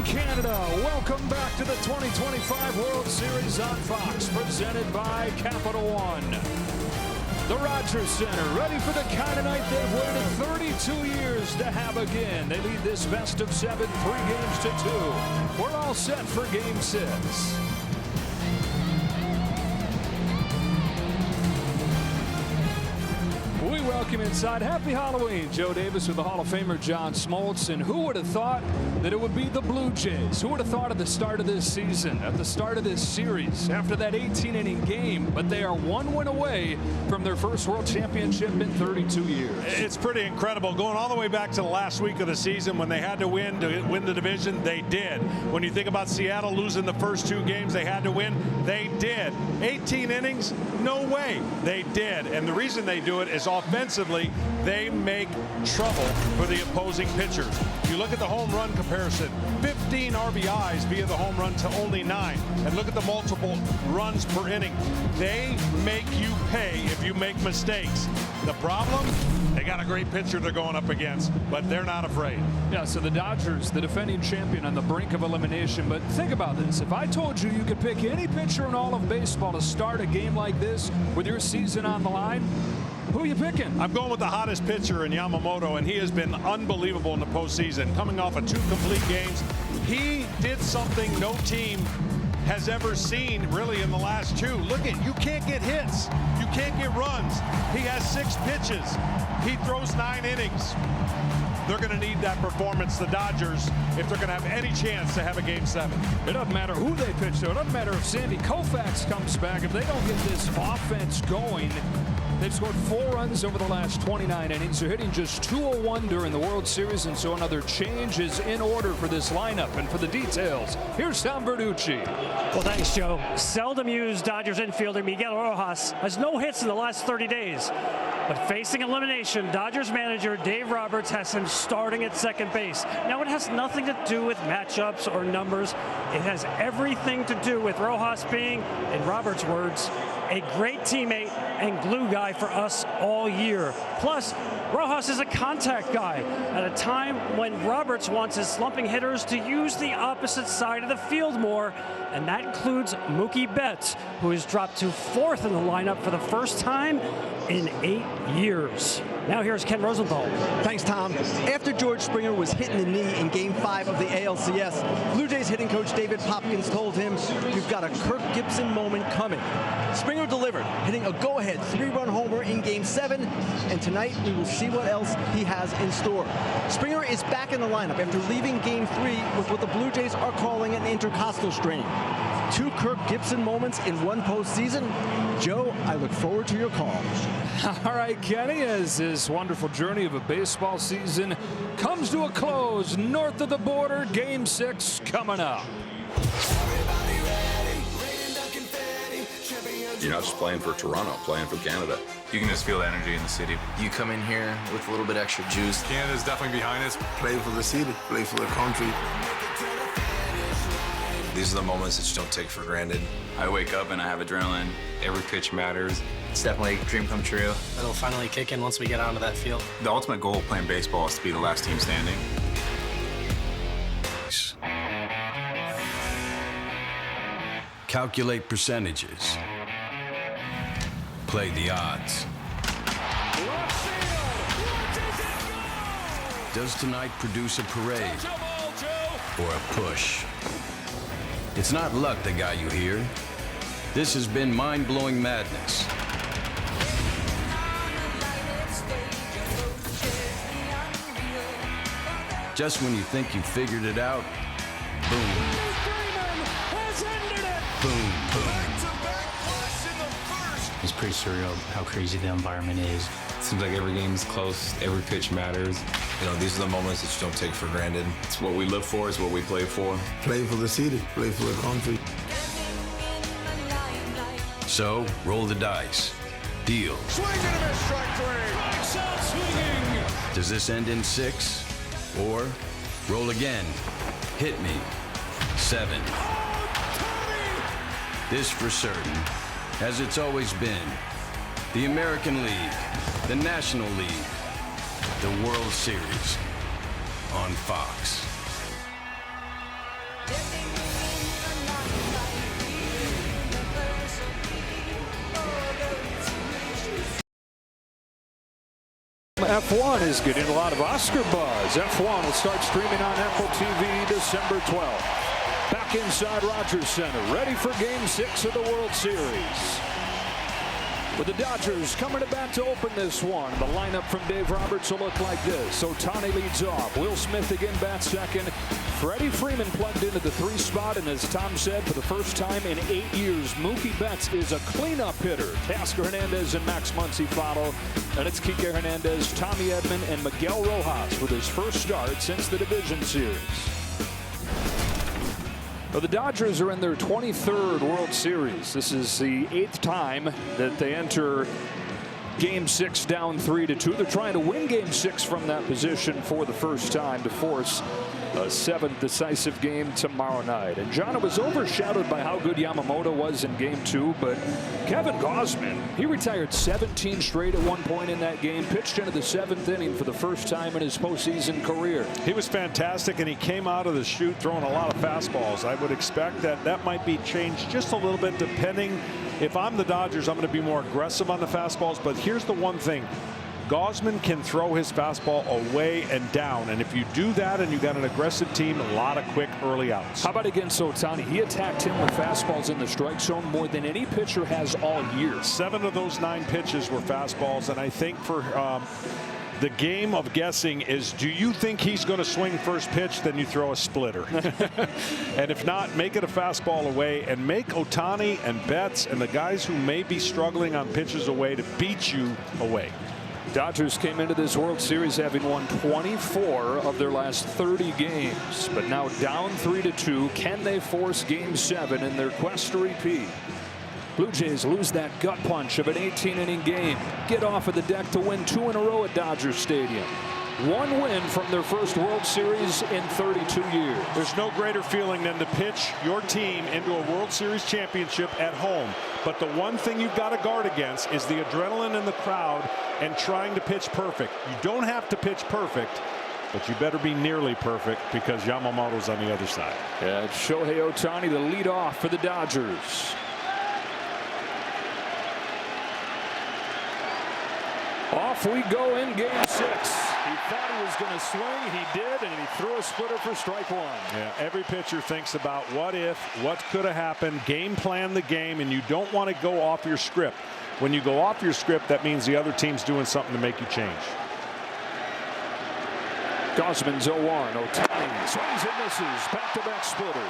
and Canada, welcome back to the 2025 World Series on Fox, presented by Capital One. The Rogers Center, ready for the kind of night they've waited 32 years to have again. They lead this best of 7, 3 games to 2. We're all set for Game 6. We welcome inside. Happy Halloween. Joe Davis with the Hall of Famer John Smoltz. And who would have thought that it would be the Blue Jays? Who would have thought at the start of this season, at the start of this series, after that 18-inning game? But they are one win away from their first World Championship in 32 years. It's pretty incredible. Going all the way back to the last week of the season when they had to win the division, they did. When you think about Seattle losing the first 2 games they had to win, they did. 18 innings? No way. They did. And the reason they do it is offensively, they make trouble for the opposing pitchers. You look at the home run comparison, 15 RBIs via the home run to only 9. And look at the multiple runs per inning. They make you pay if you make mistakes. The problem? They got a great pitcher they're going up against, but they're not afraid. Yeah, so the Dodgers, the defending champion, on the brink of elimination. But think about this. If I told you you could pick any pitcher in all of baseball to start a game like this with your season on the line, who are you picking? I'm going with the hottest pitcher in Yamamoto, and he has been unbelievable in the postseason. Coming off of 2 complete games, he did something no team has ever seen really in the last 2. Look at, you can't get hits. You can't get runs. He has 6 pitches. He throws 9 innings. They're going to need that performance, the Dodgers, if they're going to have any chance to have a Game 7. It doesn't matter who they pitch, though. It doesn't matter if Sandy Koufax comes back. If they don't get this offense going, they've scored 4 runs over the last 29 innings. They're hitting just .201 during the World Series, and so another change is in order for this lineup. And for the details, here's Tom Verducci. Well, thanks, Joe. Seldom used Dodgers infielder Miguel Rojas has no hits in the last 30 days. But facing elimination, Dodgers manager Dave Roberts has him starting at second base. Now, it has nothing to do with matchups or numbers. It has everything to do with Rojas being, in Roberts' words, a great teammate and glue guy for us all year. Plus, Rojas is a contact guy at a time when Roberts wants his slumping hitters to use the opposite side of the field more, and that includes Mookie Betts, who has dropped to 4th in the lineup for the first time in 8 years. Now here's Ken Rosenthal. Thanks, Tom. After George Springer was hit in the knee in Game 5 of the ALCS, Blue Jays hitting coach David Popkins told him, "You've got a Kirk Gibson moment coming." Springer delivered, hitting a go-ahead 3-run homer in Game 7, and tonight we will see what else he has in store. Springer is back in the lineup after leaving Game 3 with what the Blue Jays are calling an intercostal strain. 2 Kirk Gibson moments in 1 postseason. Joe, I look forward to your call. All right, Kenny, as this wonderful journey of a baseball season comes to a close north of the border, Game 6 coming up. You're not just playing for Toronto, playing for Canada. You can just feel the energy in the city. You come in here with a little bit extra juice. Canada's definitely behind us. Play for the city, play for the country. These are the moments that you don't take for granted. I wake up and I have adrenaline. Every pitch matters. It's definitely a dream come true. It'll finally kick in once we get onto that field. The ultimate goal of playing baseball is to be the last team standing. Calculate percentages. Play the odds. Does tonight produce a parade or a push? It's not luck that got you here. This has been mind-blowing madness. Just when you think you figured it out, boom. Boom, boom. It's pretty surreal how crazy the environment is. Seems like every game's close, every pitch matters. You know, these are the moments that you don't take for granted. It's what we live for, it's what we play for. Play for the city, play for the country. So, roll the dice. Deal. Swing and a miss, strike 3. Lights out swinging. Does this end in 6? Or roll again. Hit me. 7. This for certain, as it's always been. The American League, the National League, the World Series on Fox. F1 is getting a lot of Oscar buzz. F1 will start streaming on Apple TV December 12th. Back inside Rogers Center, ready for Game 6 of the World Series. With the Dodgers coming to bat to open this one, the lineup from Dave Roberts will look like this. Ohtani leads off. Will Smith again bats second. Freddie Freeman plugged into the 3 spot, and as Tom said, for the first time in 8 years, Mookie Betts is a cleanup hitter. Teoscar Hernandez and Max Muncy follow, and it's Kike Hernandez, Tommy Edman, and Miguel Rojas with his first start since the division series. Well, the Dodgers are in their 23rd World Series. This is the 8th time that they enter Game 6 down 3-2. They're trying to win Game 6 from that position for the first time to force a 7th decisive game tomorrow night. And John, it was overshadowed by how good Yamamoto was in Game 2, but Kevin Gausman, he retired 17 straight at one point in that game, pitched into the 7th inning for the first time in his postseason career. He was fantastic, and he came out of the chute throwing a lot of fastballs. I would expect that might be changed just a little bit depending. If I'm the Dodgers, I'm going to be more aggressive on the fastballs, but here's the one thing. Gausman can throw his fastball away and down, and if you do that and you got an aggressive team, a lot of quick early outs. How about against Ohtani? He attacked him with fastballs in the strike zone more than any pitcher has all year. 7 of those 9 pitches were fastballs, and I think for the game of guessing is, do you think he's going to swing first pitch? Then you throw a splitter. And if not, make it a fastball away and make Ohtani and Betts and the guys who may be struggling on pitches away to beat you away. Dodgers came into this World Series having won 24 of their last 30 games, but now down 3-2. Can they force Game 7 in their quest to repeat? Blue Jays lose that gut punch of an 18-inning game. Get off of the deck to win 2 in a row at Dodger Stadium. 1 win from their first World Series in 32 years. There's no greater feeling than to pitch your team into a World Series championship at home. But the one thing you've got to guard against is the adrenaline in the crowd and trying to pitch perfect. You don't have to pitch perfect, but you better be nearly perfect because Yamamoto's on the other side. Yeah, it's Shohei Ohtani the lead off for the Dodgers. Off we go in Game 6. He thought he was going to swing. He did, and he threw a splitter for strike 1. Yeah, every pitcher thinks about what if, what could have happened, game plan the game, and you don't want to go off your script. When you go off your script, that means the other team's doing something to make you change. Gausman's 0-1. Ohtani swings and misses. Back-to-back splitters.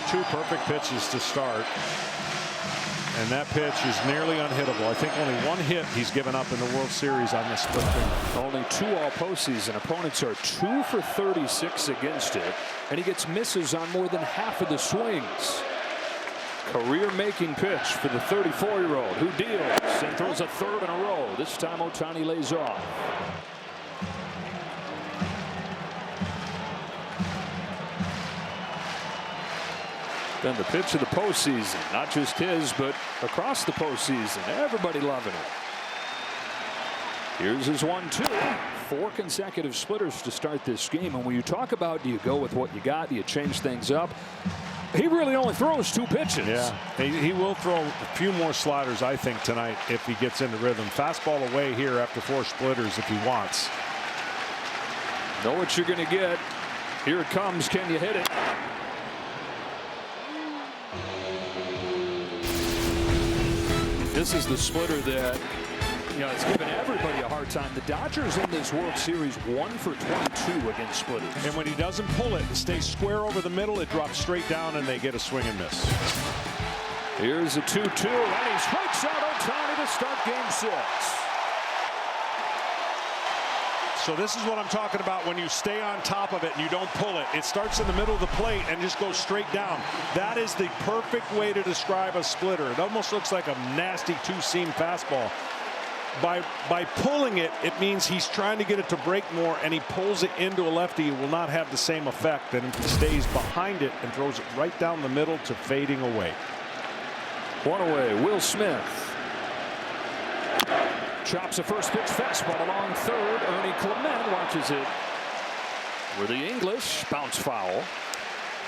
Two perfect pitches to start. And that pitch is nearly unhittable. I think only 1 hit he's given up in the World Series on this split finger. Only 2 all postseason. Opponents are 2 for 36 against it, and he gets misses on more than half of the swings. Career-making pitch for the 34-year-old who deals and throws a 3rd in a row. This time Ohtani lays off. Then the pitch of the postseason, not just his, but across the postseason. Everybody loving it. Here's his 1-2. 4 consecutive splitters to start this game. And when you talk about, do you go with what you got? Do you change things up? He really only throws 2 pitches. Yeah, he will throw a few more sliders, I think, tonight if he gets into rhythm. Fastball away here after 4 splitters if he wants. Know what you're going to get. Here it comes. Can you hit it? This is the splitter that, it's given everybody a hard time. The Dodgers in this World Series 1 for 22 against splitters. And when he doesn't pull it and stays square over the middle, it drops straight down and they get a swing and miss. Here's a 2-2, and he strikes out Ohtani to start Game 6. So this is what I'm talking about when you stay on top of it and you don't pull it. It starts in the middle of the plate and just goes straight down. That is the perfect way to describe a splitter. It almost looks like a nasty 2-seam fastball. By pulling it, it means he's trying to get it to break more, and he pulls it into a lefty. It will not have the same effect than if he stays behind it and throws it right down the middle to fading away. 1 away, Will Smith. Chops a first pitch fastball along 3rd. Ernie Clement watches it with the English bounce foul.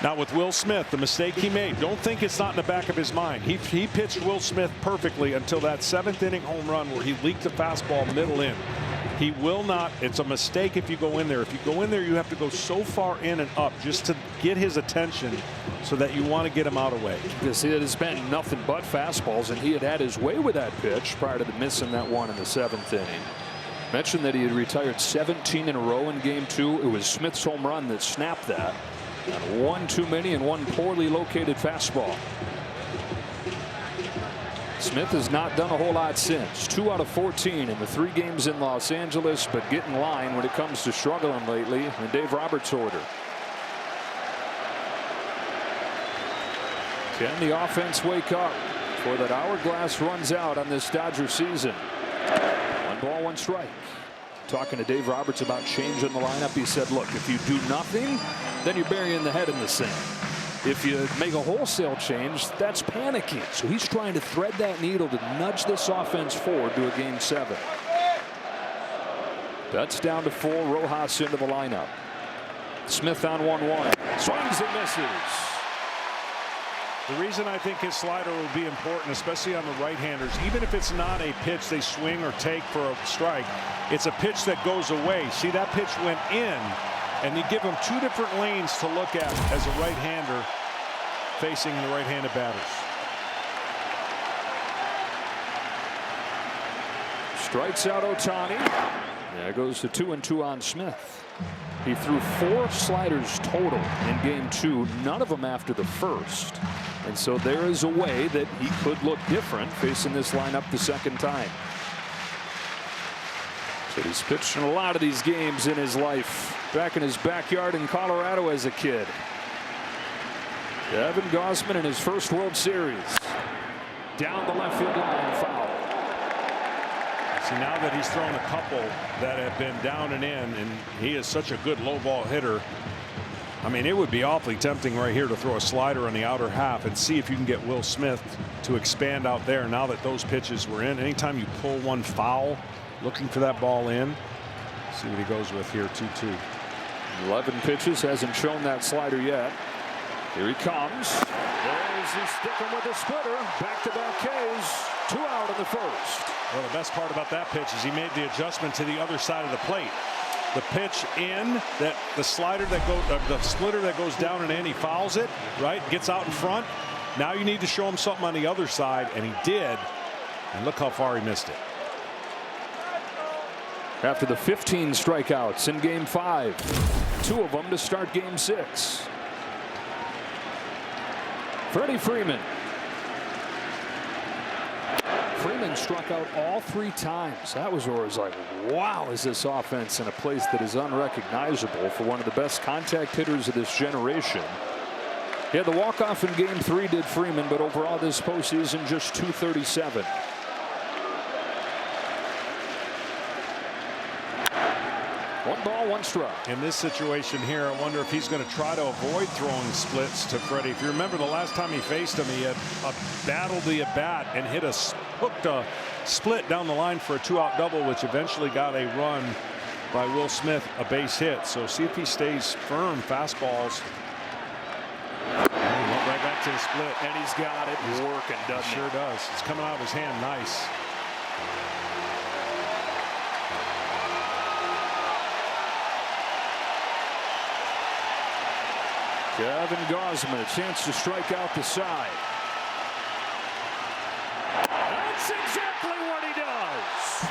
Now with Will Smith, the mistake he made, don't think it's not in the back of his mind. He pitched Will Smith perfectly until that 7th inning home run where he leaked the fastball middle in. He will not. It's a mistake if you go in there. If you go in there, you have to go so far in and up just to get his attention so that you want to get him out of the way. Because it has been nothing but fastballs, and he had his way with that pitch prior to missing that one in the 7th inning. Mentioned that he had retired 17 in a row in Game 2. It was Smith's home run that snapped that. And one too many and one poorly located fastball. Smith has not done a whole lot since. 2 out of 14 in the 3 games in Los Angeles, but get in line when it comes to struggling lately in Dave Roberts' order. Can the offense wake up before that hourglass runs out on this Dodger season? 1 ball, 1 strike. Talking to Dave Roberts about changing the lineup, he said, look, if you do nothing, then you're burying the head in the sand. If you make a wholesale change, that's panicking. So he's trying to thread that needle to nudge this offense forward to a Game 7. That's down to 4. Rojas into the lineup. Smith on 1-1. Swings and misses. The reason I think his slider will be important, especially on the right-handers, even if it's not a pitch they swing or take for a strike, it's a pitch that goes away. See, that pitch went in, and you give him 2 different lanes to look at as a right-hander facing the right-handed batters. Strikes out Ohtani. There goes to 2-2 on Smith. He threw 4 sliders total in Game 2, none of them after the first. And so there is a way that he could look different facing this lineup the second time. So he's pitched in a lot of these games in his life, back in his backyard in Colorado as a kid. Kevin Gausman in his first World Series. Down the left field line, foul. See, now that he's thrown a couple that have been down and in, and he is such a good low ball hitter, I mean, it would be awfully tempting right here to throw a slider on the outer half and see if you can get Will Smith to expand out there now that those pitches were in. Anytime you pull one foul, looking for that ball in, see what he goes with here. 2-2. 11 pitches, hasn't shown that slider yet. Here he comes. There's he sticking with the splitter. Back-to-back Ks. 2 out in the first. Well, the best part about that pitch is he made the adjustment to the other side of the plate. The pitch in, that the slider that goes, the splitter that goes down and in, he fouls it, right? Gets out in front. Now you need to show him something on the other side, and he did. And look how far he missed it. After the 15 strikeouts in Game 5, 2 of them to start Game 6. Freddie Freeman. Freeman struck out all 3 times. That was where it was like, wow, is this offense in a place that is unrecognizable for one of the best contact hitters of this generation. He had the walk-off in Game 3, did Freeman, but overall this postseason just .237. One ball, 1 strike. In this situation here, I wonder if he's going to try to avoid throwing splits to Freddie. If you remember the last time he faced him, he had battled the at-bat and hooked a split down the line for a 2-out double, which eventually got a run by Will Smith, a base hit. So see if he stays firm. Fastballs. And he went right back to the split. And he's got it working, doesn't he? Sure does. It's coming out of his hand nice. Kevin Gausman, a chance to strike out the side. That's exactly what he does.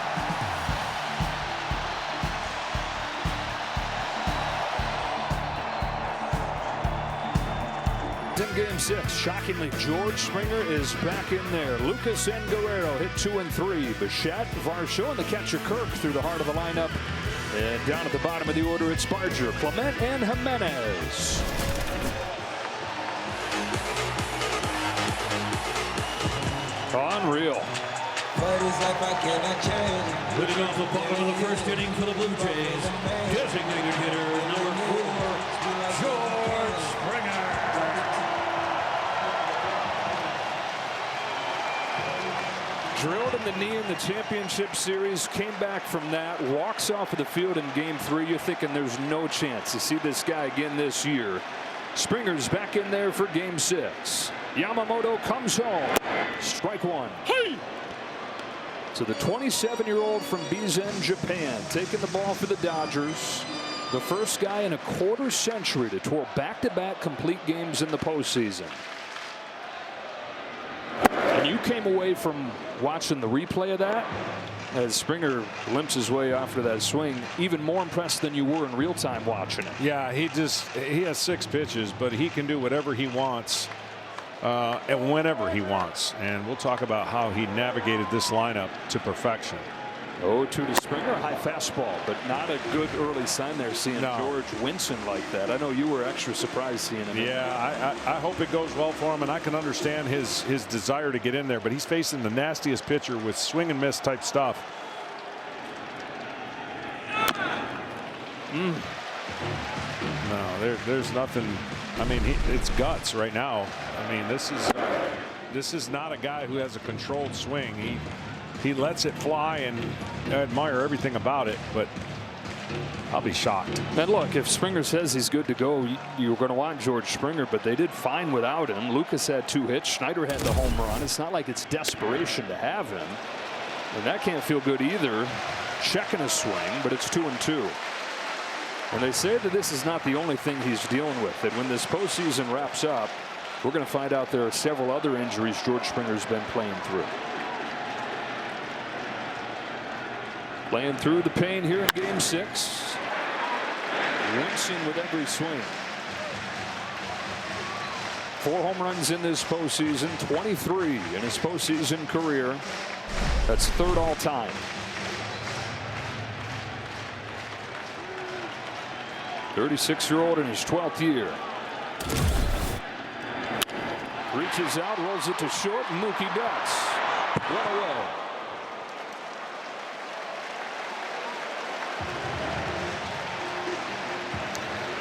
In Game 6, shockingly, George Springer is back in there. Lucas and Guerrero hit 2 and 3. Bichette, Varsho, and the catcher Kirk through the heart of the lineup. And down at the bottom of the order, it's Barger, Clement, and Jimenez. Unreal. Leading off the bottom of the first inning for the Blue Jays, designated hitter number 4, George Springer. Drilled in the knee in the championship series, came back from that, walks off of the field in Game 3. You're thinking there's no chance to see this guy again this year. Springer's back in there for game 6. Yamamoto comes home. Strike one. Hey! So the 27-year-old from Bizen, Japan, taking the ball for the Dodgers. The first guy in a quarter century to twirl back-to-back complete games in the postseason. And you came away from watching the replay of that, as Springer limps his way after that swing, even more impressed than you were in real time watching it. Yeah, he has 6 pitches, but he can do whatever he wants and whenever he wants. And we'll talk about how he navigated this lineup to perfection. 0-2 to Springer, high fastball, but not a good early sign there seeing George wincing like that. I know you were extra surprised seeing him. Yeah, I hope it goes well for him, and I can understand his desire to get in there, but he's facing the nastiest pitcher with swing and miss type stuff. No, there's nothing. I mean, it's guts right now. I mean, this is not a guy who has a controlled swing. He lets it fly, and I admire everything about it, but I'll be shocked. And look, if Springer says he's good to go, you're going to want George Springer, but they did fine without him. Lucas had 2 hits. Schneider had the home run. It's not like it's desperation to have him, and that can't feel good either. Checking a swing, but it's 2-2. And they say that this is not the only thing he's dealing with, that when this postseason wraps up, we're going to find out there are several other injuries George Springer's been playing through. Playing through the pain here in game 6. Wincing with every swing. 4 home runs in this postseason, 23 in his postseason career. That's 3rd all time. '36-year-old in his 12th year. Reaches out, rolls it to short, and Mookie Betts. One away.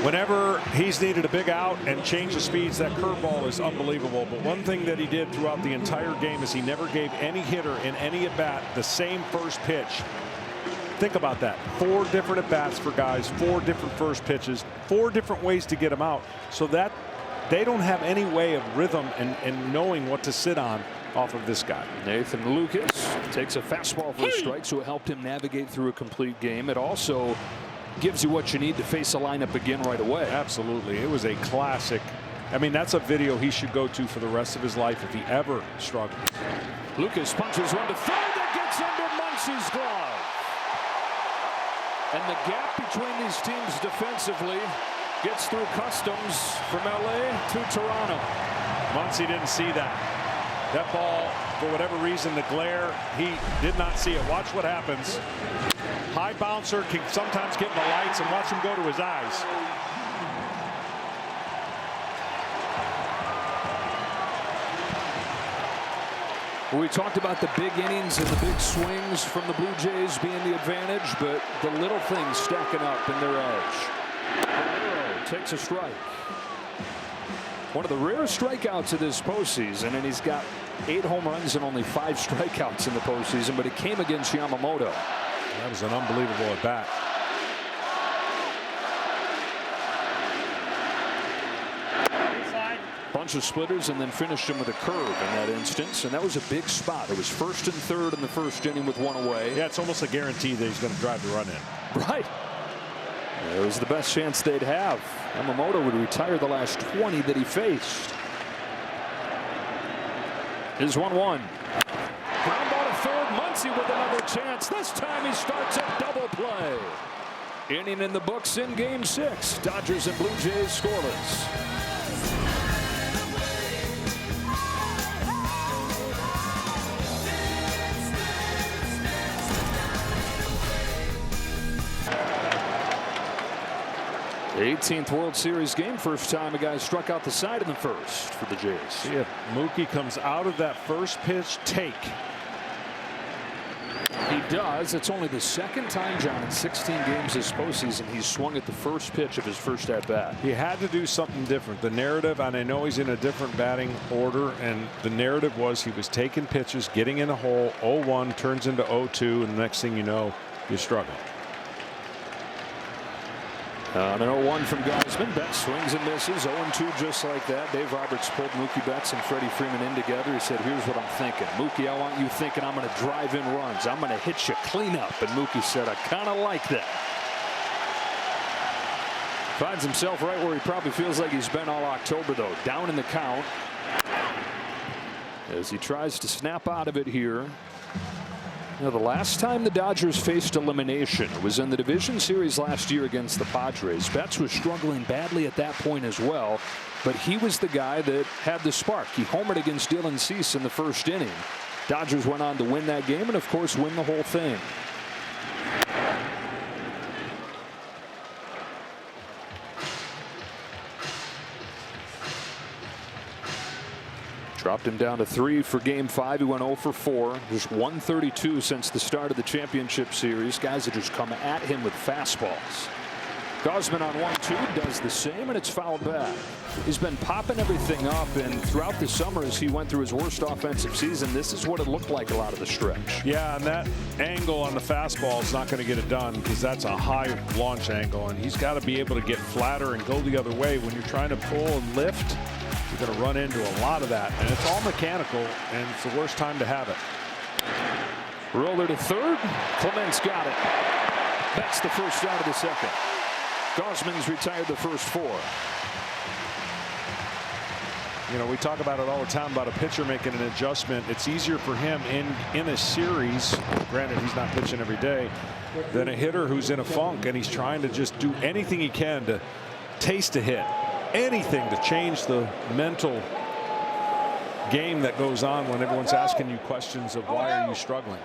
Whenever he's needed a big out and change of speeds, that curveball is unbelievable. But one thing that he did throughout the entire game is he never gave any hitter in any at bat the same first pitch. Think about that. 4 different at bats for guys, 4 different first pitches, 4 different ways to get them out, so that they don't have any way of rhythm and knowing what to sit on off of this guy. Nathan Lucas takes a fastball for a strike, so it helped him navigate through a complete game. It also gives you what you need to face a lineup again right away. Absolutely. It was a classic. I mean, that's a video he should go to for the rest of his life if he ever struggles. Lucas punches one to third that gets under Muncy's glove. And the gap between these teams defensively gets through customs from LA to Toronto. Muncy didn't see that. That ball, for whatever reason, the glare, he did not see it. Watch what happens. High bouncer can sometimes get in the lights, and watch him go to his eyes. We talked about the big innings and the big swings from the Blue Jays being the advantage, but the little things stacking up in their edge. Valero takes a strike. One of the rare strikeouts of this postseason, and he's got 8 home runs and only 5 strikeouts in the postseason, but it came against Yamamoto. That was an unbelievable at bat. Bunch of splitters and then finished him with a curve in that instance, and that was a big spot. It was 1st and 3rd in the 1st inning with 1 away. Yeah, it's almost a guarantee that he's going to drive the run in. Right. It was the best chance they'd have. Yamamoto would retire the last 20 that he faced. Here's 1-1. Ground ball to 3rd. Muncy with another chance. This time he starts a double play. Inning in the books in game 6. Dodgers and Blue Jays scoreless. The 18th World Series game, first time a guy struck out the side in the 1st for the Jays. See if Mookie comes out of that first pitch take. He does. It's only the 2nd time, John, in 16 games this postseason he's swung at the first pitch of his first at bat. He had to do something different. The narrative, and I know he's in a different batting order, and the narrative was he was taking pitches, getting in a hole. 0-1 turns into 0-2, and the next thing you know, you struggle. An 0-1 from Gausman. Betts swings and misses. 0-2 just like that. Dave Roberts pulled Mookie Betts and Freddie Freeman in together. He said, here's what I'm thinking. Mookie, I want you thinking I'm going to drive in runs. I'm going to hit you clean up. And Mookie said, I kind of like that. Finds himself right where he probably feels like he's been all October, though. Down in the count as he tries to snap out of it here. Now, the last time the Dodgers faced elimination was in the division series last year against the Padres. Betts was struggling badly at that point as well, but he was the guy that had the spark. He homered against Dylan Cease in the first inning. Dodgers went on to win that game and, of course, win the whole thing. Dropped him down to 3 for Game 5. He went 0 for 4. Just 132 since the start of the championship series. Guys that just come at him with fastballs. Gausman on 1-2 does the same, and it's fouled back. He's been popping everything up, and throughout the summer as he went through his worst offensive season, this is what it looked like a lot of the stretch. Yeah, and that angle on the fastball is not going to get it done because that's a high launch angle, and he's got to be able to get flatter and go the other way. When you're trying to pull and lift, you're going to run into a lot of that, and it's all mechanical, and it's the worst time to have it. Roller to third. Clements got it. That's the first out of the second. Gausman's retired the first 4. You know, we talk about it all the time about a pitcher making an adjustment. It's easier for him in a series, granted he's not pitching every day, than a hitter who's in a funk and he's trying to just do anything he can to taste a hit. Anything to change the mental game that goes on when everyone's asking you questions of why are you struggling.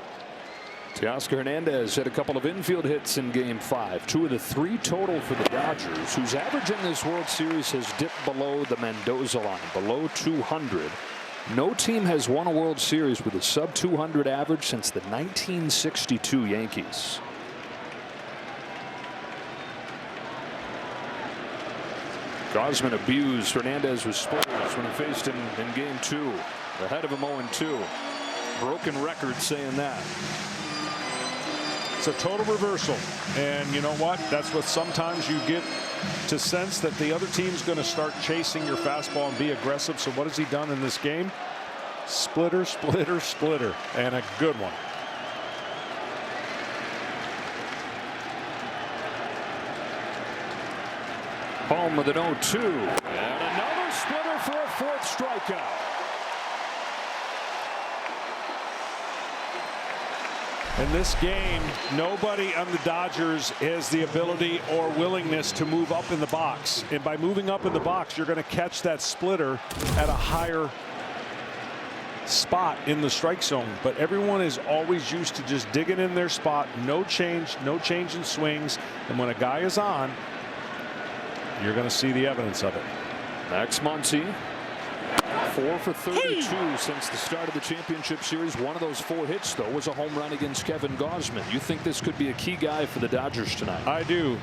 Teoscar Hernandez had a couple of infield hits in Game 5. 2 of the 3 total for the Dodgers, whose average in this World Series has dipped below the Mendoza line, below 200. No team has won a World Series with a sub-200 average since the 1962 Yankees. Gausman abused Hernandez with splitters when he faced him in Game 2. Ahead of him 0-2. Broken record saying that. It's a total reversal, and you know what? That's what sometimes you get to sense that the other team's going to start chasing your fastball and be aggressive. So what has he done in this game? Splitter, splitter, splitter, and a good one. Home with an 0-2. And another splitter for a 4th strikeout. In this game, nobody on the Dodgers has the ability or willingness to move up in the box. And by moving up in the box, you're going to catch that splitter at a higher spot in the strike zone. But everyone is always used to just digging in their spot. No change in swings. And when a guy is on, you're going to see the evidence of it. Max Muncy, 4 for 32 since the start of the championship series. One of those 4 hits, though, was a home run against Kevin Gausman. You think this could be a key guy for the Dodgers tonight? I do.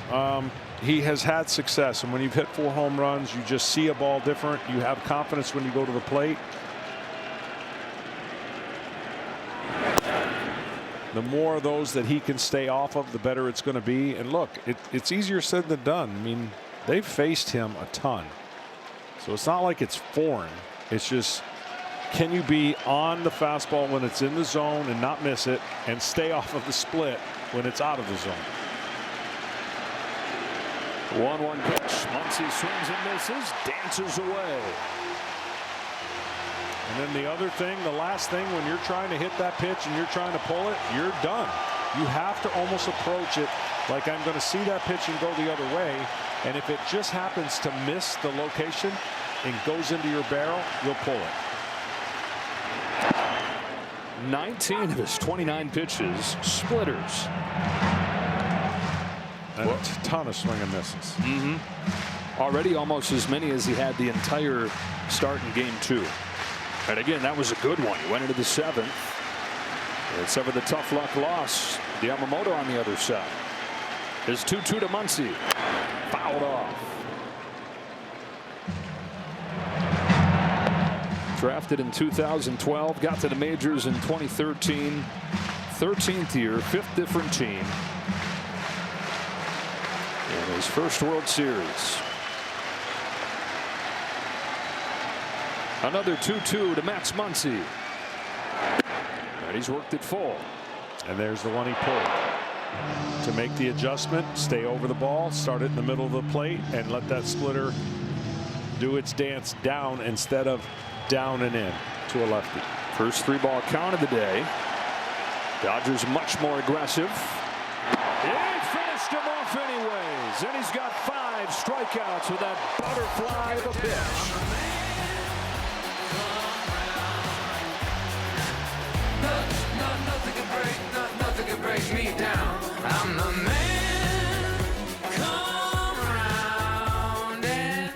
He has had success, and when you've hit 4 home runs, you just see a ball different. You have confidence when you go to the plate. The more of those that he can stay off of, the better it's going to be. And look, it's easier said than done. I mean, they've faced him a ton. So it's not like it's foreign. It's just, can you be on the fastball when it's in the zone and not miss it, and stay off of the split when it's out of the zone? 1-1 pitch. Muncy swings and misses, dances away. And then the other thing, the last thing, when you're trying to hit that pitch and you're trying to pull it, you're done. You have to almost approach it like I'm going to see that pitch and go the other way. And if it just happens to miss the location and goes into your barrel, you'll pull it. 19 of his 29 pitches, splitters. And a ton of swing and misses. Already almost as many as he had the entire start in Game 2. And again, that was a good one. He went into the 7th. And suffered the tough luck loss. Yamamoto on the other side. There's 2-2 to Muncy. Fouled off. Drafted in 2012, got to the majors in 2013. 13th year, 5th different team. And his first World Series. Another 2-2 to Max Muncy. And he's worked it full. And there's the one he pulled. To make the adjustment, stay over the ball, start it in the middle of the plate, and let that splitter do its dance down instead of down and in to a lefty. First 3-ball count of the day. Dodgers much more aggressive. He finished him off anyways, and he's got 5 strikeouts with that butterfly of a pitch. Nothing can break me down. I'm the man. Come around and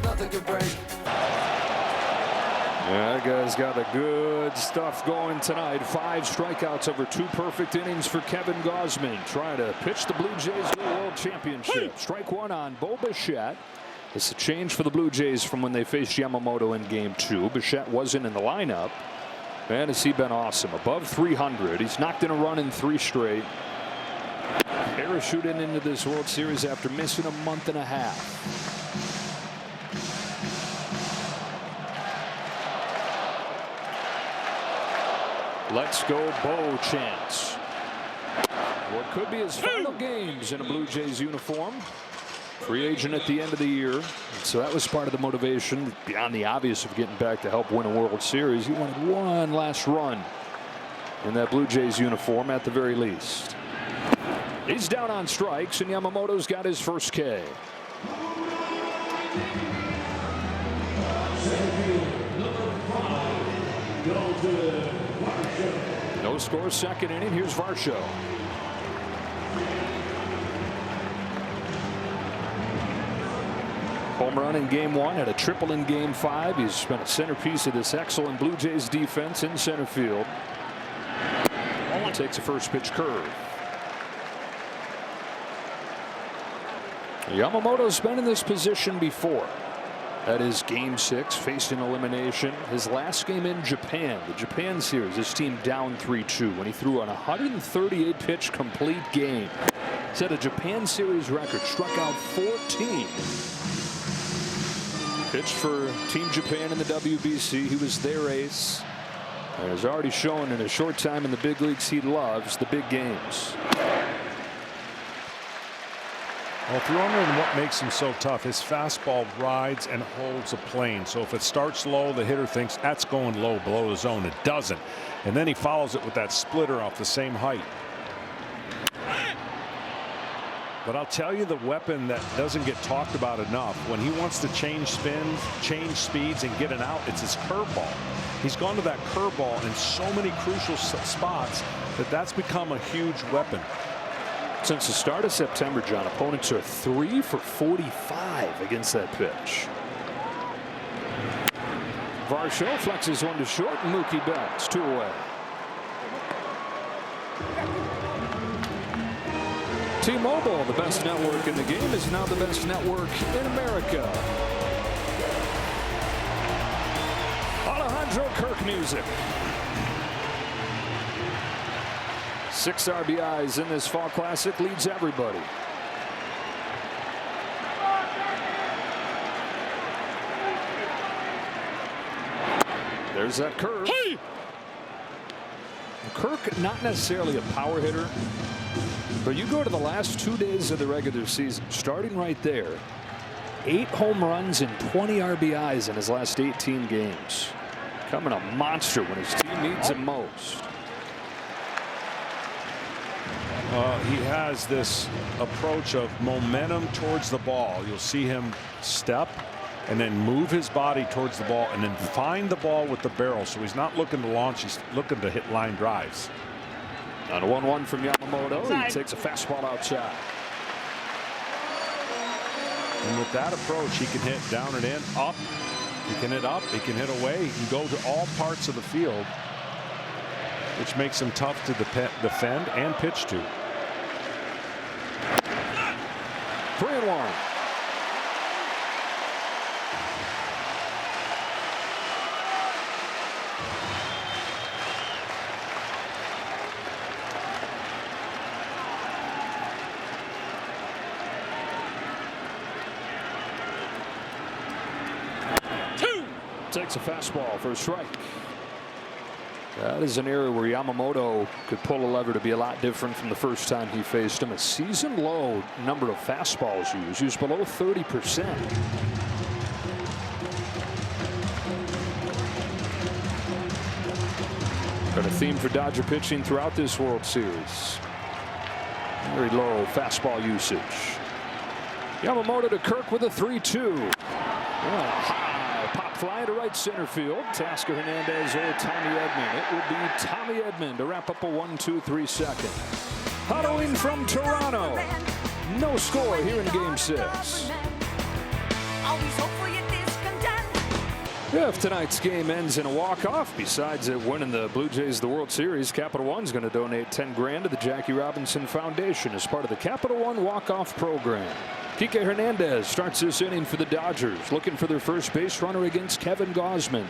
nothing can break. Yeah, that guy's got the good stuff going tonight. 5 strikeouts over 2 perfect innings for Kevin Gausman, trying to pitch the Blue Jays to the World Championship. Strike 1 on Bo Bichette. It's a change for the Blue Jays from when they faced Yamamoto in Game 2. Bichette wasn't in the lineup. Man, has he been awesome. Above 300. He's knocked in a run in 3 straight. Parachuting into this World Series after missing a month and a half. Let's go Bo chants. What could be his final games in a Blue Jays uniform. Free agent at the end of the year. So that was part of the motivation beyond the obvious of getting back to help win a World Series. He wanted one last run in that Blue Jays uniform at the very least. He's down on strikes, and Yamamoto's got his first K. No score, second inning. Here's Varsho. Home run in Game 1, had a triple in Game 5. He's been a centerpiece of this excellent Blue Jays defense in center field. Takes a first pitch curve. Yamamoto's been in this position before. That is Game 6, facing elimination. His last game in Japan, the Japan series, his team down 3-2 when he threw an 138 pitch complete game. Set a Japan series record, struck out 14. Pitched for Team Japan in the WBC. He was their ace and has already shown in a short time in the big leagues he loves the big games. Well, if you're wondering what makes him so tough, his fastball rides and holds a plane. So if it starts low, the hitter thinks that's going low below the zone. It doesn't. And then he follows it with that splitter off the same height. But I'll tell you the weapon that doesn't get talked about enough. When he wants to change spins, change speeds, and get an out, it's his curveball. He's gone to that curveball in so many crucial spots that that's become a huge weapon. Since the start of September, John, opponents are 3 for 45 against that pitch. Varsho flexes one to short, and Mookie Betts 2 away. T-Mobile, the best network in the game, is now the best network in America. Alejandro Kirk music. 6 RBIs in this Fall Classic, leads everybody. There's that curve. Hey! Kirk, not necessarily a power hitter, but you go to the last 2 days of the regular season, starting right there, 8 home runs and 20 RBIs in his last 18 games. Becoming a monster when his team needs him most. He has this approach of momentum towards the ball. You'll see him step and then move his body towards the ball and then find the ball with the barrel. So he's not looking to launch, he's looking to hit line drives. On a 1-1 from Yamamoto, he takes a fastball outside. And with that approach, he can hit down and in, up. He can hit up, he can hit away, he can go to all parts of the field, which makes him tough to defend and pitch to. 3-1. Takes a fastball for a strike. That is an area where Yamamoto could pull a lever to be a lot different from the first time he faced him. A season low number of fastballs used. He was below 30%. Been a theme for Dodger pitching throughout this World Series. Very low fastball usage. Yamamoto to Kirk with a 3-2. High pop fly to right center field. Teoscar Hernandez or Tommy Edman. It will be Tommy Edman to wrap up a 1-2-3 second. Huddling from Toronto. No score here in Game 6. If tonight's game ends in a walk-off, besides it winning the Blue Jays the World Series, Capital One's going to donate $10 grand to the Jackie Robinson Foundation as part of the Capital One walk-off program. Kike Hernandez starts this inning for the Dodgers, looking for their first base runner against Kevin Gausman.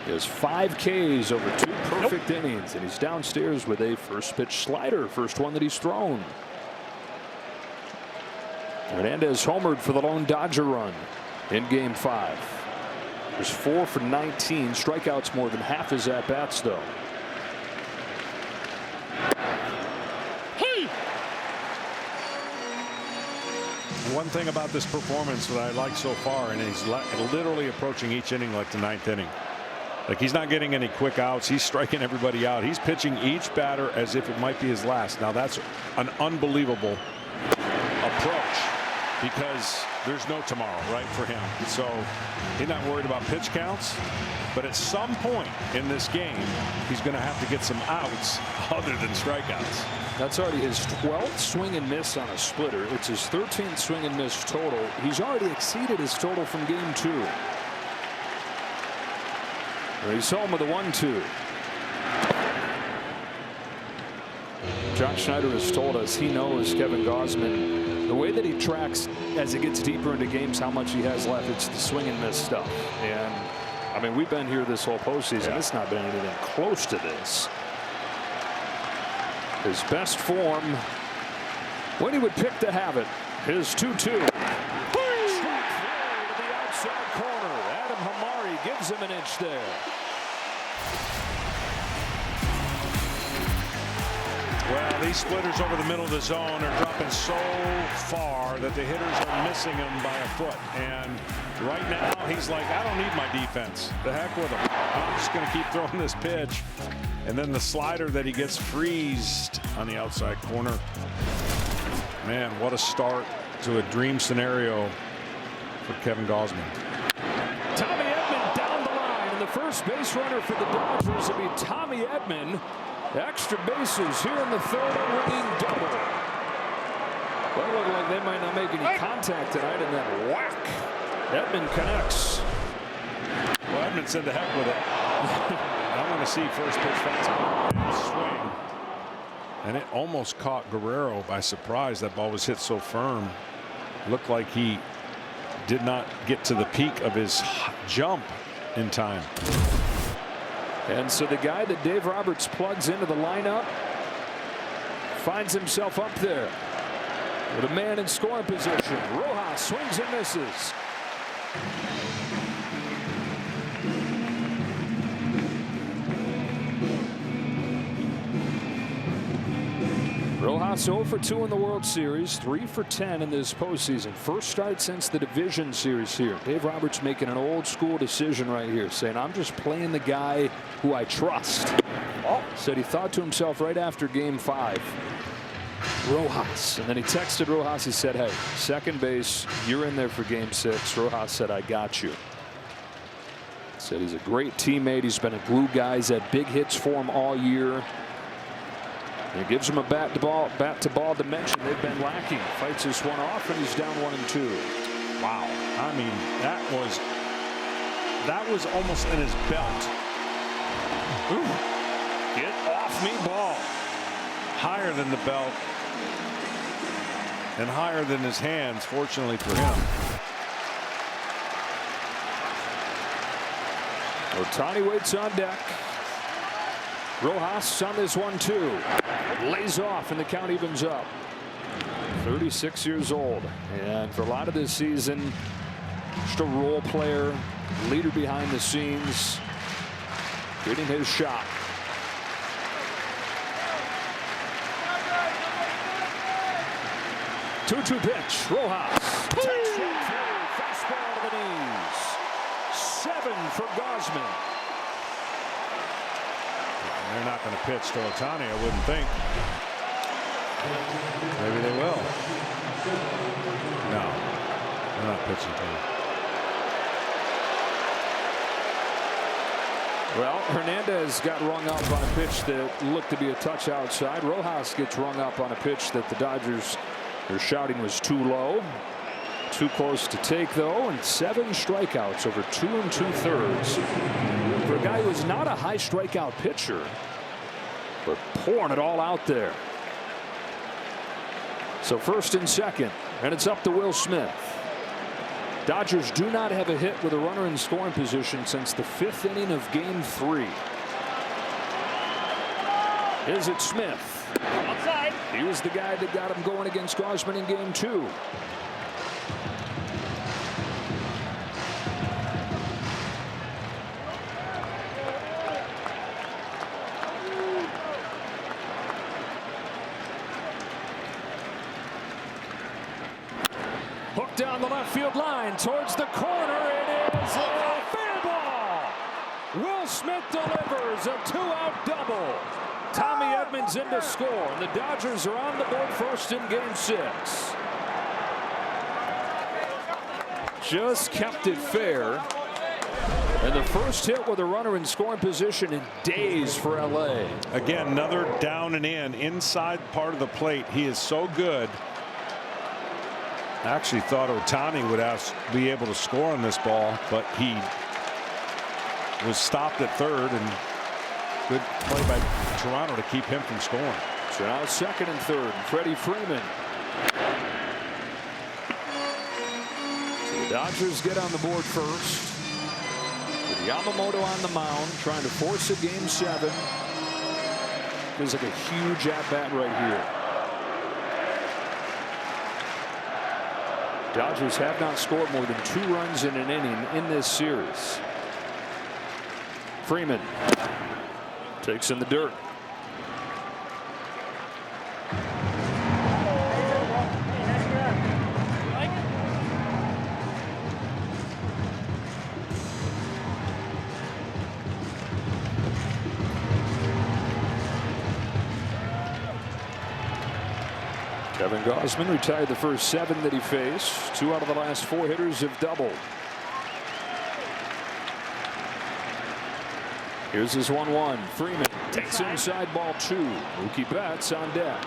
He has 5 Ks over 2 perfect innings, and he's downstairs with a first pitch slider, first one that he's thrown. Hernandez homered for the lone Dodger run in Game 5. Was 4 for 19, strikeouts more than half his at-bats, though. Hey! One thing about this performance that I like so far, and he's literally approaching each inning like the 9th inning. Like, he's not getting any quick outs. He's striking everybody out. He's pitching each batter as if it might be his last. Now, that's an unbelievable approach, because there's no tomorrow, right, for him. So he's not worried about pitch counts. But at some point in this game, he's going to have to get some outs other than strikeouts. That's already his 12th swing and miss on a splitter. It's his 13th swing and miss total. He's already exceeded his total from Game 2. He's home with a 1-2. John Schneider has told us he knows Kevin Gausman, the way that he tracks as it gets deeper into games how much he has left. It's the swing and miss stuff. And I mean, we've been here this whole postseason. Yeah. It's not been anything close to this. His best form when he would pick to have it. His 2-2. Strike throw to the outside corner. Adam Hamari gives him an inch there. Well, these splitters over the middle of the zone are dropping so far that the hitters are missing him by a foot. And right now, he's like, I don't need my defense. The heck with him. I'm just going to keep throwing this pitch. And then the slider that he gets freezed on the outside corner. Man, what a start to a dream scenario for Kevin Gausman. Tommy Edman down the line. And the first base runner for the Dodgers will be Tommy Edman. Extra bases here in the third, a winning double. Well, look like they might not make any contact tonight, and then whack. Edman connects. Well, Edman said the heck with it. I want to see first pitch fastball and swing. And it almost caught Guerrero by surprise. That ball was hit so firm. Looked like he did not get to the peak of his jump in time. And so the guy that Dave Roberts plugs into the lineup finds himself up there with a man in scoring position. Rojas swings and misses. Rojas 0 for 2 in the World Series, 3 for 10 in this postseason. First start since the division series here. Dave Roberts making an old school decision right here, saying, I'm just playing the guy who I trust. Said he thought to himself right after Game 5, Rojas. And then he texted Rojas. He said, hey, second base, you're in there for Game 6. Rojas said, I got you. Said he's a great teammate. He's been a glue guy. He's had big hits for him all year. It gives him a bat to ball dimension they've been lacking. Fights this one off, and he's down 1-2. Wow. I mean, that was almost in his belt. Ooh. Get off me ball. Higher than the belt and higher than his hands, fortunately for him. Ohtani waits on deck. Rojas on this 1-2. Lays off, and the count evens up. 36 years old. And for a lot of this season, Just a role player, leader behind the scenes, getting his shot. Two-two pitch. Rojas takes strike three. Fastball to the knees. 7 for Gausman. They're not going to pitch to Ohtani, I wouldn't think. Maybe they will. No, they're not pitching to him. Well, Hernandez got rung up on a pitch that looked to be a touch outside. Rojas gets rung up on a pitch that the Dodgers are shouting was too low. Too close to take, though, and 7 strikeouts over 2 2/3 for a guy who is not a high strikeout pitcher, but pouring it all out there. So first and second, and it's up to Will Smith. Dodgers do not have a hit with a runner in scoring position since the 5th inning of Game 3. Is it Smith? Outside. He was the guy that got him going against Gausman in Game 2. Hooked down the left field line towards the corner. It is a fair ball. Will Smith delivers a 2-out double. Tommy Edmonds in to score, and the Dodgers are on the board first in Game 6. Just kept it fair. And the first hit with a runner in scoring position in days for LA. Again, another down and in inside part of the plate. He is so good. I actually thought Ohtani would be able to score on this ball, but he was stopped at third, and good play by Toronto to keep him from scoring. So now second and third, Freddie Freeman. So the Dodgers get on the board first. With Yamamoto on the mound, trying to force a Game 7. Feels like a huge at-bat right here. Dodgers have not scored more than 2 runs in an inning in this series. Freeman takes in the dirt. Kevin Gausman retired the first 7 that he faced. 2 out of the last 4 hitters have doubled. Here's his 1-1. Freeman takes inside ball 2. Mookie Betts on deck.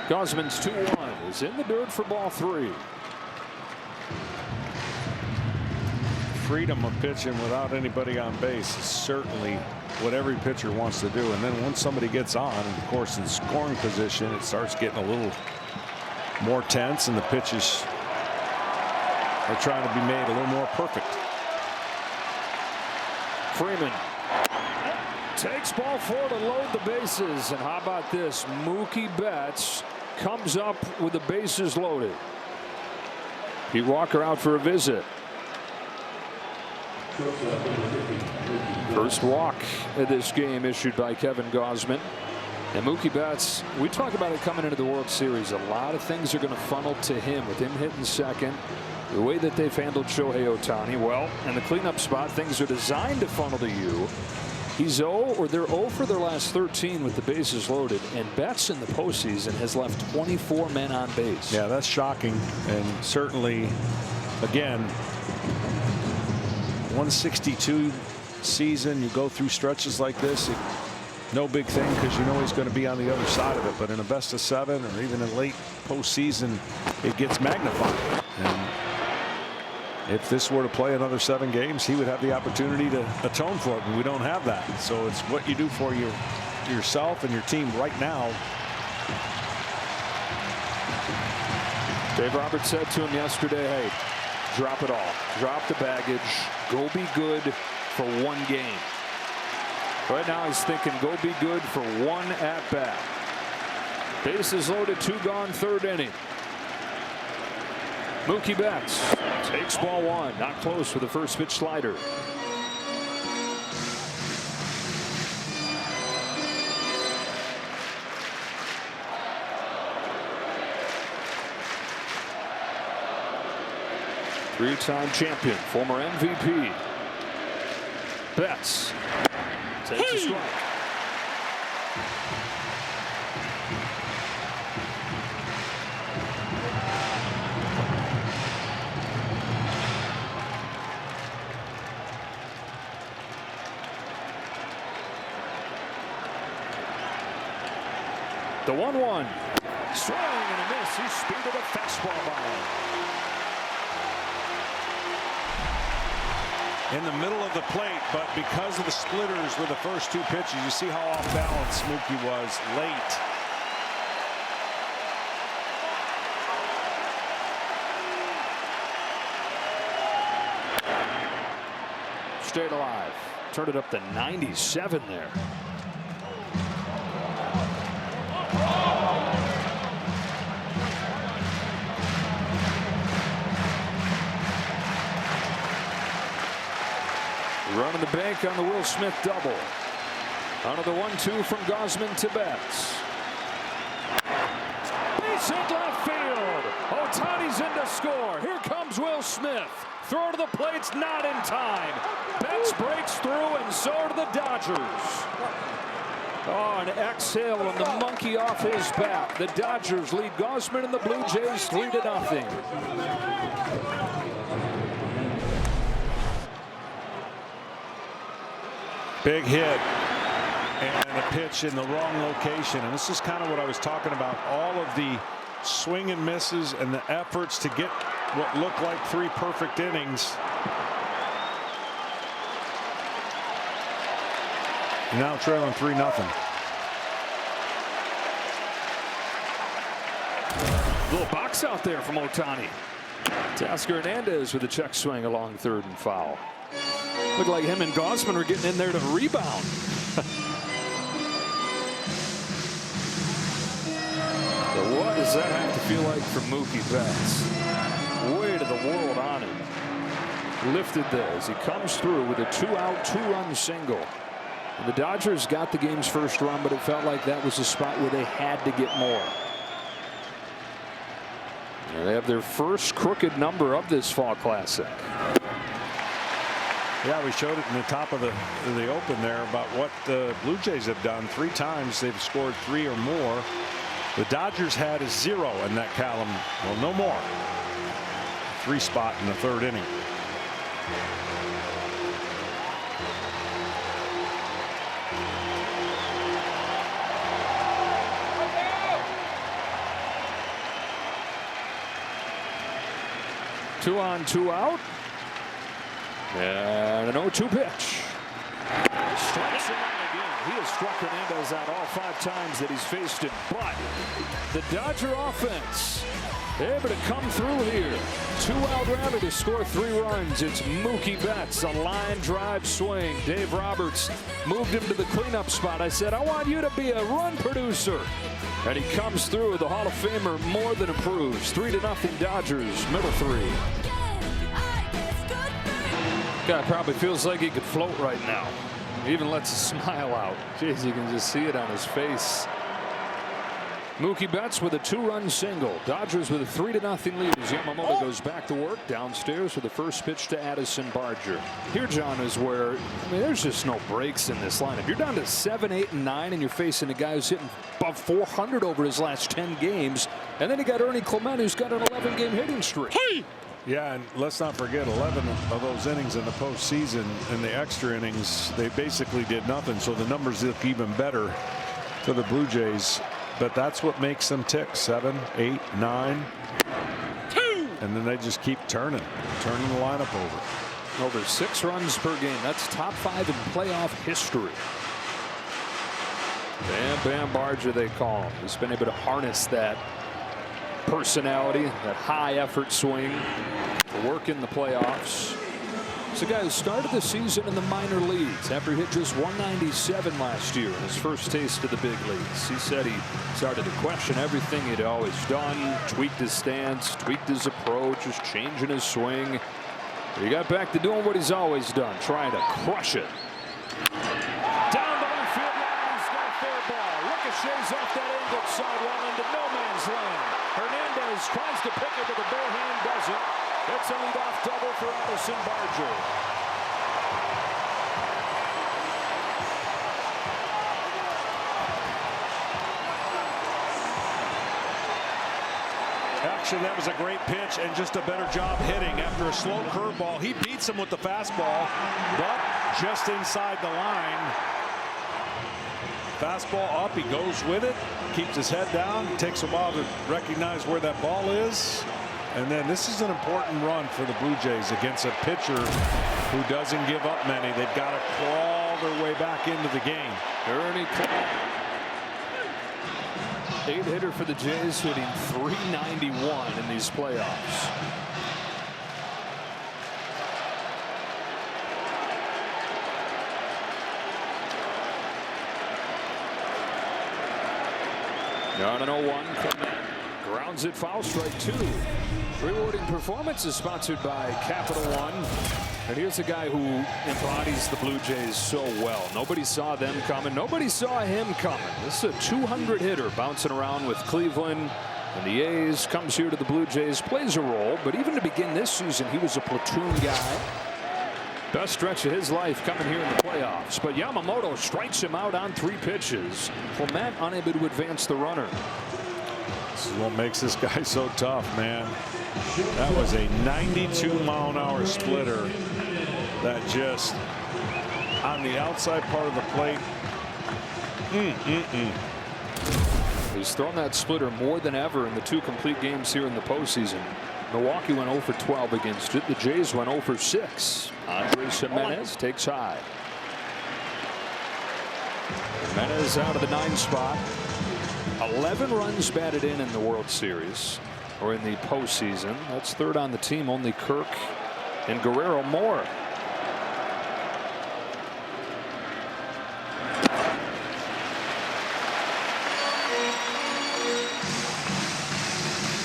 Gausman's 2-1 is in the dirt for ball 3. Freedom of pitching without anybody on base is certainly what every pitcher wants to do. And then once somebody gets on, and of course in scoring position, it starts getting a little more tense, and the pitches are trying to be made a little more perfect. Freeman takes ball 4 to load the bases, and how about this? Mookie Betts comes up with the bases loaded. Pete Walker out for a visit. First walk of this game issued by Kevin Gausman. And Mookie Betts, we talk about it coming into the World Series. A lot of things are going to funnel to him with him hitting second. The way that they've handled Shohei Ohtani, well, and the cleanup spot, things are designed to funnel to you. He's 0, or they're 0 for their last 13 with the bases loaded, and Betts in the postseason has left 24 men on base. Yeah, that's shocking, and certainly, again, 162 season, you go through stretches like this, no big thing because you know he's going to be on the other side of it. But in a best of 7 or even in late postseason, it gets magnified. And if this were to play another 7 games, he would have the opportunity to atone for it, but we don't have that. So it's what you do for yourself and your team right now. Dave Roberts said to him yesterday, hey, drop it all. Drop the baggage. Go be good for one game. Right now he's thinking go be good for one at-bat. Bases loaded, 2 gone, 3rd inning. Mookie Betts takes ball 1. Not close with the first pitch slider. Three-time champion, former MVP. Betts takes a strike. The 1-1. Swing and a miss. He speeded a fastball by. In the middle of the plate, but because of the splitters with the first 2 pitches, you see how off balance Mookie was late. Stayed alive. Turned it up to 97 there. Running the bank on the Will Smith double. Onto the 1-2 from Gausman to Betts. Base hit left field. Ohtani's in to score. Here comes Will Smith. Throw to the plate's not in time. Betts breaks through, and so do the Dodgers. Oh, an exhale and the monkey off his back. The Dodgers lead Gausman and the Blue Jays 3-0. Big hit and a pitch in the wrong location. And this is kind of what I was talking about. All of the swing and misses and the efforts to get what looked like 3 perfect innings. Now trailing 3-0. Little box out there from Ohtani. Teoscar Hernandez with a check swing along 3rd and foul. Looked like him and Gausman were getting in there to rebound. So what does that have to feel like for Mookie Betts? Weight of the world on him. Lifted there as he comes through with a 2-out, 2-run single. And the Dodgers got the game's first run, but it felt like that was a spot where they had to get more. And they have their first crooked number of this Fall Classic. Yeah, we showed it in the top of the open there about what the Blue Jays have done. 3 times they've scored 3 or more. The Dodgers had a 0 in that column. Well, no more. 3 spot in the 3rd inning. Two on, 2 out. And an 0-2 pitch. Strikes him out again. He has struck Hernandez out all 5 times that he's faced him. But the Dodger offense able to come through here. 2-out rally to score 3 runs. It's Mookie Betts, a line drive swing. Dave Roberts moved him to the cleanup spot. I said, I want you to be a run producer. And he comes through. The Hall of Famer more than approves. 3-0 Dodgers, middle 3. Guy probably feels like he could float right now. He even lets a smile out. Jeez, you can just see it on his face. Mookie Betts with a 2-run single. Dodgers with a 3-0 lead as Yamamoto goes back to work downstairs with the first pitch to Addison Barger. Here, John, is where there's just no breaks in this lineup. You're down to 7, 8, and 9, and you're facing a guy who's hitting above 400 over his last 10 games. And then you got Ernie Clement, who's got an 11-game hitting streak. Hey! Yeah, and let's not forget 11 of those innings in the postseason. In the extra innings, they basically did nothing. So the numbers look even better for the Blue Jays. But that's what makes them tick. 7, 8, 9. And then they just keep turning the lineup over. Over 6 runs per game. That's top 5 in playoff history. Bam Bam Barger, they call him. He's been able to harness that personality, that high effort swing to work in the playoffs. It's a guy who started the season in the minor leagues after he hit just 197 last year in his first taste of the big leagues. He said he started to question everything he'd always done, tweaked his stance, tweaked his approach, just changing his swing. He got back to doing what he's always done, trying to crush it. Down the left field line, he's got a fair ball. Ricochets off that angled sidewall into no man's land. Hernandez tries to pick it with a bare hand, doesn't. It's a leadoff double for Addison Barger. Actually, that was a great pitch and just a better job hitting. After a slow curveball, he beats him with the fastball, but just inside the line. Fastball up, he goes with it, keeps his head down, takes a while to recognize where that ball is. And then this is an important run for the Blue Jays against a pitcher who doesn't give up many. They've got to crawl their way back into the game. Ernie Clark, 8-hitter for the Jays, hitting .391 in these playoffs. On an 0-1, Clement grounds it, foul, strike 2. Rewarding Performance is sponsored by Capital One. And here's a guy who embodies the Blue Jays so well. Nobody saw them coming. Nobody saw him coming. This is a 200 hitter bouncing around with Cleveland and the A's. Comes here to the Blue Jays, plays a role. But even to begin this season, he was a platoon guy. Best stretch of his life coming here in the playoffs. But Yamamoto strikes him out on 3 pitches. Clement unable to advance the runner. This is what makes this guy so tough, man. That was a 92-mile-an-hour splitter that just on the outside part of the plate. He's thrown that splitter more than ever in the 2 complete games here in the postseason. Milwaukee went 0 for 12 against it. The Jays went 0 for 6. Andrés Giménez takes high. Giménez out of the 9 spot. 11 runs batted in the World Series or in the postseason. That's 3rd on the team. Only Kirk and Guerrero more.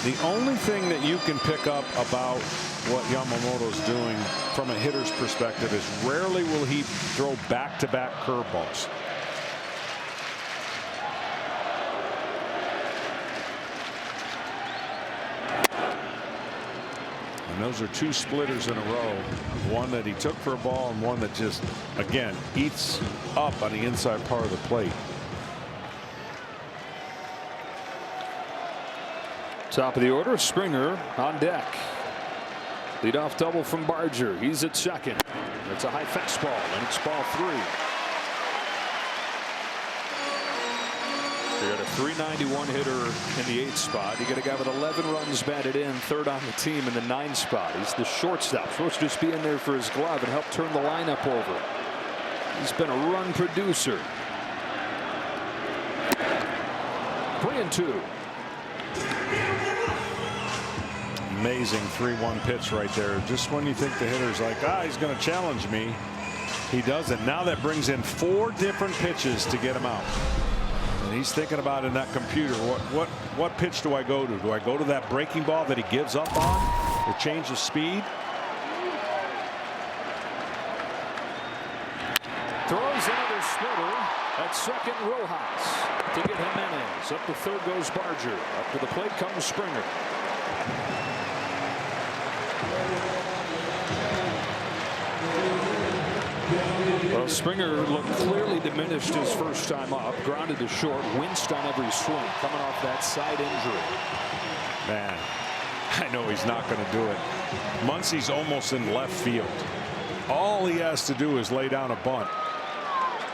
The only thing that you can pick up about what Yamamoto's doing from a hitter's perspective is rarely will he throw back-to-back curveballs. And those are 2 splitters in a row. One that he took for a ball and one that just, again, eats up on the inside part of the plate. Top of the order, Springer on deck. Leadoff double from Barger. He's at second. It's a high fastball, and it's ball 3. You got a .391 hitter in the 8th spot. You got a guy with 11 runs batted in, 3rd on the team in the 9th spot. He's the shortstop, supposed to just be in there for his glove and help turn the lineup over. He's been a run producer. 3-2. Amazing 3-1 pitch right there. Just when you think the hitter's like, he's going to challenge me, he doesn't. Now that brings in 4 different pitches to get him out. And he's thinking about in that computer, what pitch do I go to? Do I go to that breaking ball that he gives up on? The change of speed? Throws another splitter at second. Rojas to get Giménez. Up to 3rd goes Barger. Up to the plate comes Springer. Well, Springer looked clearly diminished his first time up. Grounded to short. Winced on every swing. Coming off that side injury. Man, I know he's not going to do it. Muncy's almost in left field. All he has to do is lay down a bunt.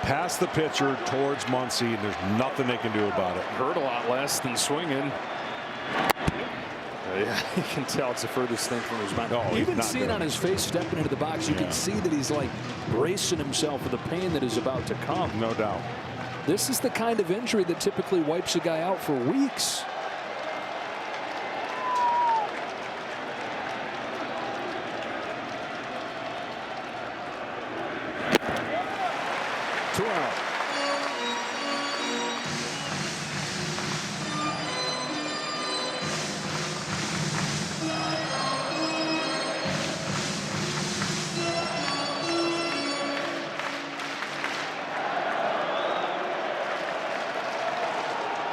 Pass the pitcher towards Muncy, and there's nothing they can do about it. Hurt a lot less than swinging. Yeah, you can tell it's the furthest thing from his mind. You can see it on his face stepping into the box. You can see that he's like bracing himself for the pain that is about to come. No doubt. This is the kind of injury that typically wipes a guy out for weeks.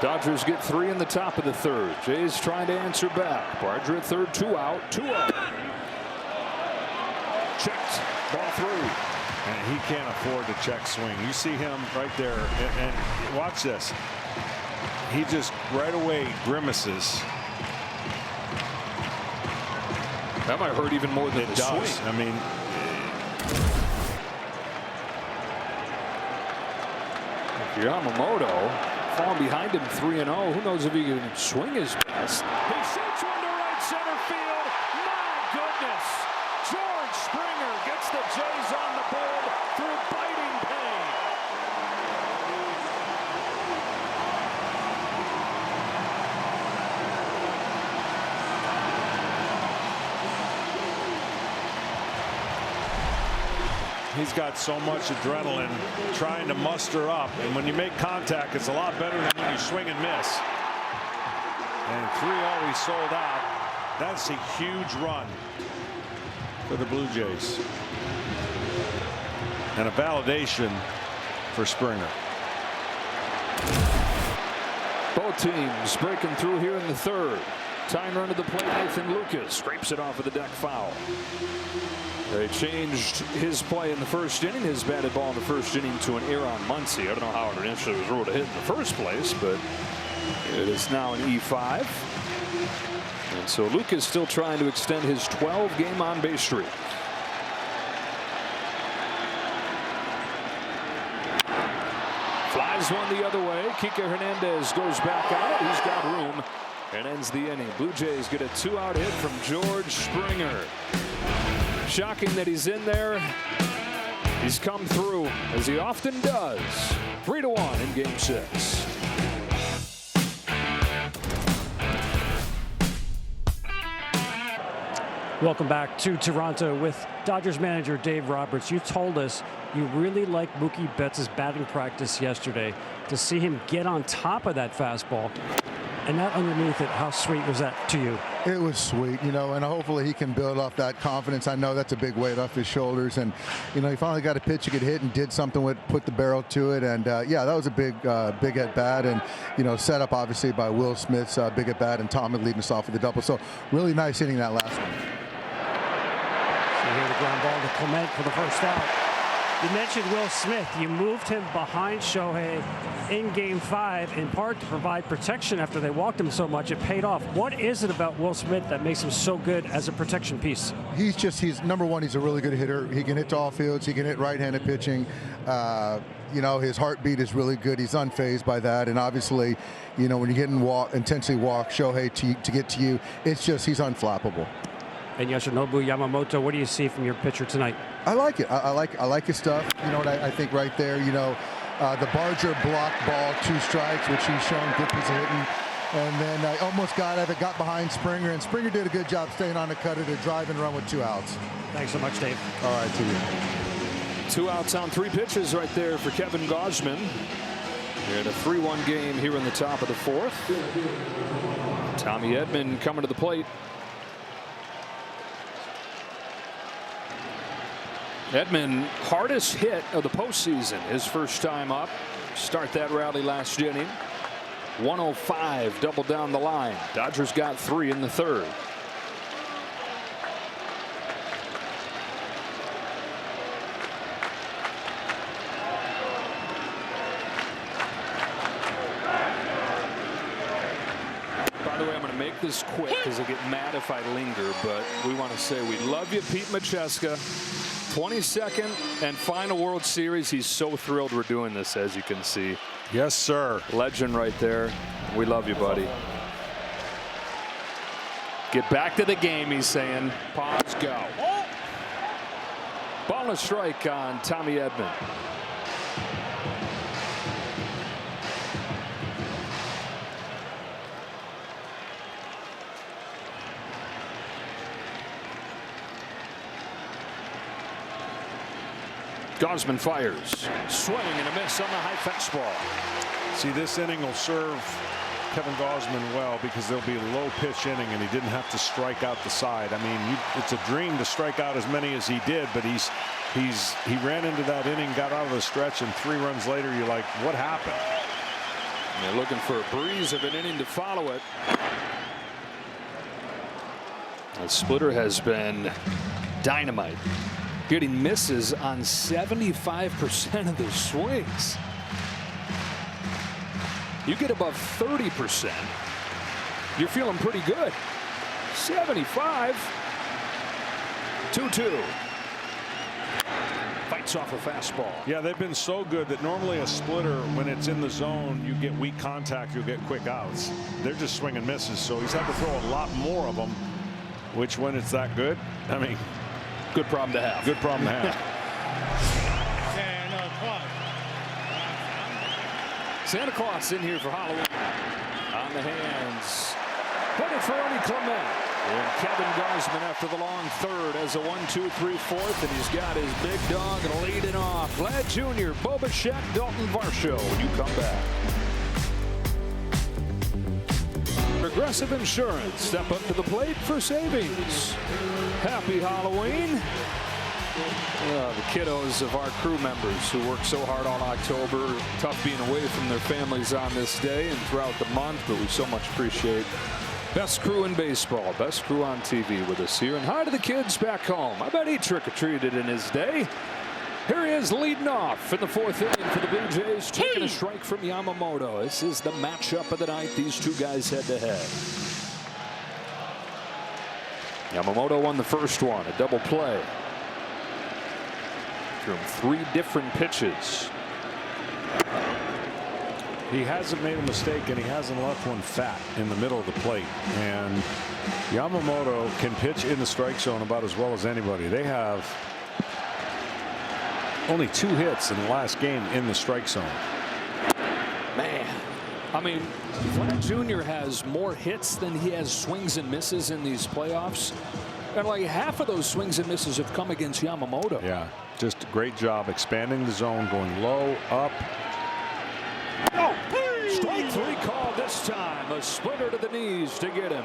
Dodgers get 3 in the top of the 3rd. Jays trying to answer back. Barger at 3rd, 2 out, 2-0. Checked, ball through. And he can't afford to check swing. You see him right there, and watch this. He just right away grimaces. That might hurt even more than it the does. swing. I mean, Yamamoto falling behind him 3-0. Who knows if he can swing his best? He shoots one to right center field. My goodness. George Springer gets the Jays on the board through biting pain. he's got so much adrenaline trying to muster up, and when you make contact, it's a lot better than when you swing and miss. And 3-0, he sold out. That's a huge run for the Blue Jays, and a validation for Springer. Both teams breaking through here in the 3rd. Tying run to the plate, Nathan Lucas scrapes it off of the deck foul. They changed his play in the 1st inning. His batted ball in the 1st inning to an Aaron Muncy. I don't know how it initially was ruled a hit in the first place, but it is now an E5. And so Lucas still trying to extend his 12-game on-base streak. Flies one the other way. Kike Hernandez goes back out. He's got room and ends the inning. Blue Jays get a 2-out hit from George Springer. Shocking that he's in there. He's come through, as he often does. 3-1 in Game 6. Welcome back to Toronto with Dodgers manager Dave Roberts. You told us you really liked Mookie Betts' batting practice yesterday. To see him get on top of that fastball and not underneath it, how sweet was that to you? It was sweet, you know, and hopefully he can build off that confidence. I know that's a big weight off his shoulders, and you know, he finally got a pitch he could hit and did something with, put the barrel to it, and yeah, that was a big at bat, and you know, set up obviously by Will Smith's big at bat, and Tom had leading us off with a double. So really nice hitting that last one. So here the ground ball to Clement for the first out. You mentioned Will Smith. You moved him behind Shohei in Game 5 in part to provide protection after they walked him so much. It paid off. What is it about Will Smith that makes him so good as a protection piece? He's number one. He's a really good hitter. He can hit to all fields. He can hit right-handed pitching. You know, his heartbeat is really good. He's unfazed by that. And obviously, you know, when you get intensely walk Shohei to get to you, it's just he's unflappable. And Yoshinobu Yamamoto, what do you see from your pitcher tonight? I like it. I like his stuff. You know what I think right there, you know, the Barger block ball, 2 strikes, which he's shown good piece of hitting. And then I almost got behind Springer, and Springer did a good job staying on the cutter to drive and run with 2 outs. Thanks so much, Dave. All right, to you. 2 outs on 3 pitches right there for Kevin Gausman. We're in a 3-1 game here in the top of the 4th. Tommy Edman coming to the plate. Edman, hardest hit of the postseason, his first time up. Start that rally last inning. 105 double down the line. Dodgers got 3 in the 3rd. By the way, I'm going to make this quick because I get mad if I linger, but we want to say we love you, Pete Macheska. 22nd and final World Series. He's so thrilled we're doing this, as you can see. Yes, sir. Legend right there. We love you, buddy. Get back to the game, he's saying. Pause, go. Ball and a strike on Tommy Edman. Gausman fires. Swing and a miss on the high fastball. See, this inning will serve Kevin Gausman well because there'll be a low pitch inning and he didn't have to strike out the side. I mean, it's a dream to strike out as many as he did, but he ran into that inning, got out of the stretch, and 3 runs later, you're like, what happened? And they're looking for a breeze of an inning to follow it. The splitter has been dynamite, getting misses on 75% of the swings. You get above 30%, you're feeling pretty good. 75. 2-2. Fights off a fastball. Yeah, they've been so good that normally a splitter, when it's in the zone, you get weak contact, you'll get quick outs. They're just swinging misses, so he's had to throw a lot more of them, which when it's that good, I mean, good problem to have. Good problem to have. Santa Claus in here for Halloween. On the hands. Headed for Ernie Clement. And Kevin Gausman after the long third as a 1-2-3-4, and he's got his big dog leading off. Vlad Jr., Bo Bichette, Dalton Varsho when you come back. Progressive Insurance, step up to the plate for savings. Happy Halloween. The kiddos of our crew members who work so hard all October, tough being away from their families on this day and throughout the month, but we so much appreciate best crew in baseball, best crew on TV with us here. And hi to the kids back home. I bet he trick-or-treated in his day. Here he is leading off in the fourth inning for the Blue Jays, taking a strike from Yamamoto. This is the matchup of the night. These two guys head-to-head. Yamamoto won the first one, a double play. From 3 different pitches. He hasn't made a mistake, and he hasn't left one fat in the middle of the plate. And Yamamoto can pitch in the strike zone about as well as anybody. They have only 2 hits in the last game in the strike zone. Man, I mean, Vlad Jr. has more hits than he has swings and misses in these playoffs. And like half of those swings and misses have come against Yamamoto. Yeah, just a great job expanding the zone, going low, up. Oh, strike 3 call this time. A splitter to the knees to get him.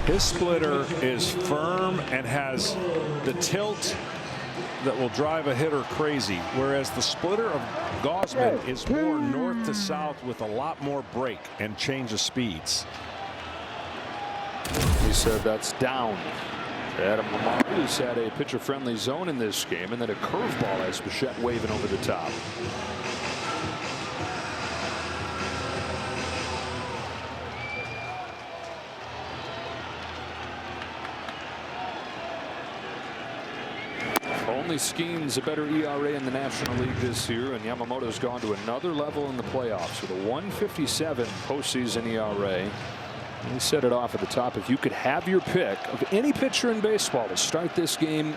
His splitter is firm and has the tilt that will drive a hitter crazy, whereas the splitter of Gausman is more north to south with a lot more break and change of speeds. He said that's down. Adam Lamar, who's had a pitcher-friendly zone in this game, and then a curveball as Bichette waving over the top. Only Skeens a better ERA in the National League this year, and Yamamoto's gone to another level in the playoffs with a 1.57 postseason ERA. And he set it off at the top. If you could have your pick of any pitcher in baseball to start this game,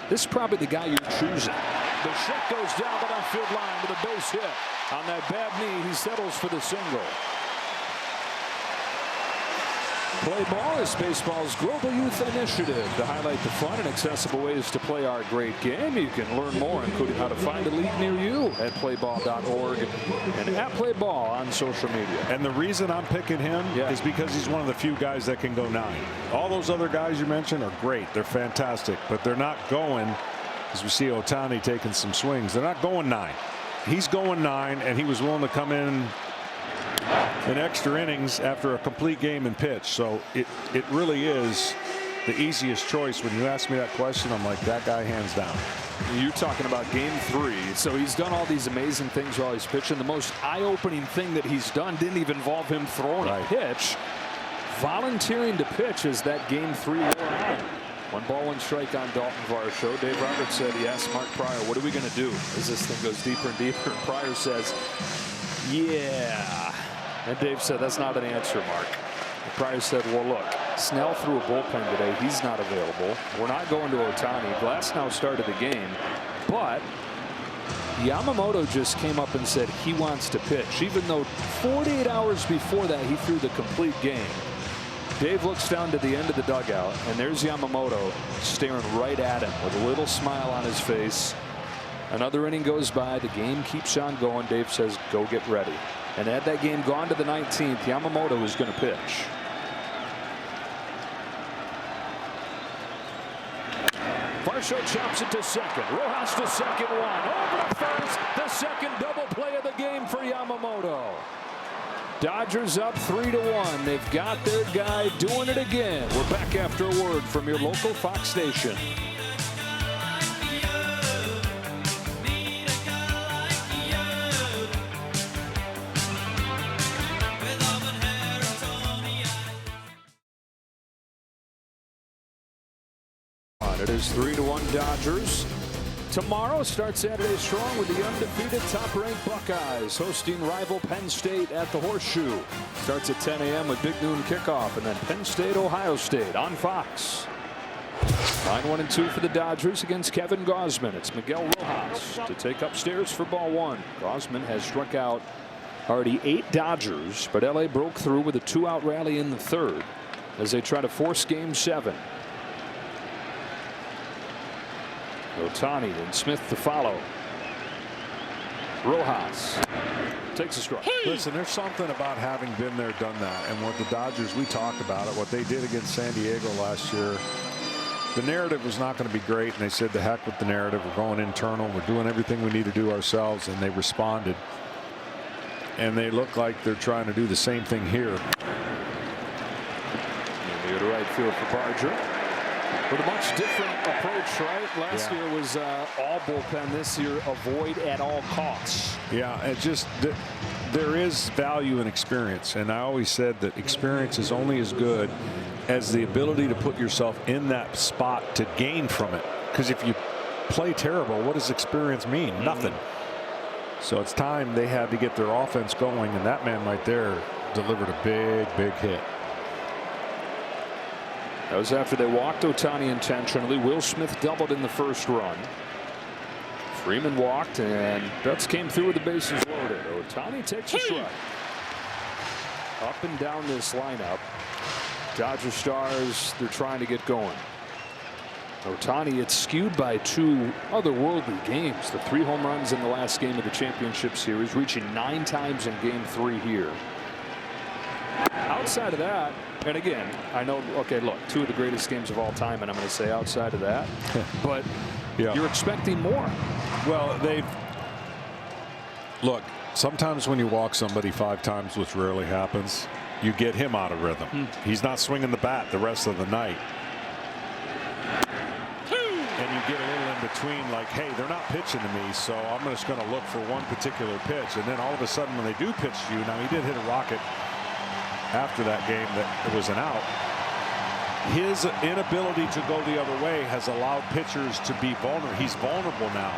this is probably the guy you're choosing. Bichette goes down the left field line with a base hit. On that bad knee, he settles for the single. Play Ball is baseball's global youth initiative to highlight the fun and accessible ways to play our great game. You can learn more, including how to find a league near you at playball.org and at Playball on social media. And the reason I'm picking him is because he's one of the few guys that can go 9. All those other guys you mentioned are great. They're fantastic, but they're not going, as we see Ohtani taking some swings, they're not going 9. He's going 9, and he was willing to come in extra innings after a complete game and pitch. So it really is the easiest choice. When you ask me that question, I'm like, that guy hands down. You're talking about game 3. So he's done all these amazing things while he's pitching. The most eye-opening thing that he's done didn't even involve him throwing a pitch. Volunteering to pitch as that game 3 wore on. 1 ball 1 strike on Dalton Varsho. Dave Roberts said he asked Mark Pryor, what are we going to do as this thing goes deeper and deeper? And Pryor says, yeah. And Dave said, that's not an answer, Mark. And Pryor said, well, look, Snell threw a bullpen today. He's not available. We're not going to Ohtani. Glasnow started the game. But Yamamoto just came up and said he wants to pitch, even though 48 hours before that he threw the complete game. Dave looks down to the end of the dugout, and there's Yamamoto staring right at him with a little smile on his face. Another inning goes by. The game keeps on going. Dave says, go get ready. And had that game gone to the 19th, Yamamoto is going to pitch. Kershaw chops it to second. Rojas to second one. Over to first. The second double play of the game for Yamamoto. Dodgers up 3-1. They've got their guy doing it again. We're back after a word from your local Fox station. It is 3-1 Dodgers. Tomorrow starts Saturday strong with the undefeated top-ranked Buckeyes hosting rival Penn State at the Horseshoe. Starts at 10 a.m. with big noon kickoff, and then Penn State, Ohio State on Fox. Line 1-2 for the Dodgers against Kevin Gausman. It's Miguel Rojas to take upstairs for ball one. Gausman has struck out already 8 Dodgers, but LA broke through with a 2-out rally in the third as they try to force Game 7. Ohtani and Smith to follow. Rojas takes a strike. Listen, there's something about having been there, done that, and what the Dodgers, we talked about it, what they did against San Diego last year. The narrative was not going to be great, and they said, the heck with the narrative. We're going internal. We're doing everything we need to do ourselves, and they responded. And they look like they're trying to do the same thing here. Near to right field for Barger. With a much different approach, right? Last year was all bullpen. This year, avoid at all costs. Yeah, it just there is value in experience, and I always said that experience is only as good as the ability to put yourself in that spot to gain from it. Because if you play terrible, what does experience mean? Nothing. So it's time they had to get their offense going, and that man right there delivered a big hit. That was after they walked Ohtani intentionally. Will Smith doubled in the first run. Freeman walked, and Betts came through with the bases loaded. Ohtani takes a strike. Up and down this lineup. Dodger Stars, they're trying to get going. Ohtani, it's skewed by 2 otherworldly games. The 3 home runs in the last game of the championship series, reaching 9 times in Game 3 here. Outside of that, and again, I know, okay, look, 2 of the greatest games of all time, and I'm going to say outside of that, but you're expecting more. Well, look, sometimes when you walk somebody 5 times, which rarely happens, you get him out of rhythm. He's not swinging the bat the rest of the night. And you get a little in between, like, hey, they're not pitching to me, so I'm just going to look for one particular pitch. And then all of a sudden, when they do pitch to you, now he did hit a rocket after that game that it was an out. His inability to go the other way has allowed pitchers to be vulnerable. He's vulnerable now.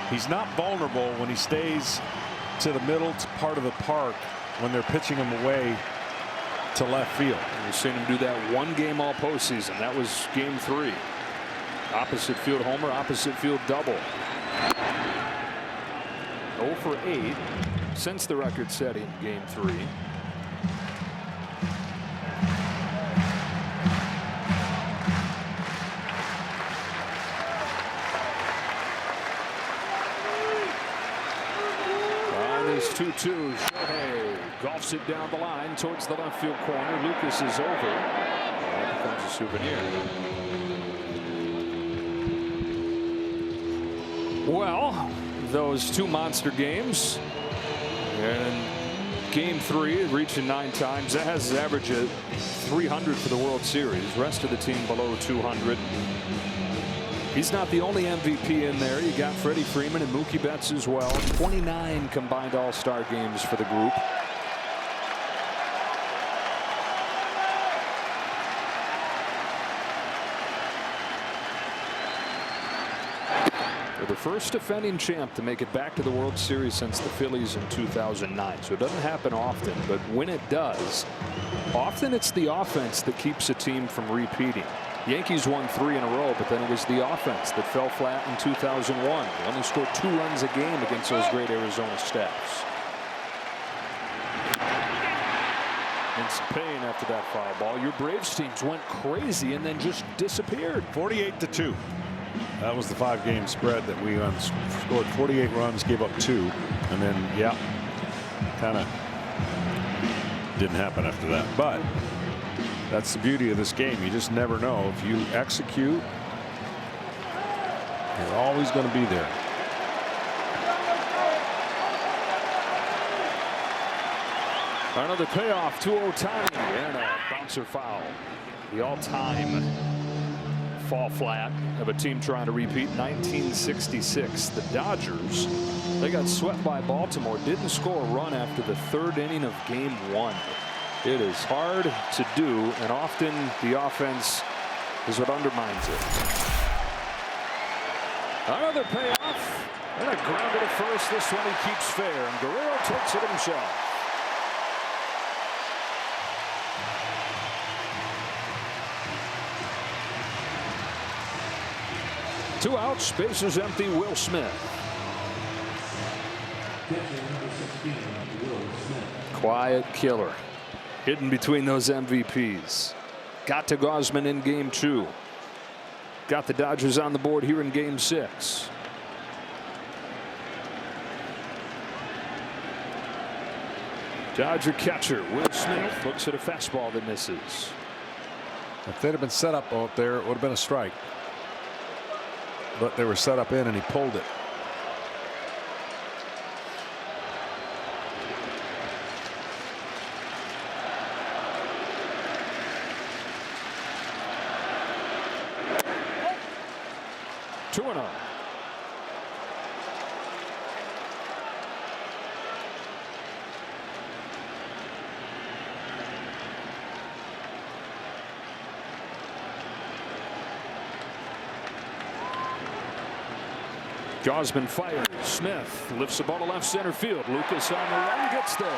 He's not vulnerable when he stays to the middle part of the park when they're pitching him away to left field. We've seen him do that 1 game all postseason. That was Game 3. Opposite field homer, opposite field double. 0 for 8 since the record-setting Game 3. This 2-2. Shohei golfs it down the line towards the left field corner. Lucas is over. That becomes a souvenir. Well, those 2 monster games, and Game 3 reaching 9 times. That has his average at 300 for the World Series. Rest of the team below 200. He's not the only MVP in there. You got Freddie Freeman and Mookie Betts as well. 29 combined all-star games for the group. They're the first defending champ to make it back to the World Series since the Phillies in 2009. So it doesn't happen often, but when it does, often it's the offense that keeps a team from repeating. Yankees won 3 in a row, but then it was the offense that fell flat in 2001. They only scored 2 runs a game against those great Arizona staffs. And some pain after that foul ball. Your Braves teams went crazy and then just disappeared. 48-2. That was the 5-game spread that we scored 48 runs, gave up 2, and then kind of didn't happen after that. But that's the beauty of this game. You just never know. If you execute They're always going to be there. Another payoff to Ohtani and a bouncer foul. The all-time fall flat of a team trying to repeat 1966. The Dodgers, they got swept by Baltimore, didn't score a run after the third inning of game 1. It is hard to do, and often the offense is what undermines it. Another payoff and a grounder to first. This one he keeps fair, and Guerrero takes it himself. 2 outs, bases empty. Will Smith. Quiet killer. Hidden between those MVPs. Got to Gausman in game 2. Got the Dodgers on the board here in game 6. Dodger catcher Will Smith looks at a fastball that misses. If they'd have been set up out there, it would have been a strike. But they were set up in, and he pulled it. Two and 0. Gausman fires. Smith lifts the ball to left center field. Lucas on the run, gets there.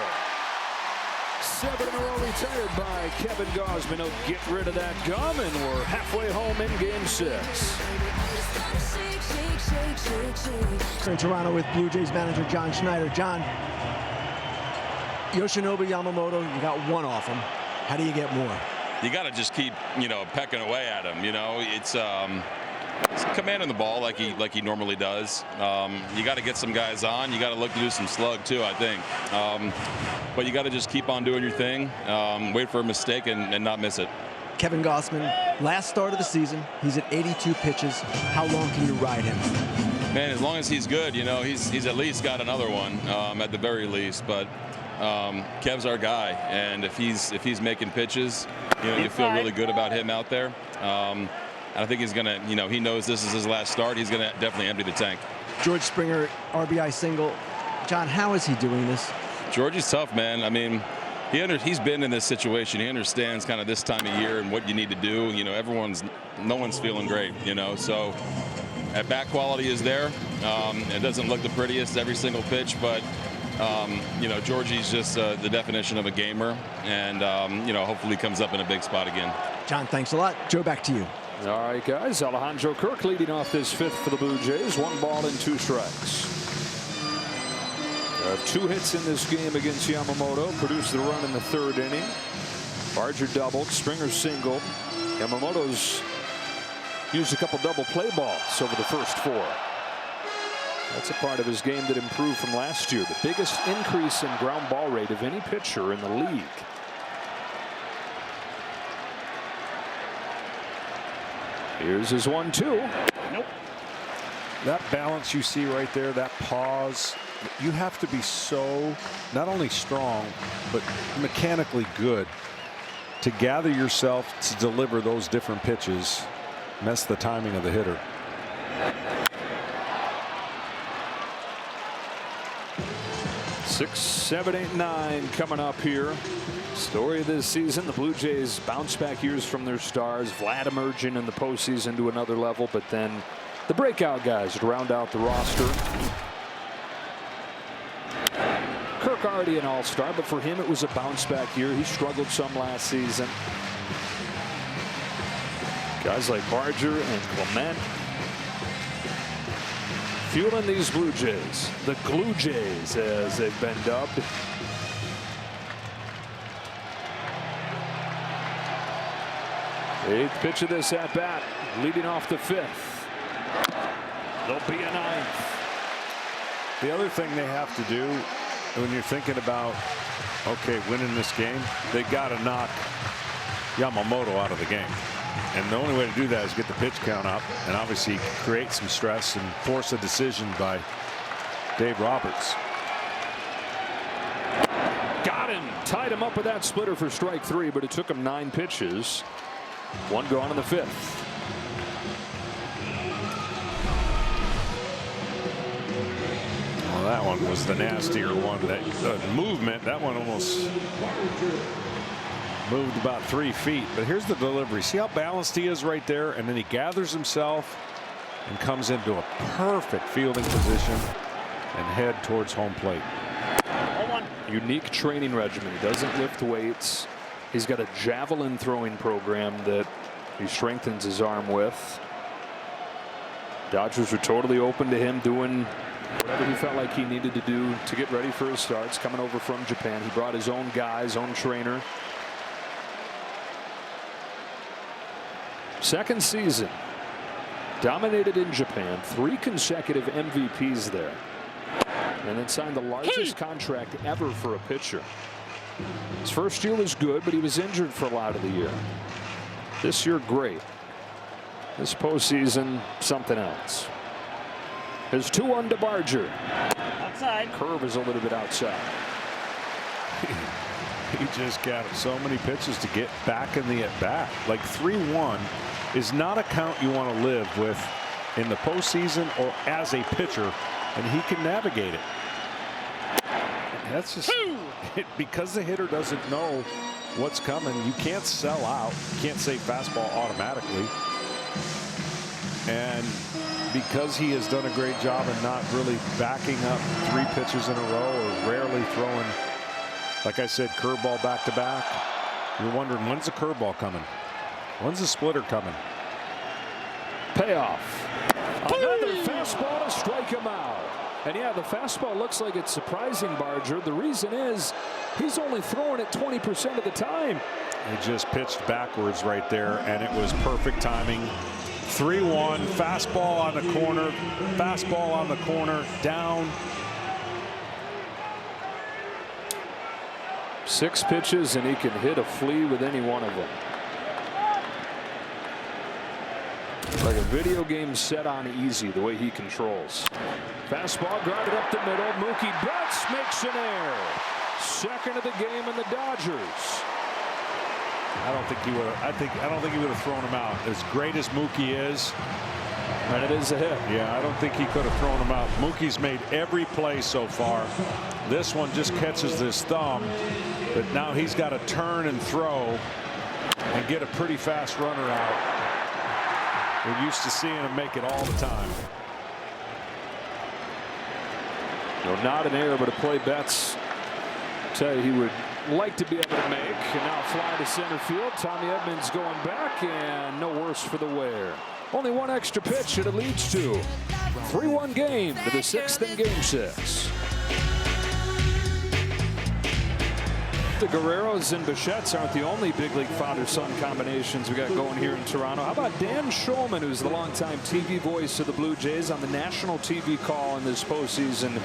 7 in a row retired by Kevin Gausman. He'll get rid of that gum, and we're halfway home in game 6. In Toronto with Blue Jays manager John Schneider. John, Yoshinobu Yamamoto, you got 1 off him. How do you get more? You got to just keep, pecking away at him. It's commanding the ball like he normally does. You got to get some guys on. You got to look to do some slug too, I think. But you got to just keep on doing your thing. Wait for a mistake and not miss it. Kevin Gausman, last start of the season, he's at 82 pitches. How long can you ride him? Man, as long as he's good, he's at least got another one at the very least. But Kev's our guy, and if he's making pitches, you feel really good about him out there. I think he's gonna, he knows this is his last start. He's gonna definitely empty the tank. George Springer, RBI single. John, how is he doing this? Georgie's tough, man. I mean, he's been in this situation. He understands kind of this time of year and what you need to do. No one's feeling great. So at bat quality is there. It doesn't look the prettiest every single pitch, but Georgie's just the definition of a gamer, and hopefully comes up in a big spot again. John, thanks a lot. Joe, back to you. All right, guys. Alejandro Kirk leading off this 5th for the Blue Jays. 1 ball and 2 strikes. 2 hits in this game against Yamamoto. Produced the run in the 3rd inning. Barger doubled. Springer singled. Yamamoto's used a couple double play balls over the first 4. That's a part of his game that improved from last year. The biggest increase in ground ball rate of any pitcher in the league. Here's his 1-2. Nope. That balance you see right there, that pause, you have to be so not only strong, but mechanically good to gather yourself to deliver those different pitches. And that's the timing of the hitter. Six, 7, 8, 9 coming up here. Story of this season, the Blue Jays bounce back years from their stars. Vlad emerging in the postseason to another level, but then the breakout guys to round out the roster. Kirk already an all-star, but for him it was a bounce back year. He struggled some last season. Guys like Barger and Clement fueling these Blue Jays. The Glue Jays, as they've been dubbed. Eighth pitch of this at bat, leading off the 5th. There'll be a 9th. The other thing they have to do when you're thinking about, okay, winning this game, they got to knock Yamamoto out of the game. And the only way to do that is get the pitch count up and obviously create some stress and force a decision by Dave Roberts. Got him. Tied him up with that splitter for strike 3, but it took him 9 pitches. 1 gone in the 5th. Well, that one was the nastier one. That movement, that one almost moved about 3 feet. But here's the delivery. See how balanced he is right there? And then he gathers himself and comes into a perfect fielding position and head towards home plate. Unique training regimen. He doesn't lift weights. He's got a javelin throwing program that he strengthens his arm with. Dodgers were totally open to him doing whatever he felt like he needed to do to get ready for his starts. Coming over from Japan, he brought his own guys, own trainer. Second season, dominated in Japan, 3 consecutive MVPs there, and then signed the largest contract ever for a pitcher. His first year was good, but he was injured for a lot of the year. This year, great. This postseason, something else. His 2-1 to Barger. Outside. Curve is a little bit outside. He just got so many pitches to get back in the at-bat. Like 3-1 is not a count you want to live with in the postseason or as a pitcher, and he can navigate it. That's just because the hitter doesn't know what's coming. You can't sell out. You can't say fastball automatically. And because he has done a great job in not really backing up 3 pitches in a row or rarely throwing, like I said, curveball back to back, you're wondering, when's the curveball coming? When's the splitter coming? Payoff. Another fastball to strike him out. And yeah, the fastball looks like it's surprising Barger. The reason is he's only throwing it 20% of the time. He just pitched backwards right there, and it was perfect timing. 3-1, fastball on the corner, down. 6 pitches, and he can hit a flea with any one of them. Like a video game set on easy, the way he controls. Fastball grounded up the middle. Mookie Betts makes an error. Second of the game in the Dodgers. I don't think he would have thrown him out. As great as Mookie is, and it is a hit. Yeah, I don't think he could have thrown him out. Mookie's made every play so far. This one just catches his thumb, but now he's got to turn and throw and get a pretty fast runner out. We're used to seeing him make it all the time. No, not an error, but a play Betts tell you he would like to be able to make. And now fly to center field. Tommy Edmonds going back, and no worse for the wear. Only 1 extra pitch, and it leads to 3-1 game to the 6th in game 6. The Guerreros and Bichettes aren't the only big league father-son combinations we got going here in Toronto. How about Dan Shulman, who's the longtime TV voice of the Blue Jays on the national TV call in this postseason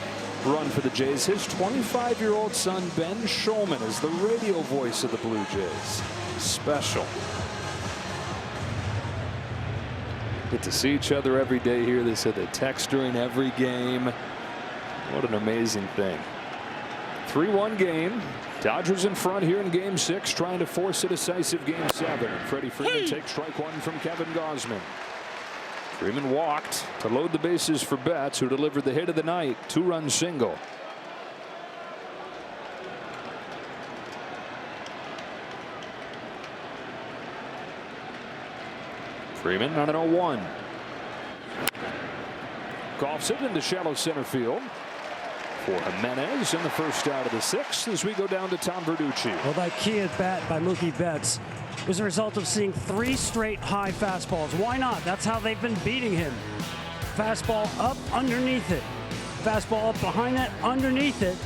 run for the Jays. His 25-year-old son, Ben Shulman, is the radio voice of the Blue Jays. Special. Get to see each other every day here. They said they text during every game. What an amazing thing. 3-1 game. Dodgers in front here in game 6, trying to force a decisive game 7. Freddie Freeman takes strike 1 from Kevin Gausman. Freeman walked to load the bases for Betts, who delivered the hit of the night, 2-run single. Freeman on an 0-1. Golfs it into shallow center field for Jimenez in the first out of the 6th as we go down to Tom Verducci. Well, that key at bat by Mookie Betts was a result of seeing 3 straight high fastballs. Why not? That's how they've been beating him. Fastball up underneath it. Fastball up behind that, underneath it.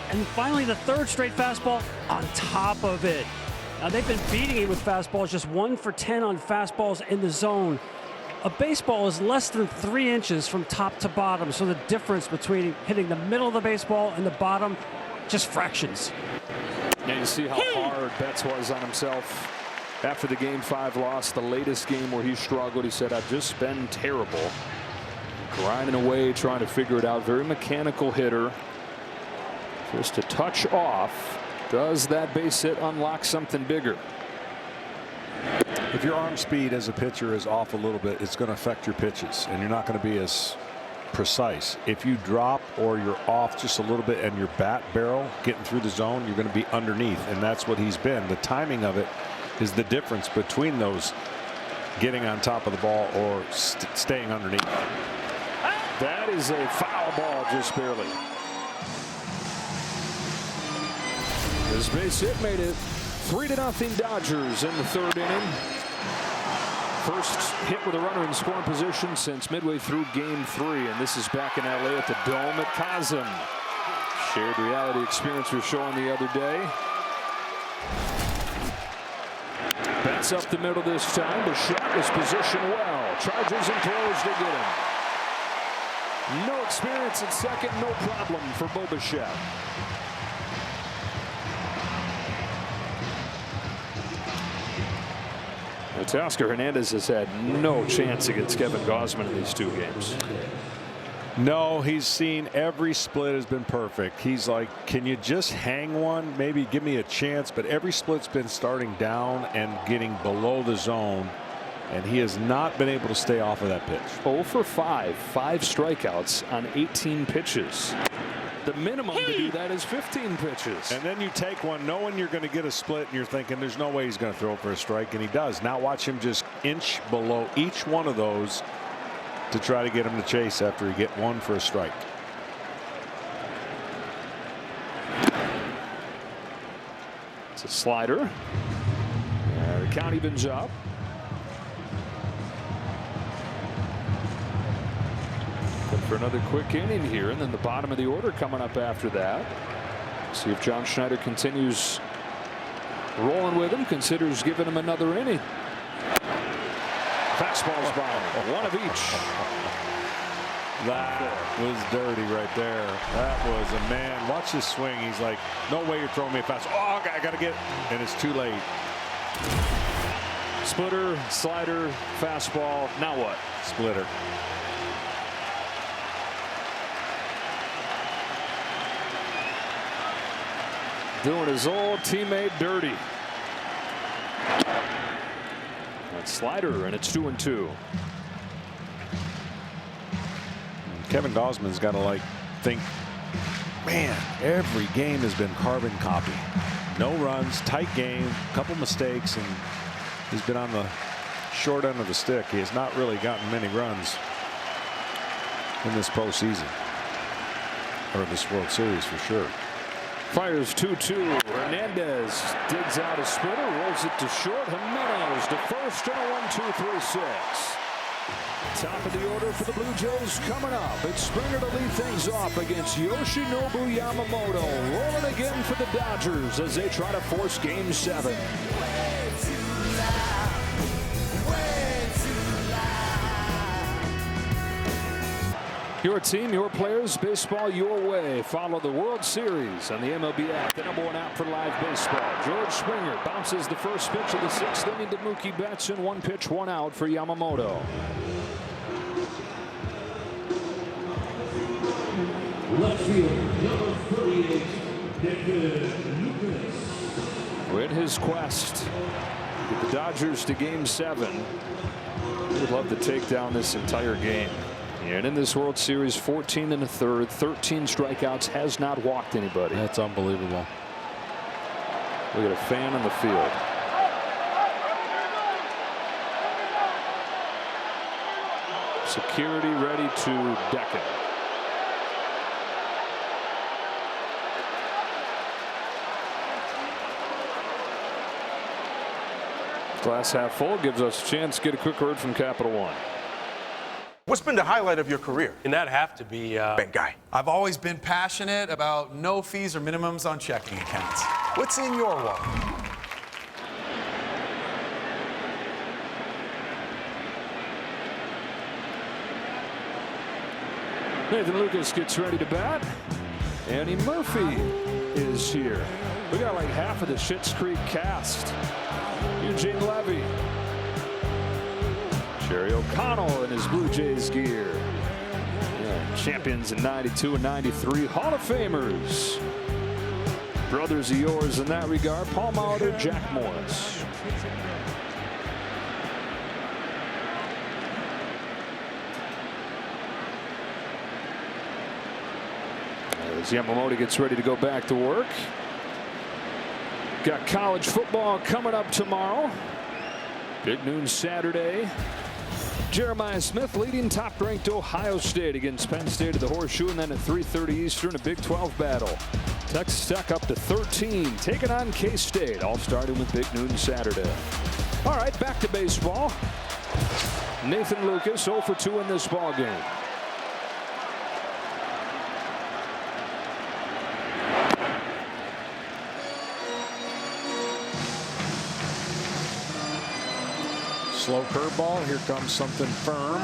And finally the 3rd straight fastball on top of it. Now they've been beating him with fastballs, just 1 for 10 on fastballs in the zone. A baseball is less than 3 inches from top to bottom, so the difference between hitting the middle of the baseball and the bottom, just fractions. And you see how hard Betts was on himself after the Game 5 loss, the latest game where he struggled. He said, I've just been terrible. Grinding away, trying to figure it out. Very mechanical hitter. Just a touch off. Does that base hit unlock something bigger? If your arm speed as a pitcher is off a little bit, it's going to affect your pitches, and you're not going to be as precise. If you drop or you're off just a little bit and your bat barrel getting through the zone, you're going to be underneath, and that's what he's been. The timing of it is the difference between those getting on top of the ball or staying underneath. That is a foul ball, just barely. This base hit made it 3-0 Dodgers in the third inning. First hit with a runner in scoring position since midway through Game 3, and this is back in LA at the Dome at Cosm. Shared reality experience we were showing the other day. Bats up the middle this time. The shot was positioned well. Charges and throws to get him. No experience at second, no problem for Bo Bichette. Teoscar Hernandez has had no chance against Kevin Gausman in these 2 games. No, he's seen every split has been perfect. He's like, can you just hang one? Maybe give me a chance. But every split's been starting down and getting below the zone. And he has not been able to stay off of that pitch. 0 for 5 strikeouts on 18 pitches. The minimum to do that is 15 pitches. And then you take one knowing you're going to get a split, and you're thinking there's no way he's going to throw for a strike, and he does. Now watch him just inch below each one of those to try to get him to chase after he get one for a strike. It's a slider. The count evens up. For another quick inning here, and then the bottom of the order coming up after that. See if John Schneider continues rolling with him, considers giving him another inning. Fastballs by him, one of each. That was dirty right there. That was a man. Watch this swing. He's like, no way you're throwing me a fastball. Oh, I got to get, and it's too late. Splitter, slider, fastball. Now what? Splitter. Doing his old teammate dirty. That slider, and it's 2-2. Kevin Gausman's got to think, man, every game has been carbon copy. No runs, tight game, couple mistakes, and he's been on the short end of the stick. He has not really gotten many runs in this postseason, or this World Series for sure. Fires 2-2. Hernandez digs out a splitter, rolls it to short. Jimenez to first, and a 1-2-3-6. Top of the order for the Blue Jays coming up. It's Springer to lead things off against Yoshinobu Yamamoto. Rolling again for the Dodgers as they try to force Game 7. Your team, your players, baseball your way. Follow the World Series on the MLB app, the #1 app for live baseball. George Springer bounces the first pitch of the 6th inning to Mookie Betts, and 1 pitch, 1 out for Yamamoto. Left field, number 38, David Lucas. In his quest to get the Dodgers to Game 7, he would love to take down this entire game. And in this World Series, 14 1/3, 13 strikeouts, has not walked anybody. That's unbelievable. Look at a fan on the field. Security ready to deck him. Glass half full gives us a chance to get a quick word from Capital One. What's been the highlight of your career? And that'd have to be bank guy. I've always been passionate about no fees or minimums on checking accounts. What's in your wallet? Nathan Lucas gets ready to bat. Annie Murphy is here. We got like half of the Schitt's Creek cast Eugene Levy. Jerry O'Connell in his Blue Jays gear. Yeah, champions in 92 and 93. Hall of Famers. Brothers of yours in that regard. Paul Molitor, Jack Morris. As Yamamoto gets ready to go back to work. Got college football coming up tomorrow. Big noon Saturday. Jeremiah Smith leading top-ranked Ohio State against Penn State at the Horseshoe, and then at 3:30 Eastern, a Big 12 battle. Texas Tech up to 13, taking on K-State, all starting with big noon Saturday. All right, back to baseball. Nathan Lucas 0 for 2 in this ball game. Slow curveball. Here comes something firm.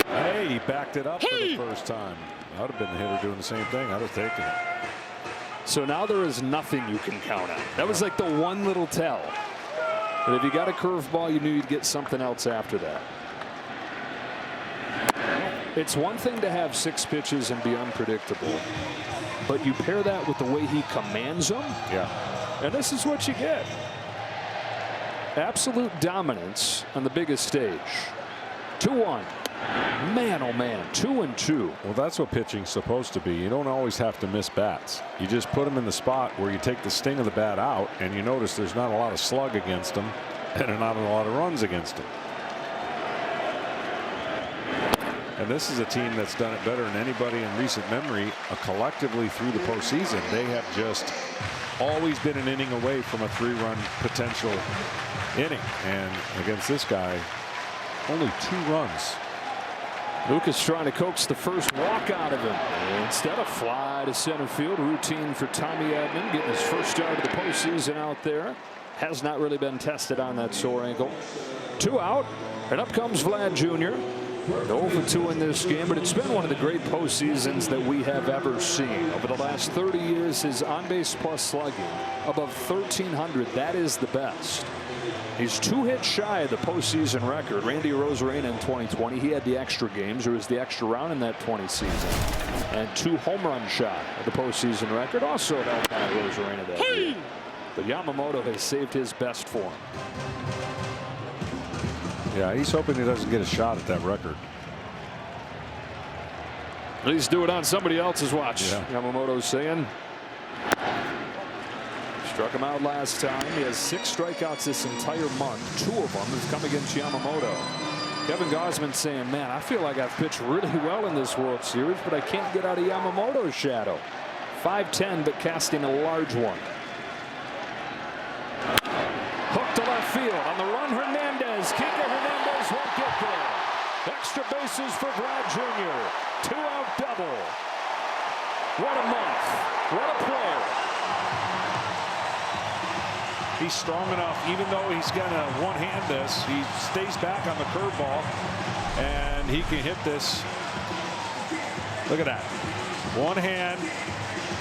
Hey, he backed it up for the first time. That would have been the hitter doing the same thing. I'd have taken it. So now there is nothing you can count on. That was like the one little tell. But if you got a curveball, you knew you'd get something else after that. It's one thing to have 6 pitches and be unpredictable, but you pair that with the way he commands them. Yeah. And this is what you get. Absolute dominance on the biggest stage. 2-1. Man, oh man, 2-2. Well, that's what pitching's supposed to be. You don't always have to miss bats. You just put them in the spot where you take the sting of the bat out, and you notice there's not a lot of slug against them, and not a lot of runs against them. And this is a team that's done it better than anybody in recent memory. Collectively through the postseason, they have just always been an inning away from a 3-run potential inning. And against this guy, only 2 runs. Lucas trying to coax the first walk out of him. Instead, a fly to center field. Routine for Tommy Edman, getting his first start of the postseason out there. Has not really been tested on that sore ankle. 2 out, and up comes Vlad Jr. 0 for 2 in this game, but it's been one of the great postseasons that we have ever seen. Over the last 30 years, his on-base plus slugging above 1,300. That is the best. He's 2 hits shy of the postseason record. Randy Arozarena in 2020, he had the extra games. There was the extra round in that 20 season. And 2 home runs shy of the postseason record. Also held by Arozarena that year. But Yamamoto has saved his best for him. Yeah, he's hoping he doesn't get a shot at that record. At least do it on somebody else's watch. Yeah. Yamamoto's saying. Struck him out last time. He has 6 strikeouts this entire month. 2 of them have come against Yamamoto. Kevin Gausman saying, man, I feel like I've pitched really well in this World Series, but I can't get out of Yamamoto's shadow. 5'10", but casting a large one. Hook to left field. On the run, Hernandez. Kike Hernandez won't get there. Extra bases for Vlad Jr. 2-out double. What a month. What a player. He's strong enough, even though he's going to one-hand this, he stays back on the curveball, and he can hit this. Look at that. One hand,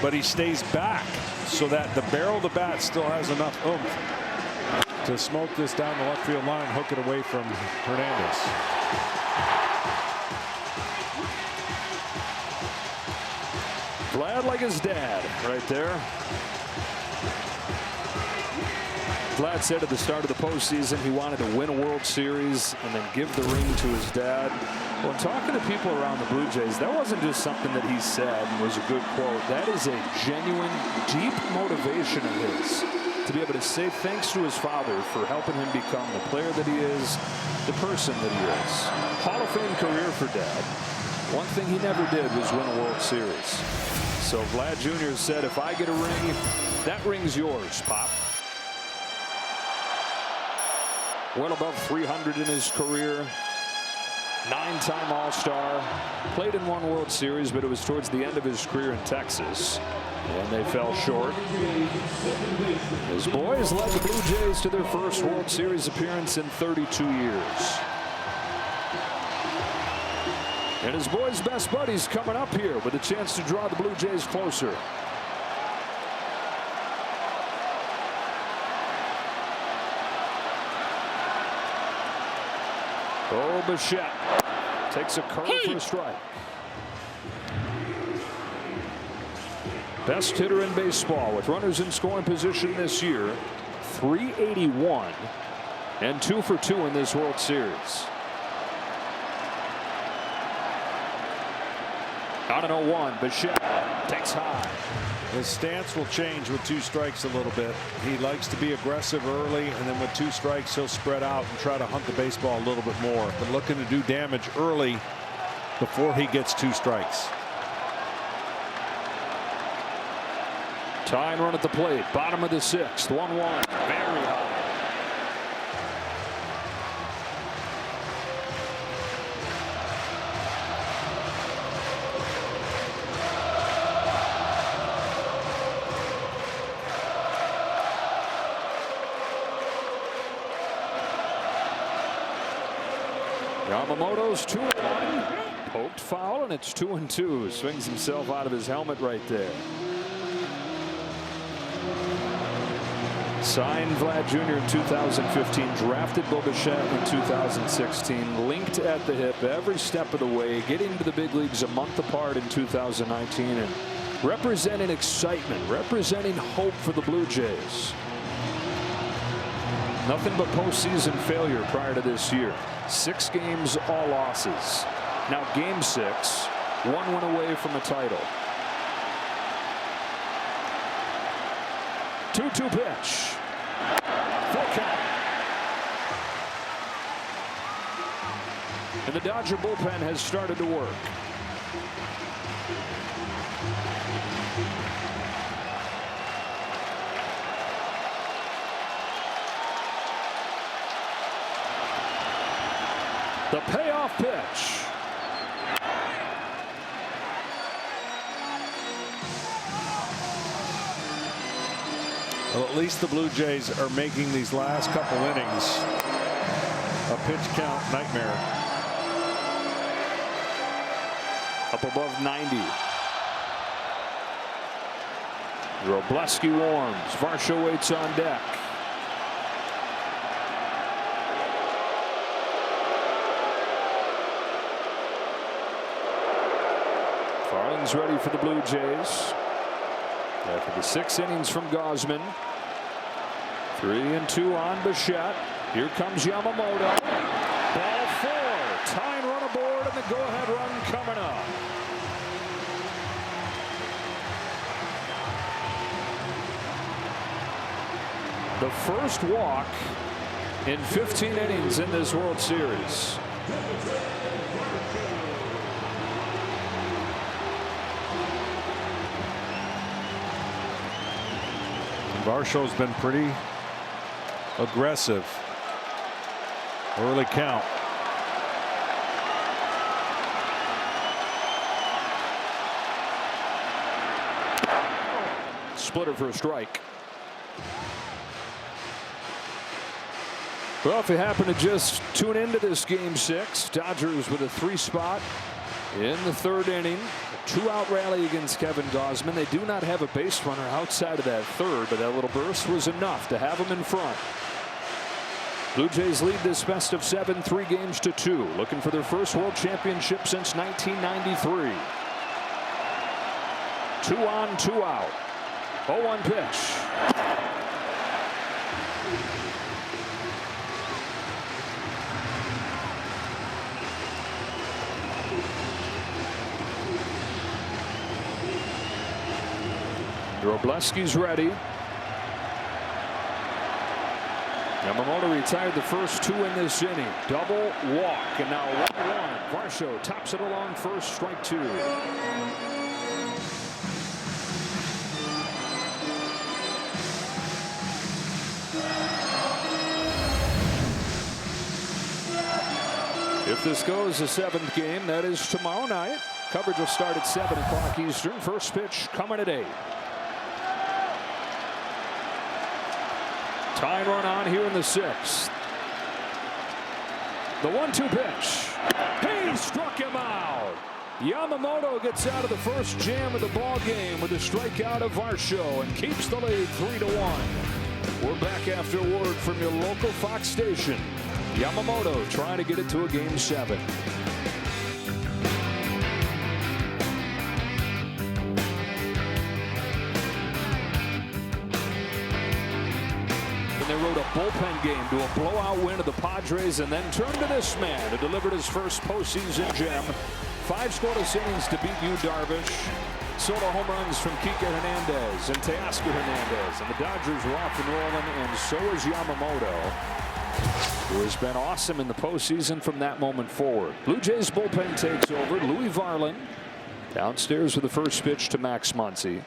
but he stays back so that the barrel of the bat still has enough oomph to smoke this down the left field line, hook it away from Hernandez. Vlad like his dad right there. Vlad said at the start of the postseason he wanted to win a World Series and then give the ring to his dad. When talking to people around the Blue Jays, that wasn't just something that he said and was a good quote. That is a genuine, deep motivation of his to be able to say thanks to his father for helping him become the player that he is, the person that he is. Hall of Fame career for Dad. One thing he never did was win a World Series. So Vlad Jr. said, if I get a ring, that ring's yours, Pop. Well above 300 in his career. 9-time All-Star. Played in 1 World Series, but it was towards the end of his career in Texas. And they fell short. His boys led the Blue Jays to their first World Series appearance in 32 years. And his boys' best buddies coming up here with a chance to draw the Blue Jays closer. Bichette takes a curve for a strike. Best hitter in baseball with runners in scoring position this year. 381 and 2 for 2 in this World Series. On an 0-1, Bichette takes high. His stance will change with 2 strikes a little bit. He likes to be aggressive early, and then with 2 strikes, he'll spread out and try to hunt the baseball a little bit more. But looking to do damage early before he gets 2 strikes. Tying run at the plate, bottom of the 6th, 1-1, very high. Yamamoto's 2-1, poked foul, and it's 2-2. Swings himself out of his helmet right there. Signed Vlad Jr. in 2015, drafted Bo Bichette in 2016, linked at the hip every step of the way, getting to the big leagues a month apart in 2019, and representing excitement, representing hope for the Blue Jays. Nothing but postseason failure prior to this year. 6 games, all losses. Now game 6, 1 win away from a title. 2-2 pitch. Full count. And the Dodger bullpen has started to work. The payoff pitch. Well, at least the Blue Jays are making these last couple innings a pitch count nightmare. Up above 90. Robleski warms. Varsho waits on deck. Farling's ready for the Blue Jays. After the 6 innings from Gausman. 3-2 on Bichette. Here comes Yamamoto. Ball 4. Tying run aboard, and the go-ahead run coming up. The first walk in 15 innings in this World Series. Varsho's been pretty aggressive. Early count. Splitter for a strike. Well, if you happen to just tune into this game 6, Dodgers with a 3 spot in the 3rd inning. A 2-out rally against Kevin Gausman. They do not have a base runner outside of that 3rd, but that little burst was enough to have them in front. Blue Jays lead this best of 7, 3-2, looking for their first World Championship since 1993. 2 on, 2 out. 0-1 pitch. Robleski's ready. Yamamoto retired the first 2 in this inning. Double walk, and now 1-1. Varsho tops it along first, strike 2. If this goes the 7th game, that is tomorrow night. Coverage will start at 7 o'clock Eastern. First pitch coming at 8. Tying run on here in the 6th. The 1-2 pitch. He struck him out. Yamamoto gets out of the first jam of the ball game with a strikeout of Varsho and keeps the lead 3-1. We're back after a word from your local Fox station. Yamamoto trying to get it to a Game 7. And they rode a bullpen game to a blowout win of the Padres and then turned to this man who delivered his first postseason gem. 5 scoreless innings to beat Yu Darvish. Solo home runs from Kike Hernandez and Teoscar Hernandez. And the Dodgers are off and rolling, and so is Yamamoto, who has been awesome in the postseason from that moment forward. Blue Jays bullpen takes over. Louis Varland downstairs with the first pitch to Max Muncy.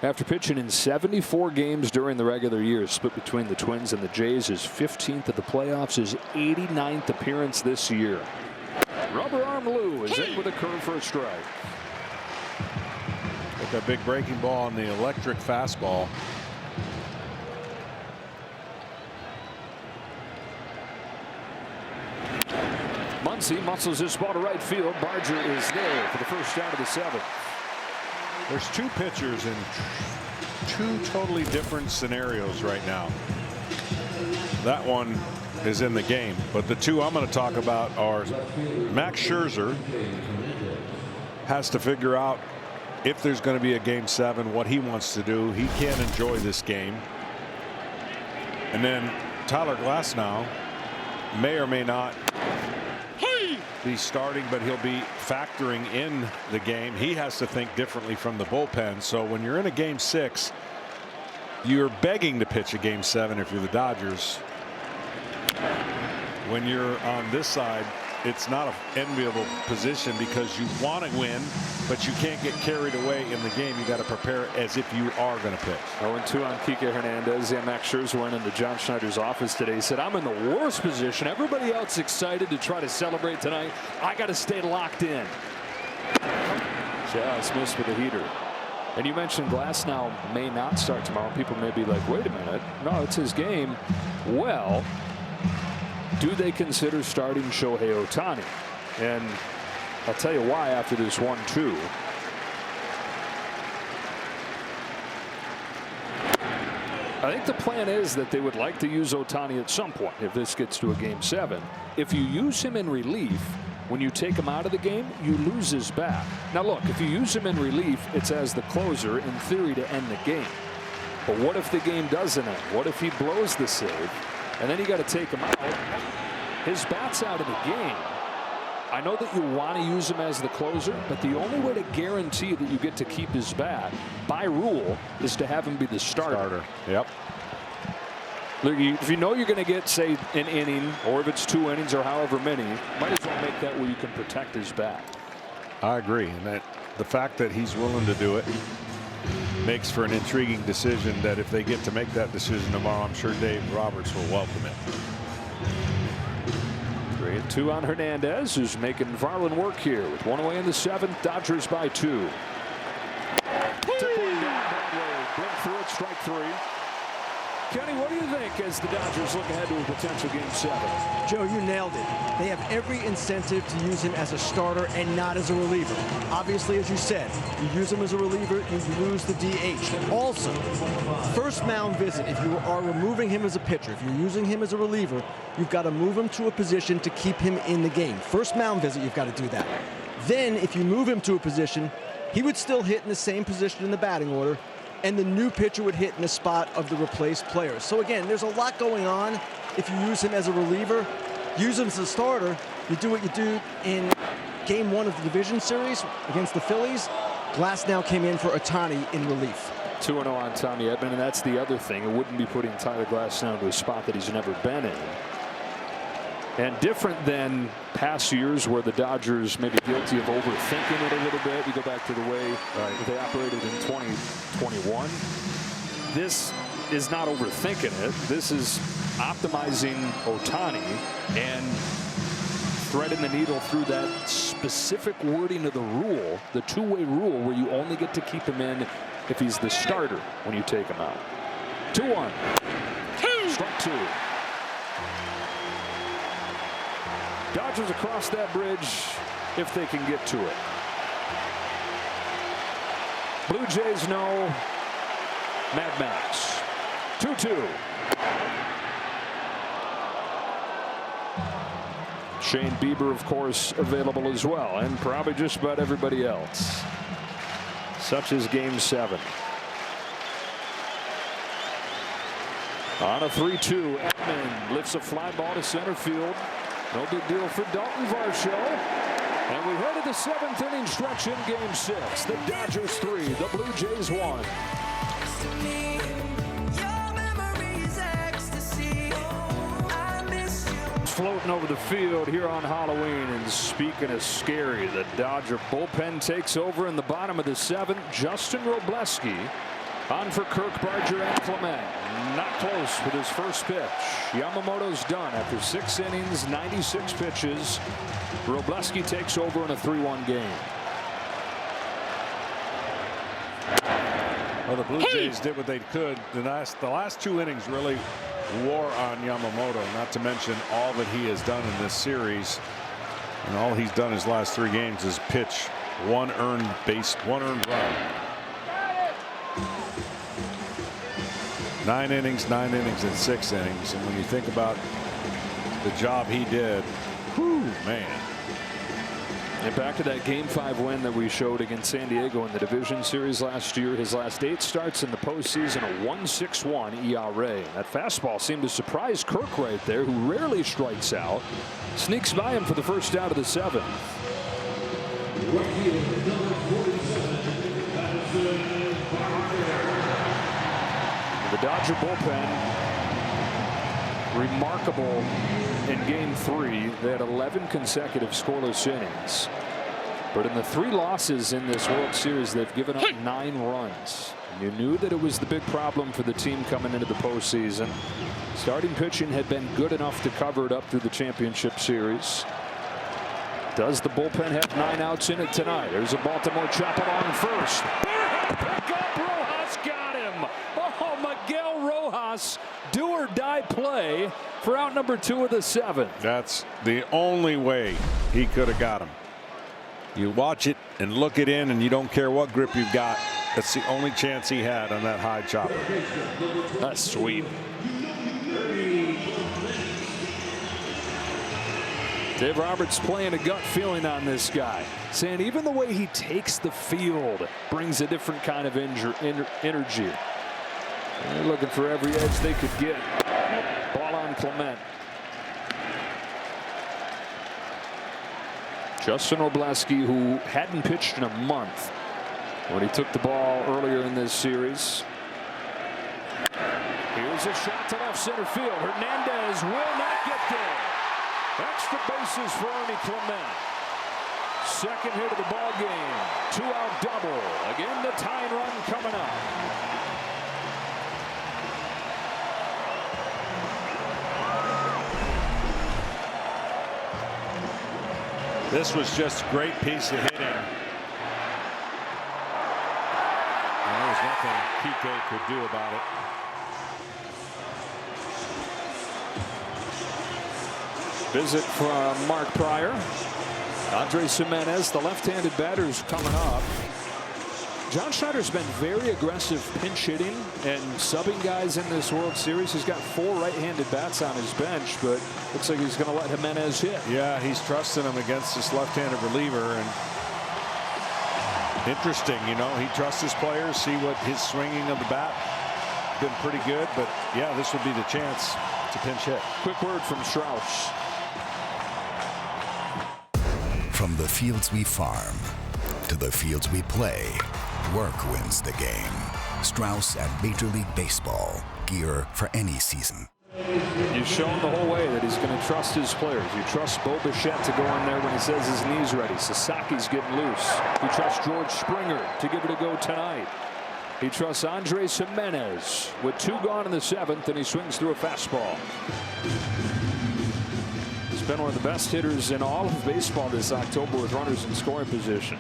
After pitching in 74 games during the regular year, split between the Twins and the Jays, his 15th of the playoffs, his 89th appearance this year. Rubber arm Lou is in with a curve for a strike. With that big breaking ball on the electric fastball. Muncy muscles this ball to right field. Barger is there for the first out of the 7th. There's 2 pitchers in 2 totally different scenarios right now. That one is in the game, but the 2 I'm going to talk about are Max Scherzer has to figure out if there's going to be a Game 7, what he wants to do. He can't enjoy this game. And then Tyler Glasnow may or may not be starting, but he'll be factoring in the game. He has to think differently from the bullpen. So when you're in a Game 6, you're begging to pitch a Game 7 if you're the Dodgers. When you're on this side, it's not an enviable position because you want to win, but you can't get carried away in the game. You got to prepare as if you are going to pitch. 0-2 on Kike Hernandez. Yeah, Max Scherzer went into John Schneider's office today. He said, I'm in the worst position. Everybody else excited to try to celebrate tonight. I got to stay locked in. Just missed with a heater. And you mentioned Glasnow may not start tomorrow. People may be like, wait a minute. No, it's his game. Well, do they consider starting Shohei Ohtani? And I'll tell you why after this 1-2. I think the plan is that they would like to use Ohtani at some point if this gets to a Game 7. If you use him in relief, when you take him out of the game, you lose his bat. Now look, if you use him in relief, it's as the closer in theory to end the game. But what if the game doesn't end? What if he blows the save? And then you got to take him out. His bat's out of the game. I know that you want to use him as the closer, but the only way to guarantee that you get to keep his bat, by rule, is to have him be the starter. Yep. Look, if you know you're going to get, say, an inning, or if it's 2 innings or however many, might as well make that where you can protect his bat. I agree. And that the fact that he's willing to do it makes for an intriguing decision that if they get to make that decision tomorrow, I'm sure Dave Roberts will welcome it. 3-2 on Hernandez, who's making Varland work here with 1 away in the 7th. Dodgers by 2. Took one down that way. Blink through it, strike 3. Kenny, what do you think as the Dodgers look ahead to a potential Game 7? Joe, you nailed it. They have every incentive to use him as a starter and not as a reliever. Obviously, as you said, you use him as a reliever, you lose the DH. Also, first mound visit, if you are removing him as a pitcher, if you're using him as a reliever, you've got to move him to a position to keep him in the game. First mound visit, you've got to do that. Then, if you move him to a position, he would still hit in the same position in the batting order, and the new pitcher would hit in the spot of the replaced players. So again, there's a lot going on. If you use him as a reliever, use him as a starter, you do what you do in Game 1 of the division series against the Phillies. Glasnow came in for Ohtani in relief. 2-0 on Tommy Edman, and that's the other thing. It wouldn't be putting Tyler Glasnow into a spot that he's never been in. And different than past years where the Dodgers may be guilty of overthinking it a little bit. You go back to the way they operated in 2021. This is not overthinking it. This is optimizing Ohtani and threading the needle through that specific wording of the rule, the 2-way rule, where you only get to keep him in if he's the starter when you take him out. 2-1. Strike 2. Dodgers across that bridge if they can get to it. Blue Jays no. Mad Max. 2-2. Shane Bieber, of course, available as well, and probably just about everybody else. Such as Game 7. On a 3-2, Edman lifts a fly ball to center field. No big deal for Dalton Varsho. And we head to the 7th inning stretch in Game 6. The Dodgers 3, the Blue Jays 1. Floating over the field here on Halloween. And speaking of scary, the Dodger bullpen takes over in the bottom of the 7th. Justin Robleski on for Kirk Barger and Clement. Not close with his first pitch. Yamamoto's done after 6 innings, 96 pitches. Robleski takes over in a 3-1 game. Well, the Blue Jays did what they could. The last 2 innings really wore on Yamamoto, not to mention all that he has done in this series. And all he's done his last 3 games is pitch 1 earned run. 9 innings, and 6 innings. And when you think about the job he did, whew, man. And back to that Game 5 win that we showed against San Diego in the division series last year. His last 8 starts in the postseason, a 1.61 ERA. And that fastball seemed to surprise Kirk right there, who rarely strikes out. Sneaks by him for the first out of the 7th. The Dodger bullpen, remarkable in Game 3. They had 11 consecutive scoreless innings. But in the 3 losses in this World Series, they've given up 9 runs. You knew that it was the big problem for the team coming into the postseason. Starting pitching had been good enough to cover it up through the championship series. Does the bullpen have 9 outs in it tonight? There's a Baltimore chop along first. Pick up, Rojas got him. Oh, Miguel Rojas, do or die play for out number 2 of the 7th. That's the only way he could have got him. You watch it and look it in, and you don't care what grip you've got. That's the only chance he had on that high chopper. That's sweet. Dave Roberts playing a gut feeling on this guy, saying even the way he takes the field brings a different kind of energy. They're looking for every edge they could get. Ball on Clement. Justin Robleski, who hadn't pitched in a month when he took the ball earlier in this series. Here's a shot to left center field. Hernandez will not get there. Extra bases for Ernie Clement. Second hit of the ball game. 2-out double. Again, the tying run coming up. This was just a great piece of hitting. And there was nothing Kike could do about it. Visit from Mark Pryor. Andres Gimenez, the left-handed batters coming up. John Schneider's been very aggressive pinch hitting and subbing guys in this World Series. He's got 4 right-handed bats on his bench, but looks like he's going to let Gimenez hit. Yeah, he's trusting him against this left-handed reliever. And interesting, you know, he trusts his players, see what his swinging of the bat been pretty good. But yeah, this would be the chance to pinch hit. Quick word from Strauss. From the fields we farm to the fields we play, work wins the game. Strauss and Major League Baseball. Gear for any season. You've shown the whole way that he's going to trust his players. You trust Bo Bichette to go in there when he says his knee's ready. Sasaki's getting loose. You trust George Springer to give it a go tonight. He trusts Andres Gimenez with 2 gone in the 7th, and he swings through a fastball. He's been one of the best hitters in all of baseball this October with runners in scoring position.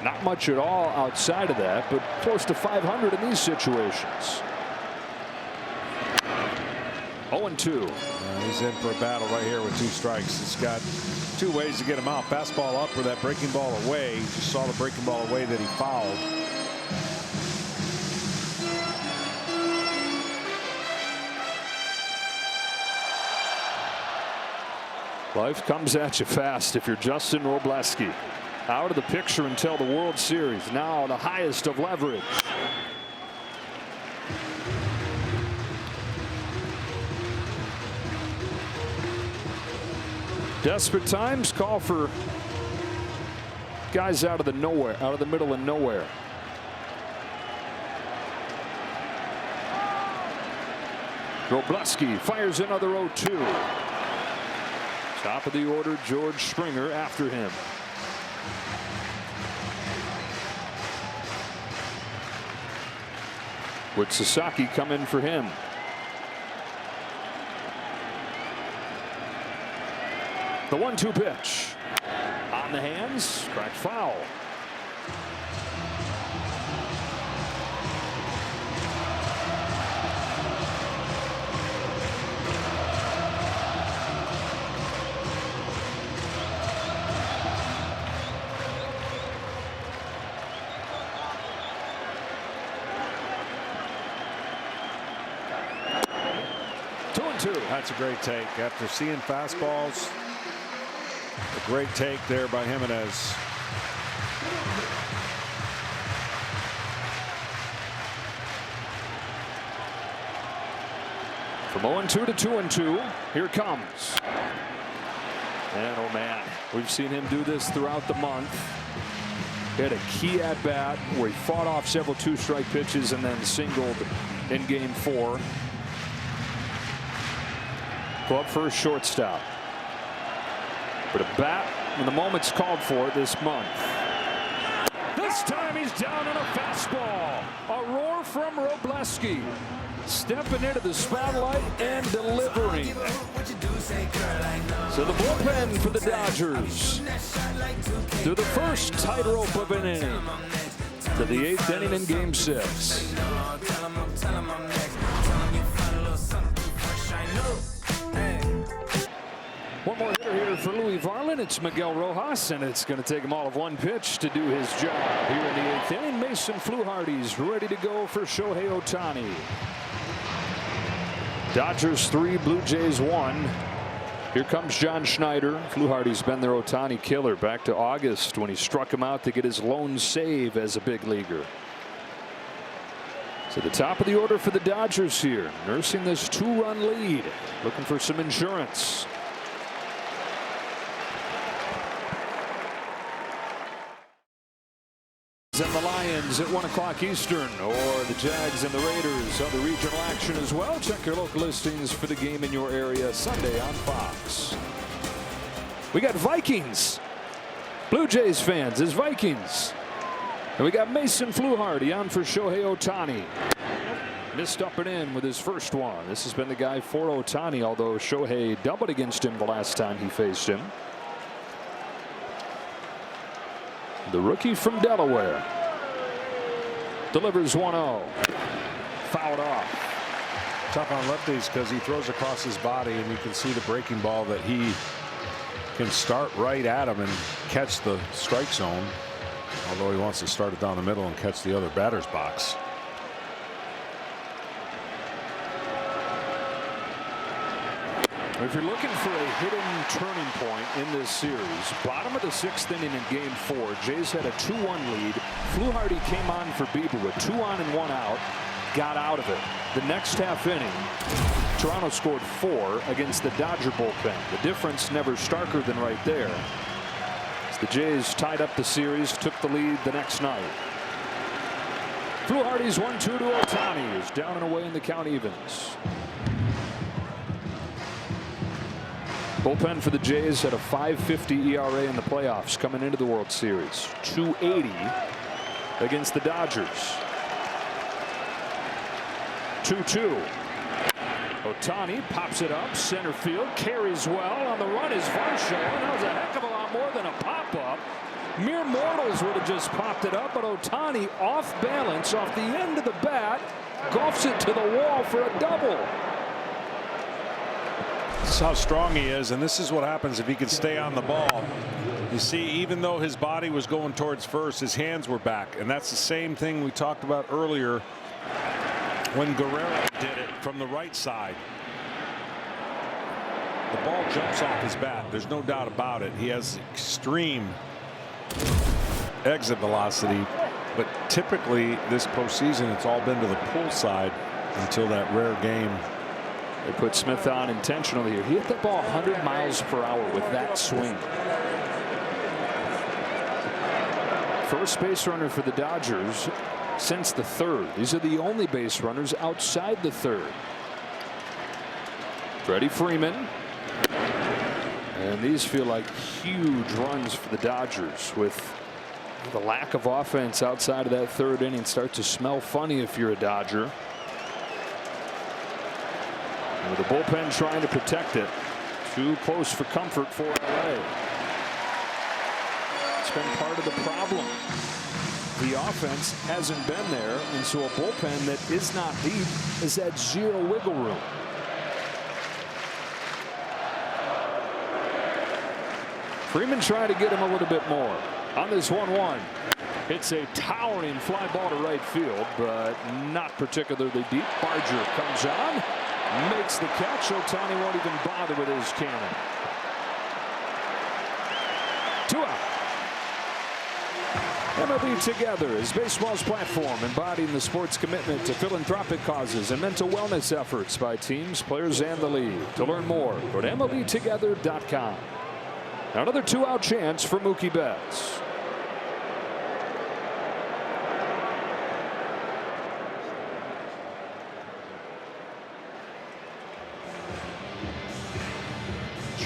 Not much at all outside of that, but close to 500 in these situations. 0-2. He's in for a battle right here with 2 strikes. He's got 2 ways to get him out. Fastball up or that breaking ball away. You just saw the breaking ball away that he fouled. Life comes at you fast if you're Justin Wrobleski. Out of the picture until the World Series. Now the highest of leverage. Desperate times call for guys out of the nowhere, out of the middle of nowhere. Wrobleski fires another 0-2. Top of the order, George Springer after him. Would Sasaki come in for him? The 1-2 pitch. On the hands, cracked foul. That's a great take. After seeing fastballs, a great take there by Jimenez. From 0-2 to 2-2, here comes. And oh man, we've seen him do this throughout the month. He had a key at bat where he fought off several 2-strike pitches and then singled in Game 4. Go up for a shortstop. But a bat when the moment's called for this month. This time he's down on a fastball. A roar from Wrobleski. Stepping into the spotlight and delivering. So the bullpen for the Dodgers. Through the first tightrope of an inning. To the 8th inning in Game 6. One more hitter here for Louis Varland. It's Miguel Rojas, and it's going to take him all of one pitch to do his job. Here in the 8th inning, Mason Fluharty's ready to go for Shohei Ohtani. Dodgers 3, Blue Jays 1. Here comes John Schneider. Fluharty's been their Ohtani killer back to August when he struck him out to get his lone save as a big leaguer. So the top of the order for the Dodgers here, nursing this 2-run lead, looking for some insurance. And the Lions at 1 o'clock Eastern, or the Jags and the Raiders. Other regional action as well. Check your local listings for the game in your area Sunday on Fox. We got Vikings. Blue Jays fans is Vikings. And we got Mason Fluharty on for Shohei Ohtani. Missed up and in with his first one. This has been the guy for Ohtani, although Shohei doubled against him the last time he faced him. The rookie from Delaware delivers 1-0. Fouled off. Tough on lefties because he throws across his body, and you can see the breaking ball that he can start right at him and catch the strike zone, although he wants to start it down the middle and catch the other batter's box. If you're looking for a hidden turning point in this series, bottom of the 6th inning in Game 4, Jays had a 2-1 lead. Fluharty came on for Bieber with 2 on and 1 out, got out of it. The next half inning, Toronto scored 4 against the Dodger bullpen. The difference never starker than right there. As the Jays tied up the series, took the lead the next night. Fluharty's 1-2 to Ohtani is down and away in the count evens. Bullpen for the Jays had a 5.50 ERA in the playoffs coming into the World Series. 2.80 against the Dodgers. 2-2. Ohtani pops it up center field, carries well. On the run is Varsho, and that was a heck of a lot more than a pop-up. Mere mortals would have just popped it up, but Ohtani off balance off the end of the bat, golfs it to the wall for a double. This is how strong he is, and this is what happens if he can stay on the ball. You see, even though his body was going towards first, his hands were back, and that's the same thing we talked about earlier when Guerrero did it from the right side. the ball jumps off his bat. There's no doubt about it. He has extreme exit velocity, but typically this postseason it's all been to the pull side until that rare game. They put Smith on intentionally here. He hit the ball 100 miles per hour with that swing. First base runner for the Dodgers since the third. These are the only base runners outside the third. Freddie Freeman. And these feel like huge runs for the Dodgers. With the lack of offense outside of that third inning, start to smell funny if you're a Dodger. And with the bullpen trying to protect it. Too close for comfort for LA. It's been part of the problem. The offense hasn't been there, and so a bullpen that is not deep has had zero wiggle room. Freeman trying to get him a little bit more on this 1-1. It's a towering fly ball to right field, but not particularly deep. Barger comes on, makes the catch. Ohtani won't even bother with his cannon. 2 out. MLB Together is baseball's platform embodying the sport's commitment to philanthropic causes and mental wellness efforts by teams, players, and the league. To learn more, go to MLBtogether.com. Now another 2-out chance for Mookie Betts.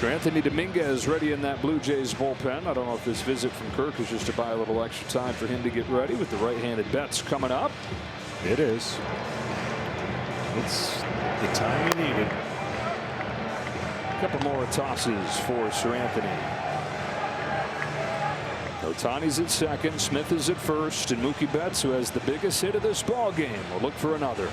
Anthony Dominguez ready in that Blue Jays bullpen. I don't know if this visit from Kirk is just to buy a little extra time for him to get ready with the right-handed Betts coming up. It is. It's the time he needed. A couple more tosses for Sir Anthony. Ohtani's at second, Smith is at first, and Mookie Betts, who has the biggest hit of this ball game, will look for another.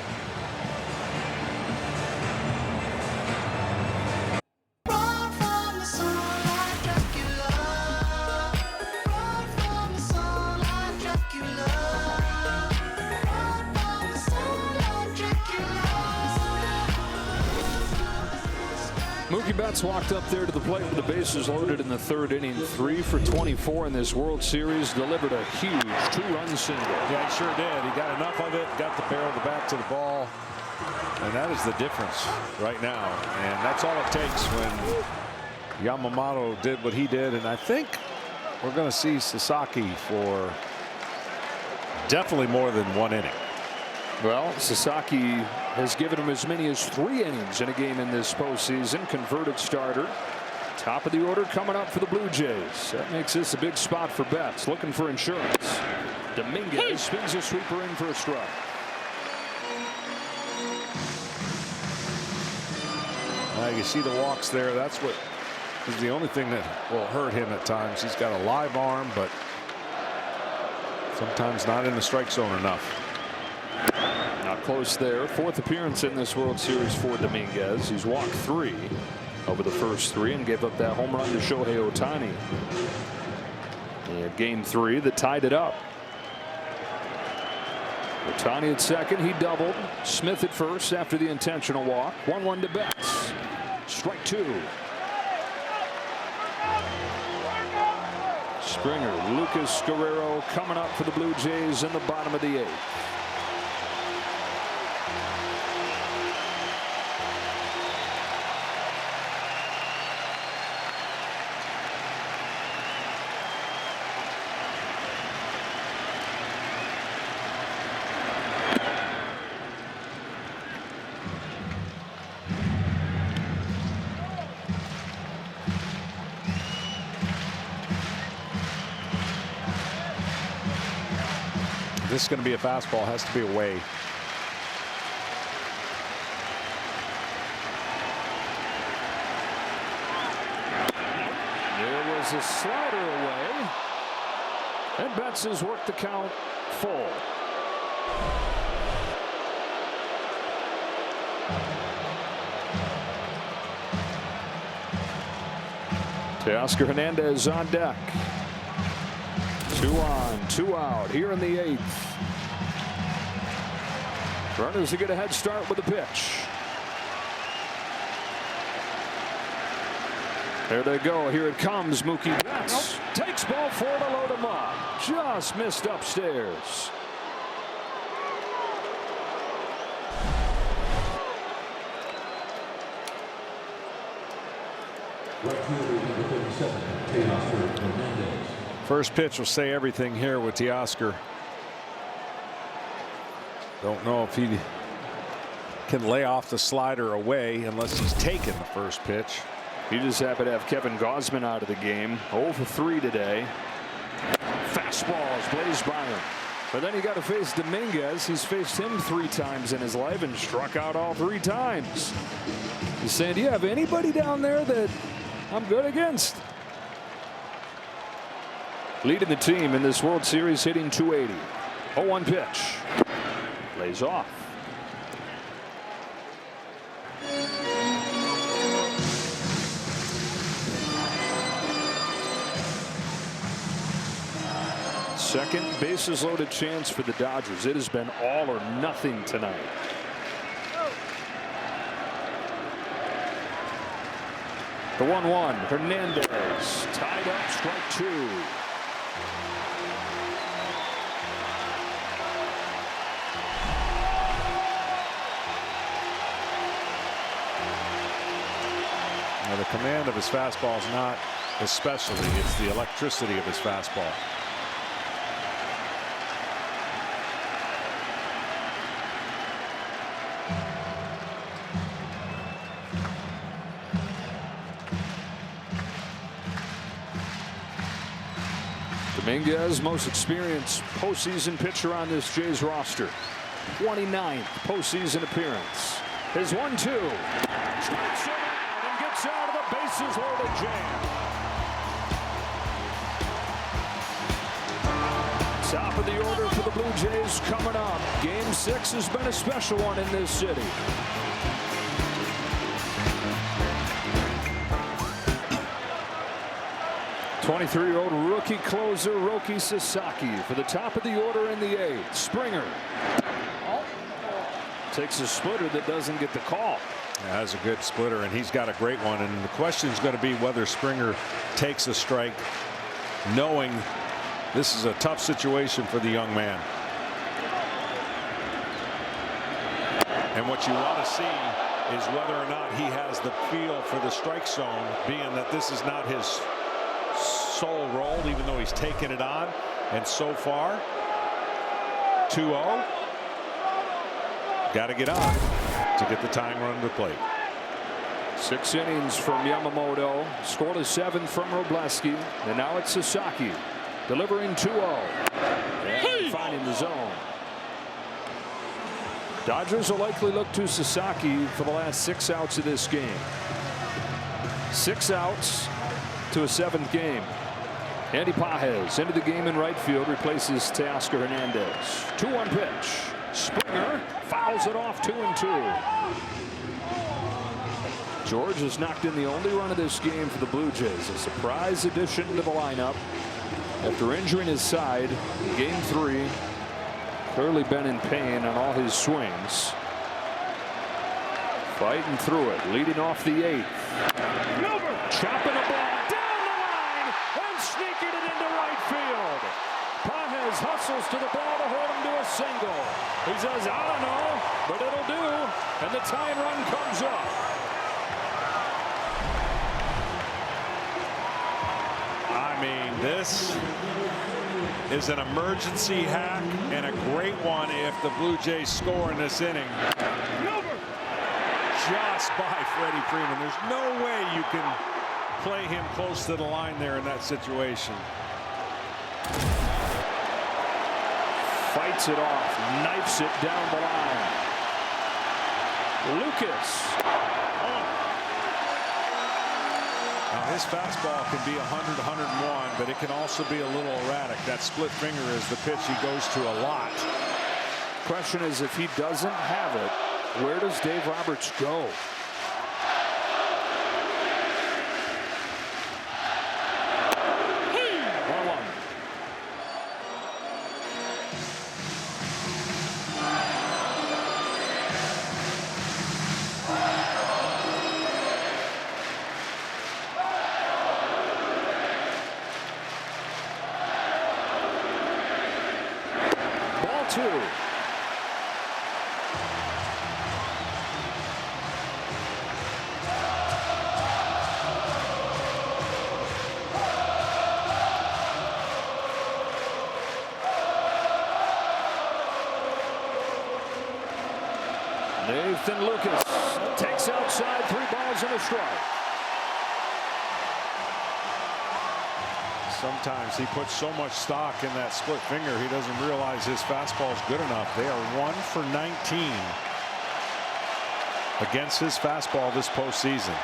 Mookie Betts walked up there to the plate with the bases loaded in the third inning. 3 for 24 in this World Series. Delivered a huge 2-run single. Yeah, he sure did. He got enough of it, got the barrel of the bat to the ball. And that is the difference right now. And that's all it takes when Yamamoto did what he did. And I think we're going to see Sasaki for definitely more than 1 inning. Well, Sasaki has given him as many as 3 innings in a game in this postseason. Converted starter. Top of the order coming up for the Blue Jays. That makes this a big spot for Betts. Looking for insurance. Dominguez spins a sweeper in for a strike. You see the walks there. That's what is the only thing that will hurt him at times. He's got a live arm, but sometimes not in the strike zone enough. Not close there. 4th appearance in this World Series for Dominguez. He's walked 3 over the first 3 and gave up that home run to Shohei Ohtani in game 3 that tied it up. Ohtani at second. He doubled. Smith at first after the intentional walk. 1-1 to Betts. Strike 2. Springer, Lucas Guerrero coming up for the Blue Jays in the bottom of the 8th. This is going to be a fastball. Has to be away. There was a slider away, and Betts has worked the count full. Teoscar Hernandez on deck. 2 on, 2 out here in the 8th. Runners to get a head start with a pitch. There they go. Here it comes. Mookie Betts takes ball 4 to load him up. Just missed upstairs. First pitch will say everything here with Teoscar. Don't know if he can lay off the slider away unless he's taken the first pitch. He just happened to have Kevin Gausman out of the game. 0 for 3 today. Fastballs blazed by him. But then he got to face Dominguez. He's faced him 3 times in his life and struck out all 3 times. He's saying, do you have anybody down there that I'm good against? Leading the team in this World Series, hitting .280. 0-1 pitch. Lays off. Second bases loaded chance for the Dodgers. It has been all or nothing tonight. The 1-1. Hernandez tied up, strike 2. Now, the command of his fastball is not his specialty. It's the electricity of his fastball. Dominguez, most experienced postseason pitcher on this Jays roster. 29th postseason appearance. His 1-2. Strikes him out and gets out of the bases loaded jam. Top of the order for the Blue Jays coming up. Game 6 has been a special one in this city. '23-year-old rookie closer Roki Sasaki for the top of the order in the 8th. Springer takes a splitter that doesn't get the call. Yeah, that's a good splitter, and he's got a great one. And the question is going to be whether Springer takes a strike, knowing this is a tough situation for the young man. And what you want to see is whether or not he has the feel for the strike zone, being that this is not his sole role, even though he's taken it on. And so far, 2-0. Got to get on to get the tying run to the plate. 6 innings from Yamamoto. Scored a 7 from Robleski. And now it's Sasaki delivering 2-0. And finding the zone. Dodgers will likely look to Sasaki for the last 6 outs of this game. 6 outs to a 7th game. Andy Pages into the game in right field, replaces Teoscar Hernandez. 2-1 pitch. Springer fouls it off. 2-2. George has knocked in the only run of this game for the Blue Jays. A surprise addition to the lineup after injuring his side in Game 3. Clearly been in pain on all his swings. Fighting through it, leading off the 8th. Chopping a ball down the line and sneaking it into right field. Pages hustles to the ball to hold him to a single. He says, I don't know, but it'll do. And the tying run comes up. I mean, this is an emergency hack and a great one if the Blue Jays score in this inning. Just by Freddie Freeman. There's no way you can play him close to the line there in that situation. Fights it off, knifes it down the line. Lucas. Now his fastball can be 100, 101, but it can also be a little erratic. That split finger is the pitch he goes to a lot. Question is, if he doesn't have it, where does Dave Roberts go? 2. Nathan Lucas takes outside, 3 balls and a strike. Sometimes he puts so much stock in that split finger he doesn't realize his fastball is good enough. They are 1 for 19 against his fastball this postseason.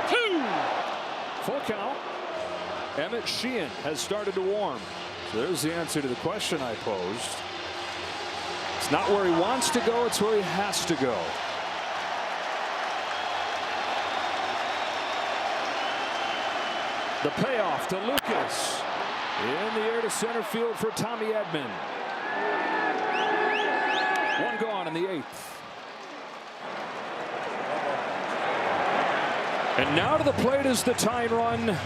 2. Full count. Emmett Sheehan has started to warm. So there's the answer to the question I posed. It's not where he wants to go, it's where he has to go. The payoff to Lucas. In the air to center field for Tommy Edman. 1 gone in the 8th. And now to the plate is the tying run,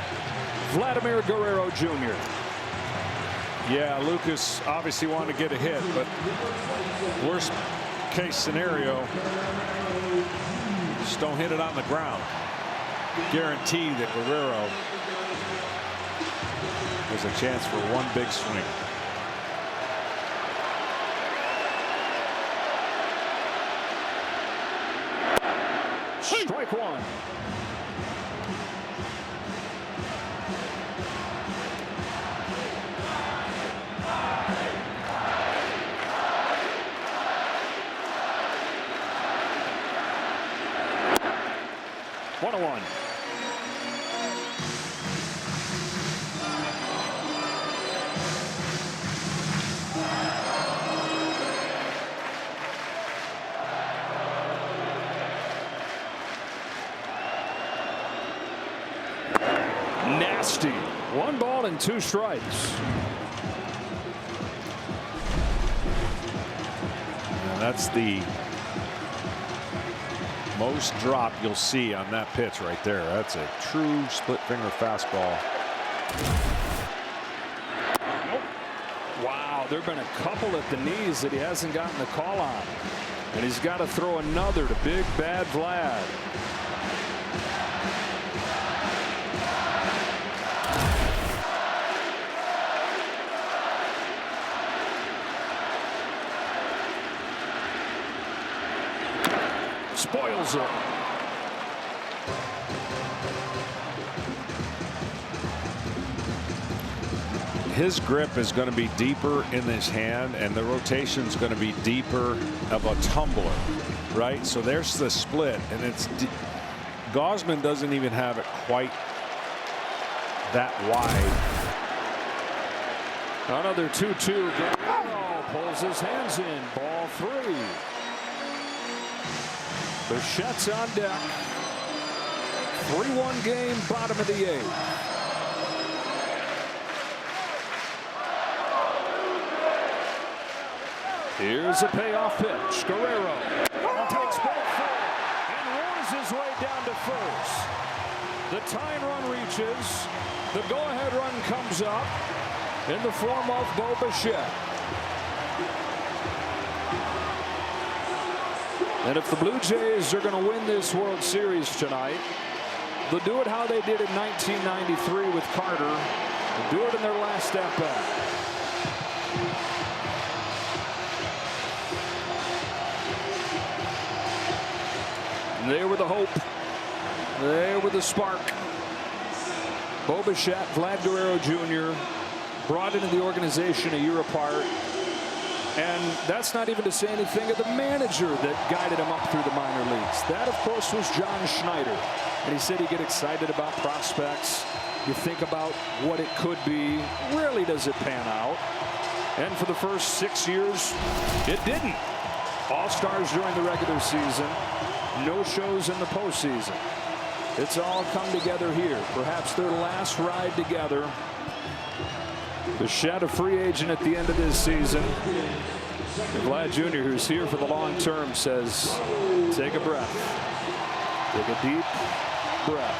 Vladimir Guerrero Jr. Yeah, Lucas obviously wanted to get a hit, but worst case scenario, just don't hit it on the ground. Guarantee that Guerrero has a chance for 1 big swing. Strike 1. One. Nasty. 1 ball and 2 strikes. And that's the most drop you'll see on that pitch right there. That's a true split finger fastball. Wow, there have been a couple at the knees that he hasn't gotten the call on. And he's got to throw another to big bad Vlad. Spoils it. His grip is going to be deeper in his hand, and the rotation is going to be deeper of a tumbler, right? So there's the split, and it's Gausman doesn't even have it quite that wide. Another 2-2. Guerrero pulls his hands in. Ball 3. Bichette's on deck. 3-1 game, bottom of the 8th. Here's a payoff pitch. Guerrero takes ball 4 and roars his way down to first. The tying run reaches. The go-ahead run comes up in the form of Bo Bichette. And if the Blue Jays are going to win this World Series tonight, they'll do it how they did in 1993 with Carter. They'll do it in their last at bat. They were the hope. They were the spark. Bo Bichette, Vlad Guerrero Jr. brought into the organization a year apart. And that's not even to say anything of the manager that guided him up through the minor leagues. That, of course, was John Schneider. And he said he'd get excited about prospects. You think about what it could be. Rarely does it pan out. And for the first 6 years, it didn't. All-stars during the regular season. No shows in the postseason. It's all come together here. Perhaps their last ride together. Bichette, a free agent at the end of this season. And Vlad Jr., who's here for the long term, says, take a breath. Take a deep breath.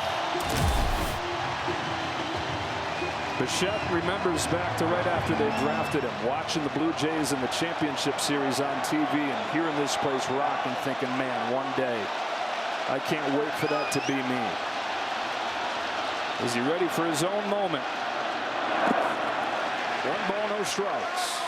Bichette remembers back to right after they drafted him, watching the Blue Jays in the championship series on TV and hearing this place rock and thinking, man, one day I can't wait for that to be me. Is he ready for his own moment? 1 ball, no strikes.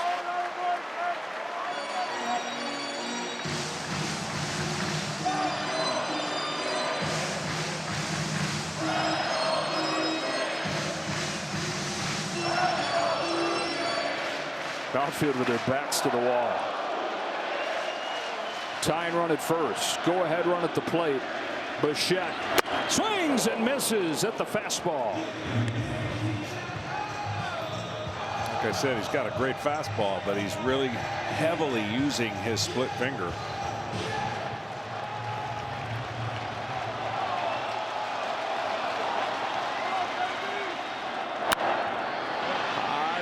Outfield with their backs to the wall. Tying run at first. Go ahead run at the plate. Bichette swings and misses at the fastball. Like I said, he's got a great fastball, but he's really heavily using his split finger.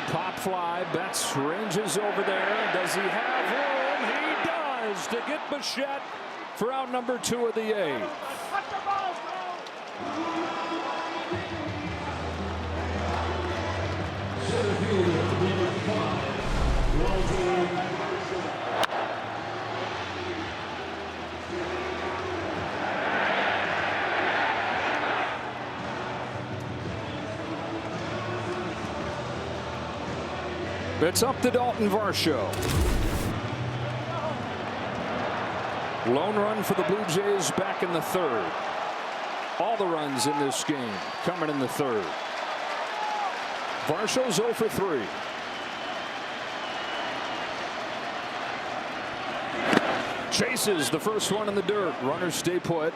Pop fly. Betts ranges over there. Does he have room? He does to get Bichette for out number 2 of the 8th. It's up to Dalton Varsho. Lone run for the Blue Jays back in the 3rd. All the runs in this game coming in the 3rd. Varsho's 0 for 3. Chases the first one in the dirt. Runners stay put.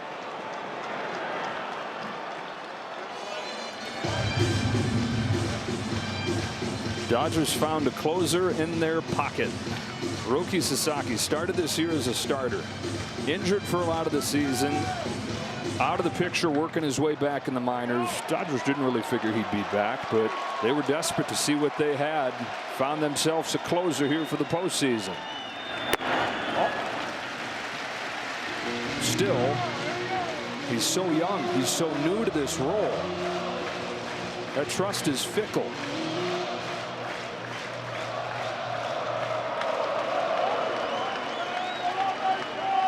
Dodgers found a closer in their pocket. Roki Sasaki started this year as a starter. Injured for a lot of the season. Out of the picture, working his way back in the minors. Dodgers didn't really figure he'd be back, but they were desperate to see what they had. Found themselves a closer here for the postseason. Still, he's so young. He's so new to this role. That trust is fickle.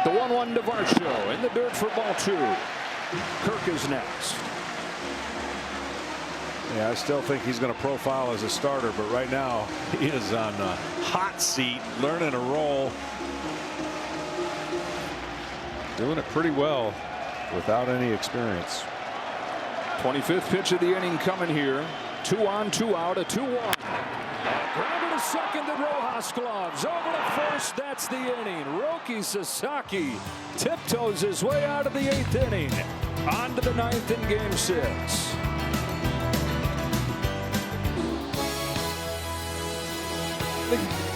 The 1-1 to Varsho in the dirt for ball 2. Kirk is next. Yeah, I still think he's going to profile as a starter, but right now he is on a hot seat, learning a role, doing it pretty well without any experience. 25th pitch of the inning coming here. 2 on, 2 out, a 2-1. Grounded to second to Rojas gloves. Over to first. That's the inning. Roki Sasaki tiptoes his way out of the 8th inning. On to the 9th in game 6.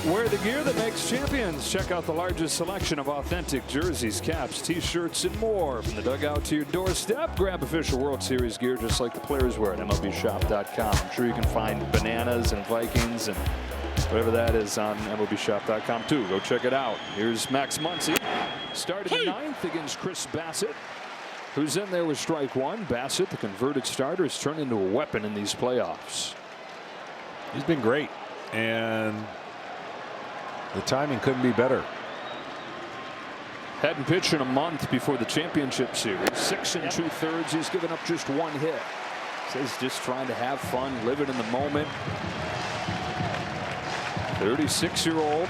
Wear the gear that makes champions. Check out the largest selection of authentic jerseys, caps, t-shirts, and more. From the dugout to your doorstep, grab official World Series gear just like the players wear at MLBshop.com. I'm sure you can find bananas and Vikings and whatever that is on MLBshop.com too. Go check it out. Here's Max Muncy. Started the 9th against Chris Bassett, who's in there with strike 1. Bassett, the converted starter, has turned into a weapon in these playoffs. He's been great, and the timing couldn't be better. Hadn't pitched in a month before the championship series. 6 2/3. He's given up just 1 hit. Says just trying to have fun, living in the moment. 36-year-old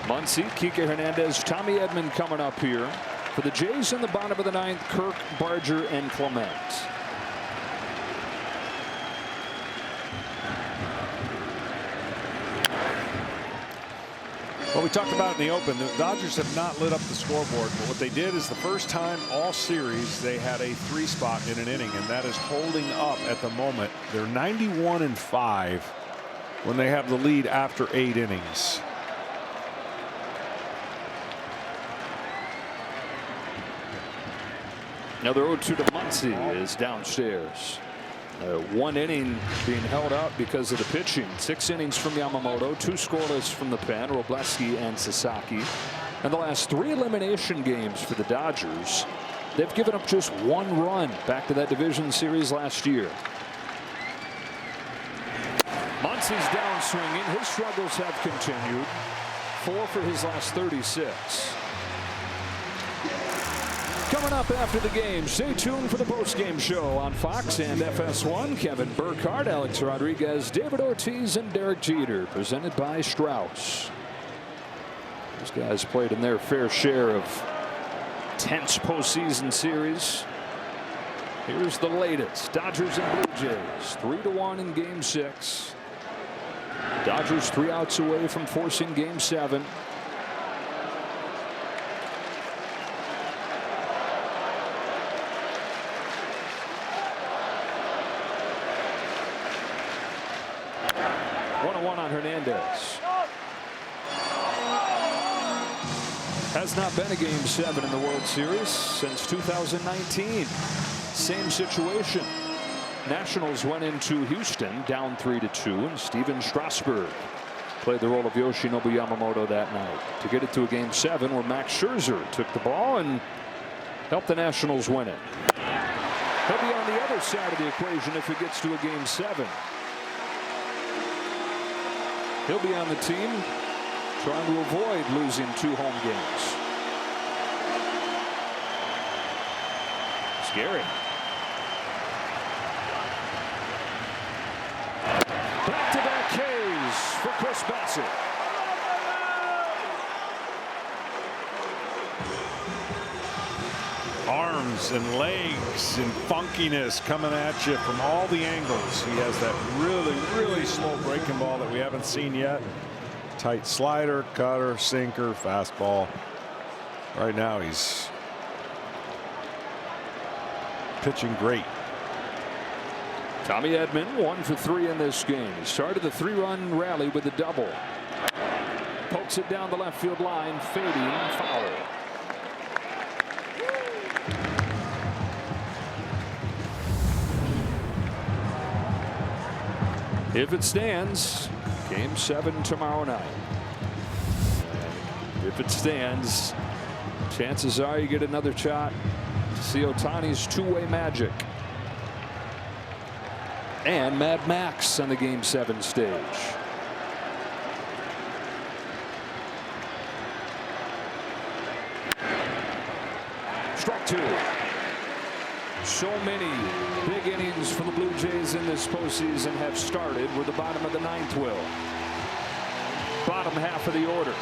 Muncy, Kike Hernandez, Tommy Edman coming up here. For the Jays in the bottom of the 9th, Kirk, Barger, and Clement. Well, we talked about in the open, the Dodgers have not lit up the scoreboard, but what they did is the first time all series they had a 3 spot in an inning, and that is holding up at the moment. They're 91-5 when they have the lead after 8 innings. Another 0-2 to Muncy is downstairs. 1 inning being held out because of the pitching. 6 innings from Yamamoto, 2 scoreless from the pen, Robleski and Sasaki. And the last 3 elimination games for the Dodgers, they've given up just 1 run back to that division series last year. Pence is down swinging. His struggles have continued. 4 for his last 36. Coming up after the game, stay tuned for the postgame show on Fox and FS1. Kevin Burkhardt, Alex Rodriguez, David Ortiz, and Derek Jeter, presented by Strauss. Those guys played in their fair share of tense postseason series. Here's the latest. Dodgers and Blue Jays, 3-1 in Game 6. Dodgers 3 outs away from forcing Game 7. On Hernandez. Has not been a Game 7 in the World Series since 2019. Same situation. Nationals went into Houston down 3-2, and Steven Strasburg played the role of Yoshinobu Yamamoto that night to get it to a Game 7 where Max Scherzer took the ball and helped the Nationals win it. He'll be on the other side of the equation if it gets to a Game 7. He'll be on the team trying to avoid losing 2 home games. Scary. Back-to-back Ks for Chris Bassitt. Arms and legs and funkiness coming at you from all the angles. He has that really slow breaking ball that we haven't seen yet. Tight slider, cutter, sinker, fastball. Right now he's pitching great. Tommy Edman 1 for 3 in this game. He started the 3-run rally with a double. Pokes it down the left field line, fading, foul. If it stands, Game 7 tomorrow night. If it stands, chances are you get another shot to see Ohtani's two-way magic. And Mad Max on the Game 7 stage. Strike 2. So many big innings for the Blue Jays in this postseason have started with the bottom of the 9th will. Bottom half of the order.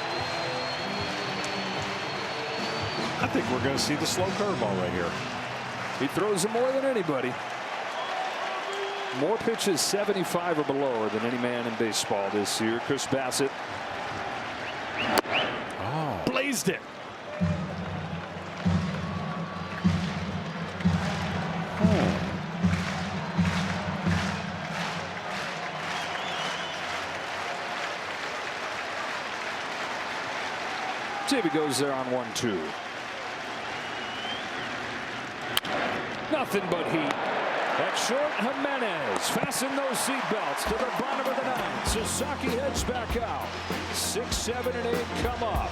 I think we're going to see the slow curveball right here. He throws it more than anybody. More pitches 75 or below than any man in baseball this year. Chris Bassitt. Oh. Blazed it. See if he goes there on 1-2. Nothing but heat. At short, Jimenez. Fasten those seatbelts to the bottom of the 9th. Sasaki heads back out. 6, 7, and 8 come up.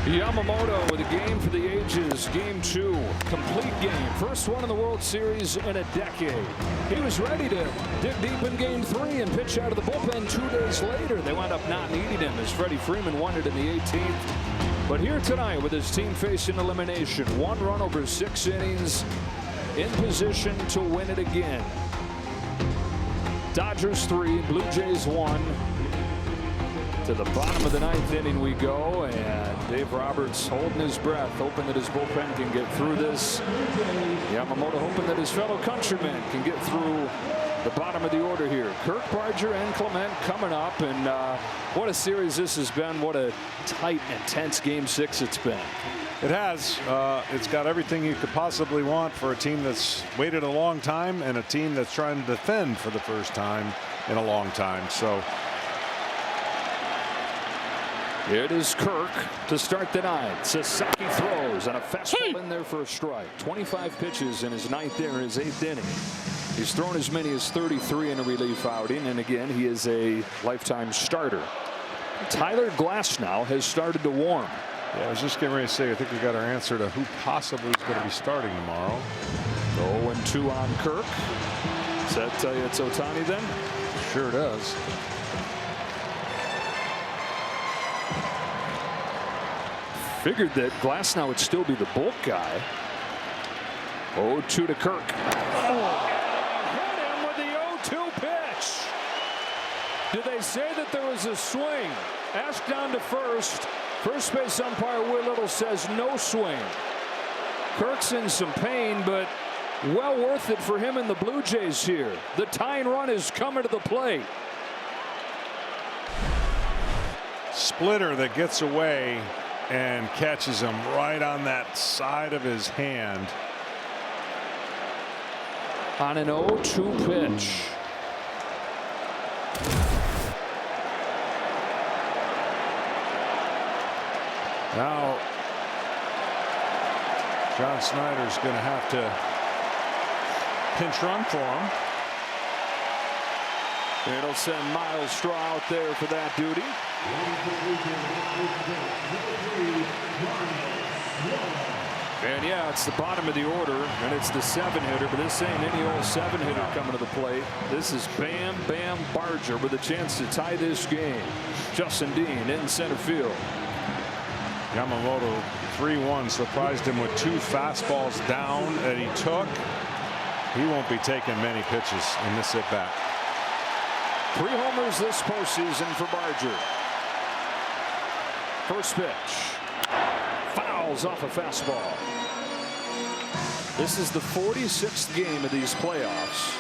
Yamamoto with a game for the ages. Game 2, complete game. First one in the World Series in a decade. He was ready to dig deep in Game 3 and pitch out of the bullpen 2 days later. They wound up not needing him as Freddie Freeman won it in the 18th. But here tonight with his team facing elimination. 1 run over 6 innings. In position to win it again. Dodgers 3, Blue Jays 1. To the bottom of the 9th inning we go, and Dave Roberts holding his breath, hoping that his bullpen can get through this. Yamamoto hoping that his fellow countrymen can get through the bottom of the order here. Kirk, Barger, and Clement coming up, and what a series this has been. What a tight and tense Game 6 it's been. It has. It's got everything you could possibly want for a team that's waited a long time and a team that's trying to defend for the first time in a long time. So it is Kirk to start the 9th. Sasaki throws and a fastball in there for a strike. 25 pitches in his 9th inning, his 8th inning. He's thrown as many as 33 in a relief outing, and again, he is a lifetime starter. Tyler Glasnow has started to warm. Yeah, I was just getting ready to say, I think we got our answer to who possibly is going to be starting tomorrow. 0-2 on Kirk. Does that tell you it's Ohtani then? Sure does. Figured that Glasnow would still be the bulk guy. 0-2 to Kirk. Hit him with the 0-2 pitch. Did they say that there was a swing? Asked down to first. First base umpire Will Little says no swing. Kirk's in some pain, but well worth it for him and the Blue Jays here. The tying run is coming to the plate. Splitter that gets away and catches him right on that side of his hand. On an 0-2 pitch. Now John Snyder's going to have to pinch run for him. It'll send Miles Straw out there for that duty. And yeah, it's the bottom of the order, and it's the 7-hitter, but this ain't any old 7-hitter coming to the plate. This is Bam Bam Barger with a chance to tie this game. Justin Dean in center field. Yamamoto 3-1 surprised him with 2 fastballs down that he took. He won't be taking many pitches in this at bat. 3 homers this postseason for Barger. First pitch. Fouls off a fastball. This is the 46th game of these playoffs.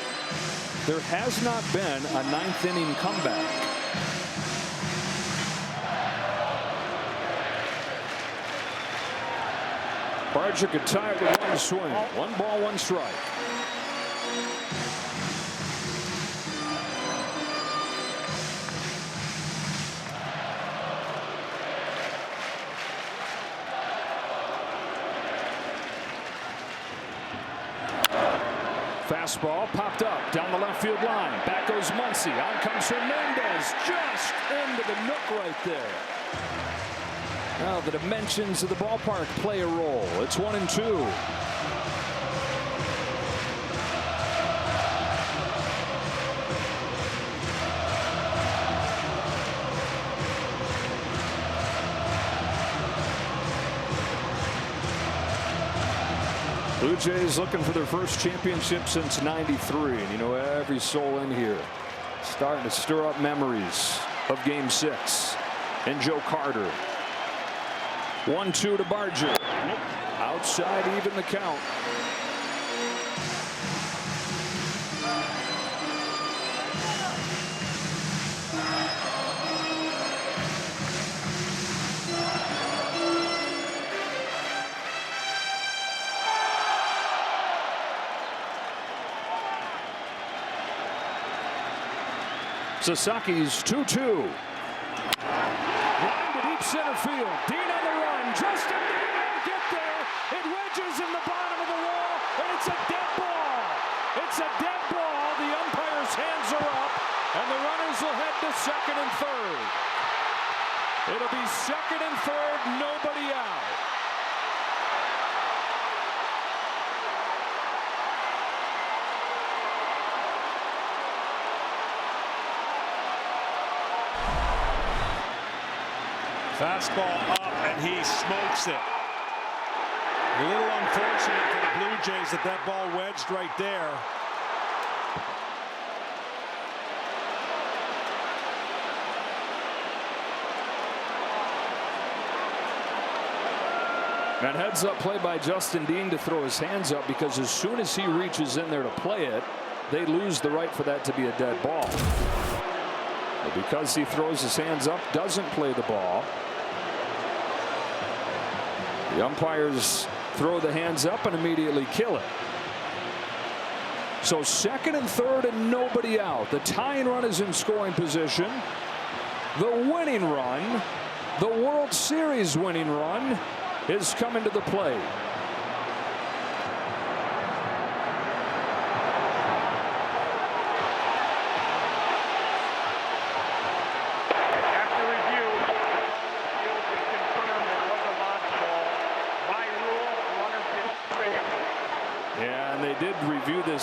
There has not been a 9th inning comeback. Barger could tie it with 1 swing. 1 ball, 1 strike. Fastball popped up down the left field line. Back goes Muncy. On comes Hernandez. Just into the nook right there. Now the dimensions of the ballpark play a role. It's 1-2. Blue Jays looking for their first championship since '93, and you know every soul in here starting to stir up memories of Game 6 and Joe Carter. 1-2 to Barger. Outside, even the count. Sasaki's 2-2. Line to deep center field. Dean on the run. Justin Dean won't get there. It wedges in the bottom of the wall, and it's a dead ball. It's a dead ball. The umpire's hands are up, and the runners will head to second and third. It'll be second and third, nobody out. Fastball up, and he smokes it. A little unfortunate for the Blue Jays that that ball wedged right there. And heads up play by Justin Dean to throw his hands up, because as soon as he reaches in there to play it, they lose the right for that to be a dead ball. But because he throws his hands up, doesn't play the ball, the umpires throw the hands up and immediately kill it. So second and third and nobody out. The tying run is in scoring position. The winning run, the World Series winning run, is coming to the plate.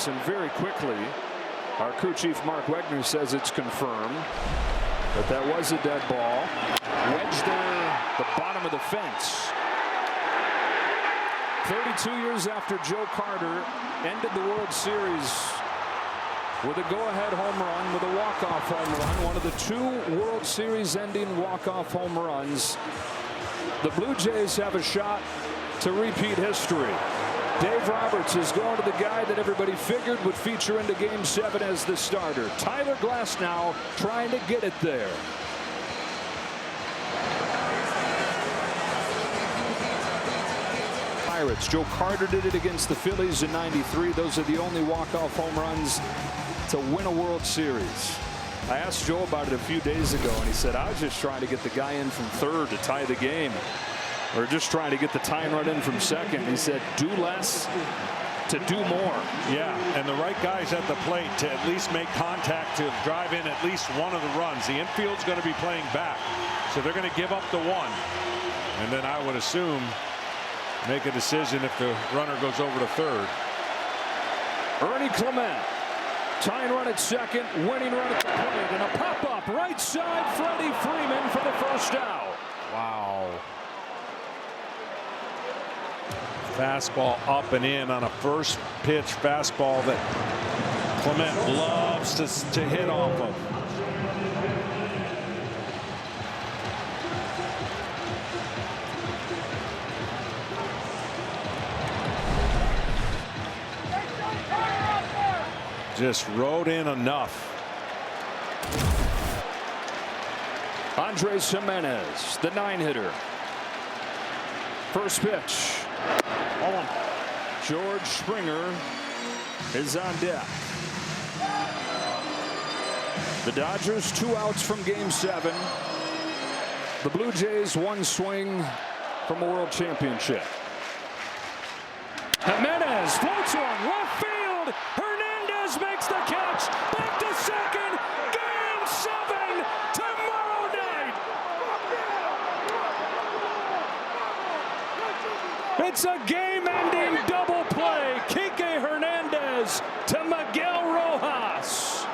this, and very quickly, our crew chief Mark Wegner says it's confirmed that that was a dead ball. Wedged there, the bottom of the fence. 32 years after Joe Carter ended the World Series with a go-ahead home run, with a walk-off home run, one of the 2 World Series ending walk-off home runs. The Blue Jays have a shot to repeat history. Dave Roberts is going to the guy that everybody figured would feature into Game 7 as the starter. Tyler Glasnow trying to get it there. Pirates. Joe Carter did it against the Phillies in '93. Those are the only walk-off home runs to win a World Series. I asked Joe about it a few days ago, and he said, I was just trying to get the guy in from third to tie the game, or just trying to get the tying run in from second. He said, do less to do more. Yeah, and the right guys at the plate to at least make contact to drive in at least one of the runs. The infield's going to be playing back, so they're going to give up the one. And then I would assume make a decision if the runner goes over to third. Ernie Clement, tying run at second, winning run at the plate, and a pop-up right side, Freddie Freeman for the first out. Wow. Fastball up and in on a first pitch fastball that Clement loves to hit off of. Just rode in enough. Andres Gimenez, the 9-hitter. First pitch. George Springer is on deck. The Dodgers 2 outs from Game 7. The Blue Jays 1 swing from a World Championship. Gimenez floats one left field. Hernandez makes the catch. Back to second. Game 7 tomorrow night. It's a game-ending double play. Kike Hernandez to Miguel Rojas.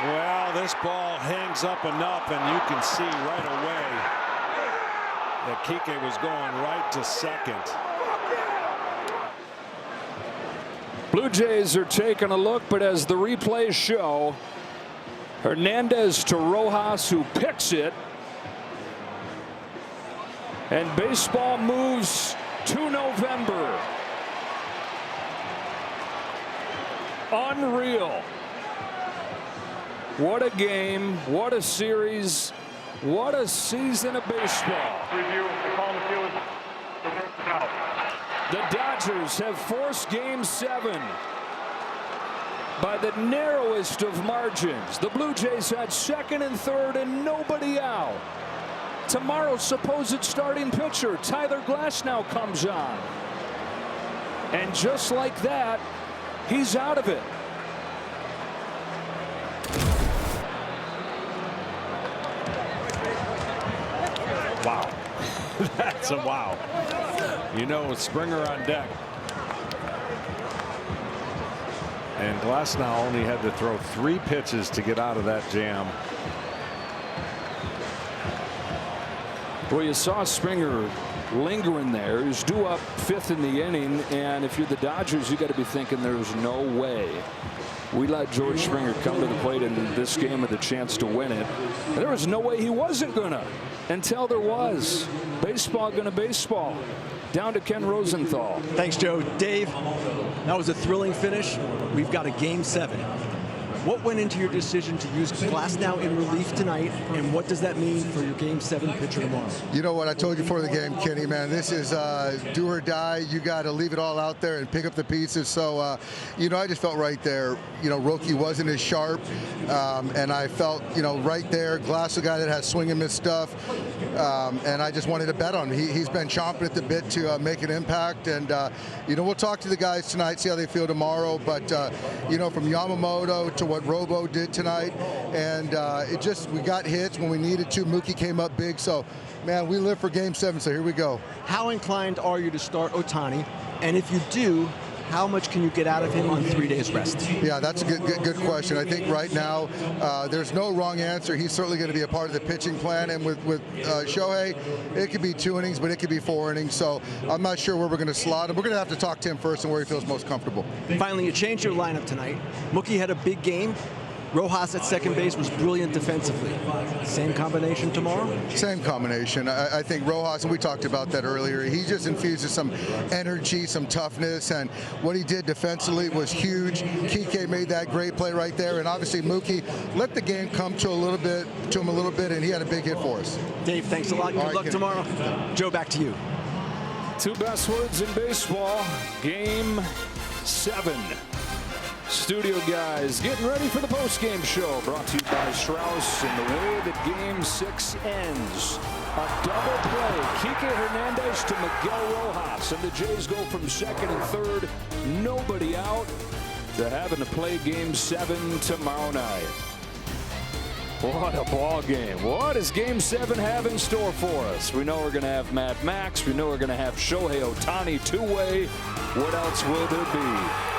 Well, this ball hangs up enough, and you can see right away that Kike was going right to second. Blue Jays are taking a look, but as the replays show, Hernandez to Rojas, who picks it, and baseball moves to November. Unreal. What a game, what a series, what a season of baseball. The Dodgers have forced Game 7 by the narrowest of margins. The Blue Jays had second and third and nobody out. Tomorrow's supposed starting pitcher, Tyler Glasnow, comes on. And just like that, he's out of it. Wow. That's a wow. You know, with Springer on deck. And Glasnow only had to throw 3 pitches to get out of that jam. Well, you saw Springer lingering there. He's due up 5th in the inning, and if you're the Dodgers, you got to be thinking there's no way we let George Springer come to the plate in this game with a chance to win it. And there was no way he wasn't gonna until there was. Baseball gonna baseball. Down to Ken Rosenthal. Thanks, Joe. Dave, that was a thrilling finish. We've got a Game 7. What went into your decision to use Glasnow in relief tonight, and what does that mean for your Game 7 pitcher tomorrow? You know what I told you before the game, Kenny, man, this is do or die. You got to leave it all out there and pick up the pieces. So, you know, I just felt right there. You know, Roki wasn't as sharp, and I felt, you know, right there, Glass, a guy that has swing and miss stuff, and I just wanted to bet on him. He's been chomping at the bit to make an impact, and, you know, we'll talk to the guys tonight, see how they feel tomorrow, but, you know, from Yamamoto to what Robo did tonight, and we got hits when we needed to. Mookie came up big, so man, we live for Game 7. So here we go. How inclined are you to start Ohtani? And if you do, how much can you get out of him on 3 days rest? Yeah, that's a good question. I think right now there's no wrong answer. He's certainly going to be a part of the pitching plan. And with Shohei, it could be 2 innings, but it could be 4 innings. So I'm not sure where we're going to slot him. We're going to have to talk to him first and where he feels most comfortable. Finally, you changed your lineup tonight. Mookie had a big game. Rojas at second base was brilliant defensively. Same combination tomorrow? Same combination. I think Rojas, and we talked about that earlier, he just infuses some energy, some toughness, and what he did defensively was huge. Kike made that great play right there, and obviously Mookie let the game come to him a little bit, and he had a big hit for us. Dave, thanks a lot. Good luck tomorrow. Joe, back to you. 2 best words in baseball. Game 7. Studio guys getting ready for the post-game show, brought to you by Strauss, and the way that Game 6 ends. A double play, Kike Hernandez to Miguel Rojas, and the Jays go from second and third, nobody out, to having to play Game 7 tomorrow night. What a ball game. What does Game 7 have in store for us? We know we're going to have Mad Max. We know we're going to have Shohei Ohtani two-way. What else will there be?